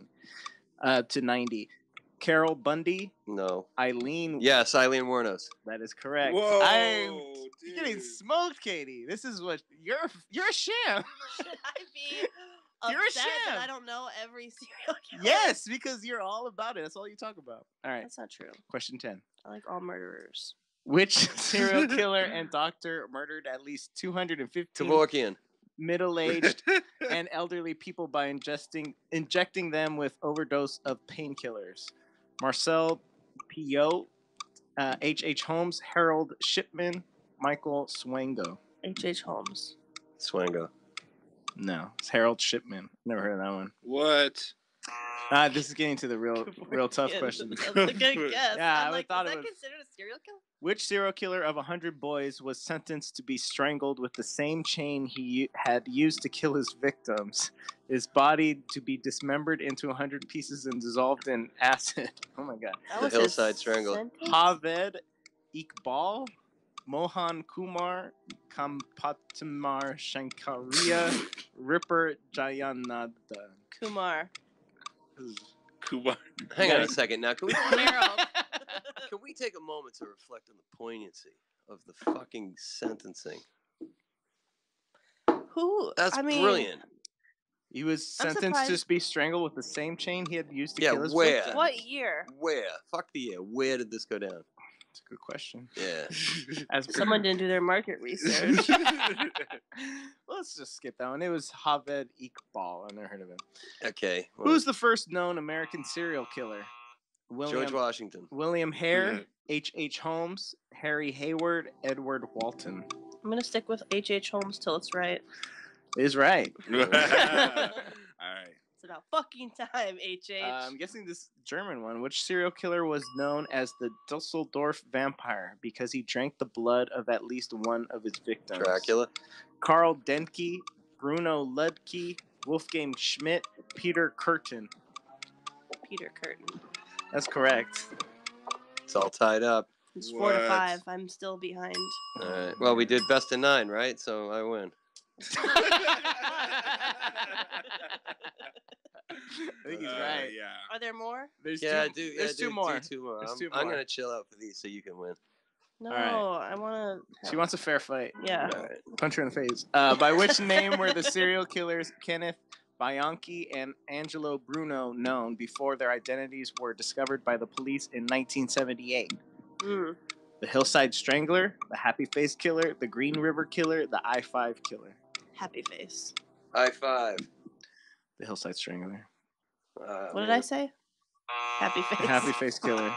to 90? Carol Bundy, No. Eileen. Yes, Eileen Wuornos. That is correct. Whoa, You're getting dude. smoked, Katie. This is what you're a sham. Should I be You're a upset that sham. I don't know every serial killer? Yes, because you're all about it. That's all you talk about. All right. That's not true. Question 10. I like all murderers. Which serial killer and doctor murdered at least 215 Kevorkian. middle-aged and elderly people by injecting them with overdose of painkillers? Marcel Piot, H.H. Holmes, Harold Shipman, Michael Swango. H.H. Holmes. Swango. No, it's Harold Shipman. Never heard of that one. What? This is getting to the real tough Yeah, questions. That's a good guess. Yeah, I I'm would like, thought is it that was- considered a Serial killer? Which serial killer of 100 boys was sentenced to be strangled with the same chain he had used to kill his victims? His body to be dismembered into 100 pieces and dissolved in acid. Oh my god. That The was Hillside his Strangler. sentence? Javed Iqbal, Mohan Kumar, Kampatamar Shankaria, Ripper Jayananda. Kumar. Kuba. Hang on a second. Now, can Harold. we take a moment to reflect on the poignancy of the fucking sentencing? Who? That's I mean, brilliant. He was I'm sentenced to surprised- be strangled with the same chain he had used to Yeah, kill his where? victims. What year? Where? Fuck the year. Where did this go down? That's a good question. Yeah. As per- Someone didn't do their market research. Let's just skip that one. It was Javed Iqbal. I've never heard of him. Okay. well, Who's the first known American serial killer? George Washington. William Hare, H. Holmes, Harry Hayward, Edward Walton. I'm gonna stick with H. Holmes till it's right. Is right. All right. It's about fucking time, H. I'm guessing this German one. Which serial killer was known as the Dusseldorf vampire because he drank the blood of at least one of his victims? Dracula. Karl Denke, Bruno Ludke, Wolfgang Schmidt, Peter Curtin. Peter Curtin. That's correct. It's all tied up. It's 4 to What? 5. I'm still behind. All right. Well, we did best of 9, right? So I win. I think he's right. Yeah. Are there more? There's Yeah, two, do. there's two more. Do 2 more. There's I'm, two I'm more. gonna chill out for these so you can win. No, right. I want to. She wants a fair fight. Yeah. All right. Punch her in the face. By which name were the serial killers Kenneth Bianchi and Angelo Bruno known before their identities were discovered by the police in 1978? Mm. The Hillside Strangler, the Happy Face Killer, the Green River Killer, the I-5 Killer. Happy face. High five. The Hillside Strangler. What did I say? Happy face. Happy Face Killer.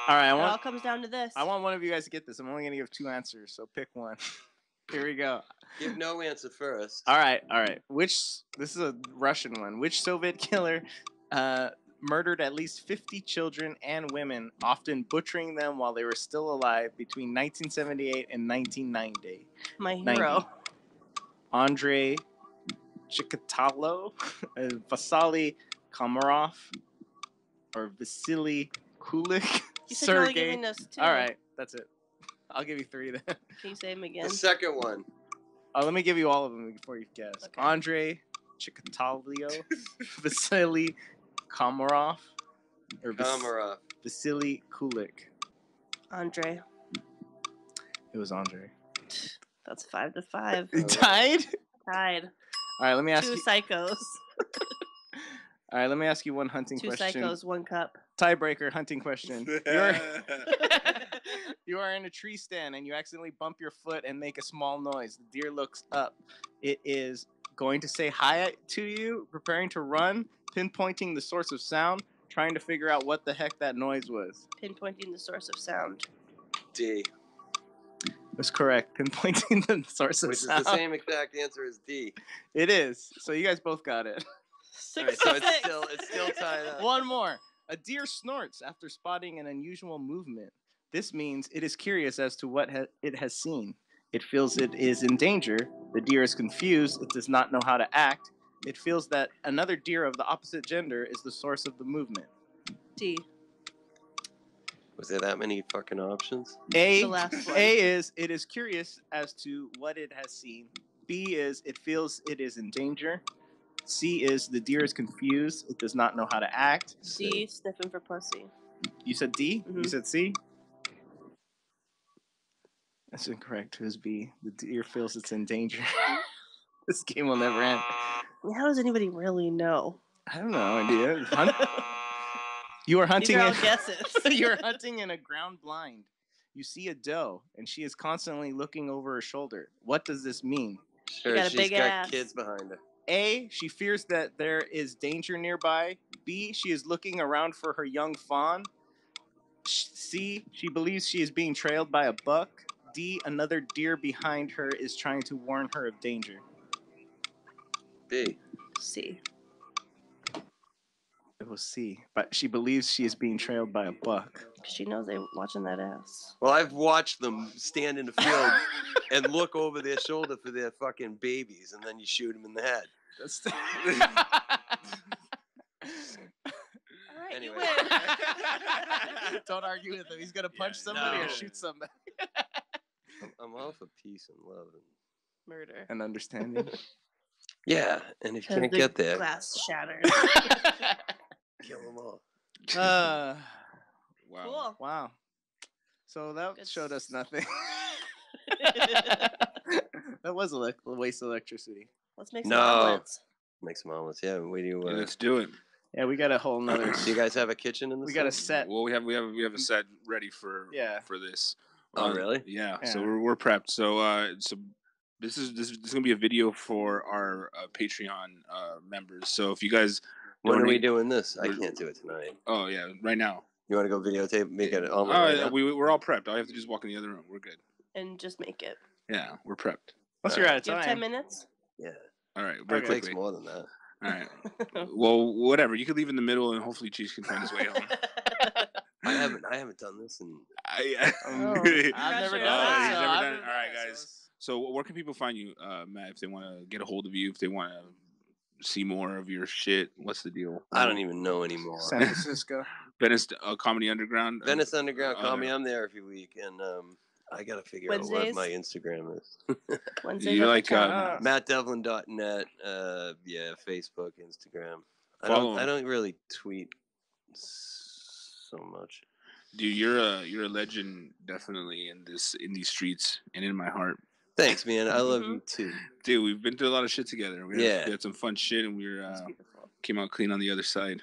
All right, It all comes down to this. I want one of you guys to get this. I'm only going to give 2 answers, so pick one. Here we go. Give no answer first. All right. This is a Russian one. Which Soviet killer murdered at least 50 children and women, often butchering them while they were still alive between 1978 and 1990? My hero. Andrei Chikatilo, Vasily Komarov, or Vasily Kulik? You said you're only giving us 2. All right, that's it. I'll give you 3 then. Can you say them The again? second one. Let me give you all of them before you guess. Okay. Andrei Chikatilo, Vasily Komarov, or Kamara. Vasily Kulik. Andre. It was Andrei. That's 5 to 5. You tied? Tied. All right, let me ask 2 you. psychos. All right, let me ask you one hunting 2 question. psychos, 1 cup. Tiebreaker hunting question. You are in a tree stand and you accidentally bump your foot and make a small noise. The deer looks up. It is going to say hi to you, preparing to run, pinpointing the source of sound, trying to figure out what the heck that noise was. Pinpointing the source of sound. D. That's correct. Pinpointing the source of Which is sound. the same exact answer as D. It is. So you guys both got it. 6 All right, so it's still tied up. One more. A deer snorts after spotting an unusual movement. This means it is curious as to what it has seen. It feels it is in danger. The deer is confused. It does not know how to act. It feels that another deer of the opposite gender is the source of the movement. D. Was there that many fucking options? A, The last one. A is it is curious as to what it has seen. B is it feels it is in danger. C is the deer is confused. It does not know how to act. D. Sniffing for pussy. You said D? Mhm. You said C? That's incorrect. It was B. The deer feels it's in danger. This game will never end. How does anybody really know? I have no idea. You are hunting. These are all guesses. You are hunting in a ground blind. You see a doe, and she is constantly looking over her shoulder. What does this mean? Sure, got a she's big got ass. kids behind her. A, she fears that there is danger nearby. B, she is looking around for her young fawn. C, she believes she is being trailed by a buck. D, another deer behind her is trying to warn her of danger. B. C. will see. But she believes she is being trailed by a buck. She knows they watching that ass. Well, I've watched them stand in the field and look over their shoulder for their fucking babies, and then you shoot them in the head. That's All right, Anyway. you win. Don't argue with him. He's gonna punch somebody no. or shoot somebody. I'm all for peace and love. Murder. And understanding. Yeah, and if you Has can't the get there, glass shattered. kill them all. Wow. Cool. Wow. So that Good showed us s- nothing. That was a waste of electricity. Let's make some No. omelets. Make some omelets. Yeah, where do you? Yeah, let's do it. Yeah, we got a whole nother. Do you guys have a kitchen in the? We got a set. Well, we have a set ready for Yeah. for this. Oh, really? Yeah. So Yeah. we're prepped. So this is gonna be a video for our Patreon members. So if you guys When are we donate- doing this? I we're- can't do it tonight. Oh yeah, right now. You want to go videotape? Make it omelet Oh, right yeah, now? we're all prepped. All you have to do is walk in the other room. We're good. And just make it. Yeah, we're prepped. Once you're out of Do you have time. 10 minutes? Yeah. All right, very It Okay. takes quickly. more than that. All right. Well, whatever. You could leave in the middle, and hopefully Cheese can find his way home. I haven't done this in. I, Oh, Pressure. I've never done He's it. never so done I'm- it. All right, guys. So where can people find you, Matt, if they want to get a hold of you, if they want to see more of your shit? What's the deal? I don't even know anymore. San Francisco. Venice Comedy Underground. Venice Underground Oh, Comedy. no. I'm there every week, and I gotta figure out Wednesdays? what my Instagram is. Wednesdays You at the like, top. MattDevlin.net. Yeah, Facebook, Instagram. Follow I him. don't really tweet so much. Dude, you're a legend, definitely in these streets and in my heart. Thanks, man. I love you too. Dude, we've been through a lot of shit together. We had some fun shit, and we That's beautiful. came out clean on the other side.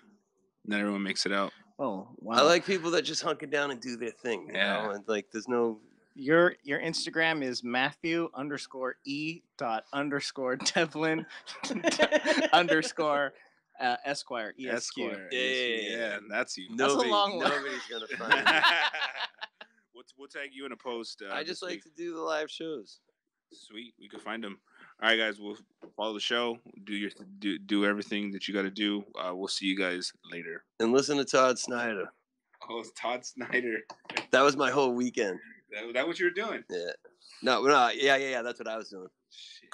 Not everyone makes it out. Oh wow. I like people that just hunker down and do their thing. You Yeah. know? And like, there's no. your Instagram is Matthew_E._Devlin _Esquire ESQ. Esquire. Yeah. That's you. That's a long one. Nobody's gonna find me. We'll tag you in a post. I just this like week. to do the live shows. Sweet, we can find them. All right, guys, we'll follow the show. Do everything that you got to do. We'll see you guys later. And listen to Todd Snyder. Oh, it's Todd Snyder. That was my whole weekend. That what you were doing? Yeah. No, yeah. That's what I was doing. Shit.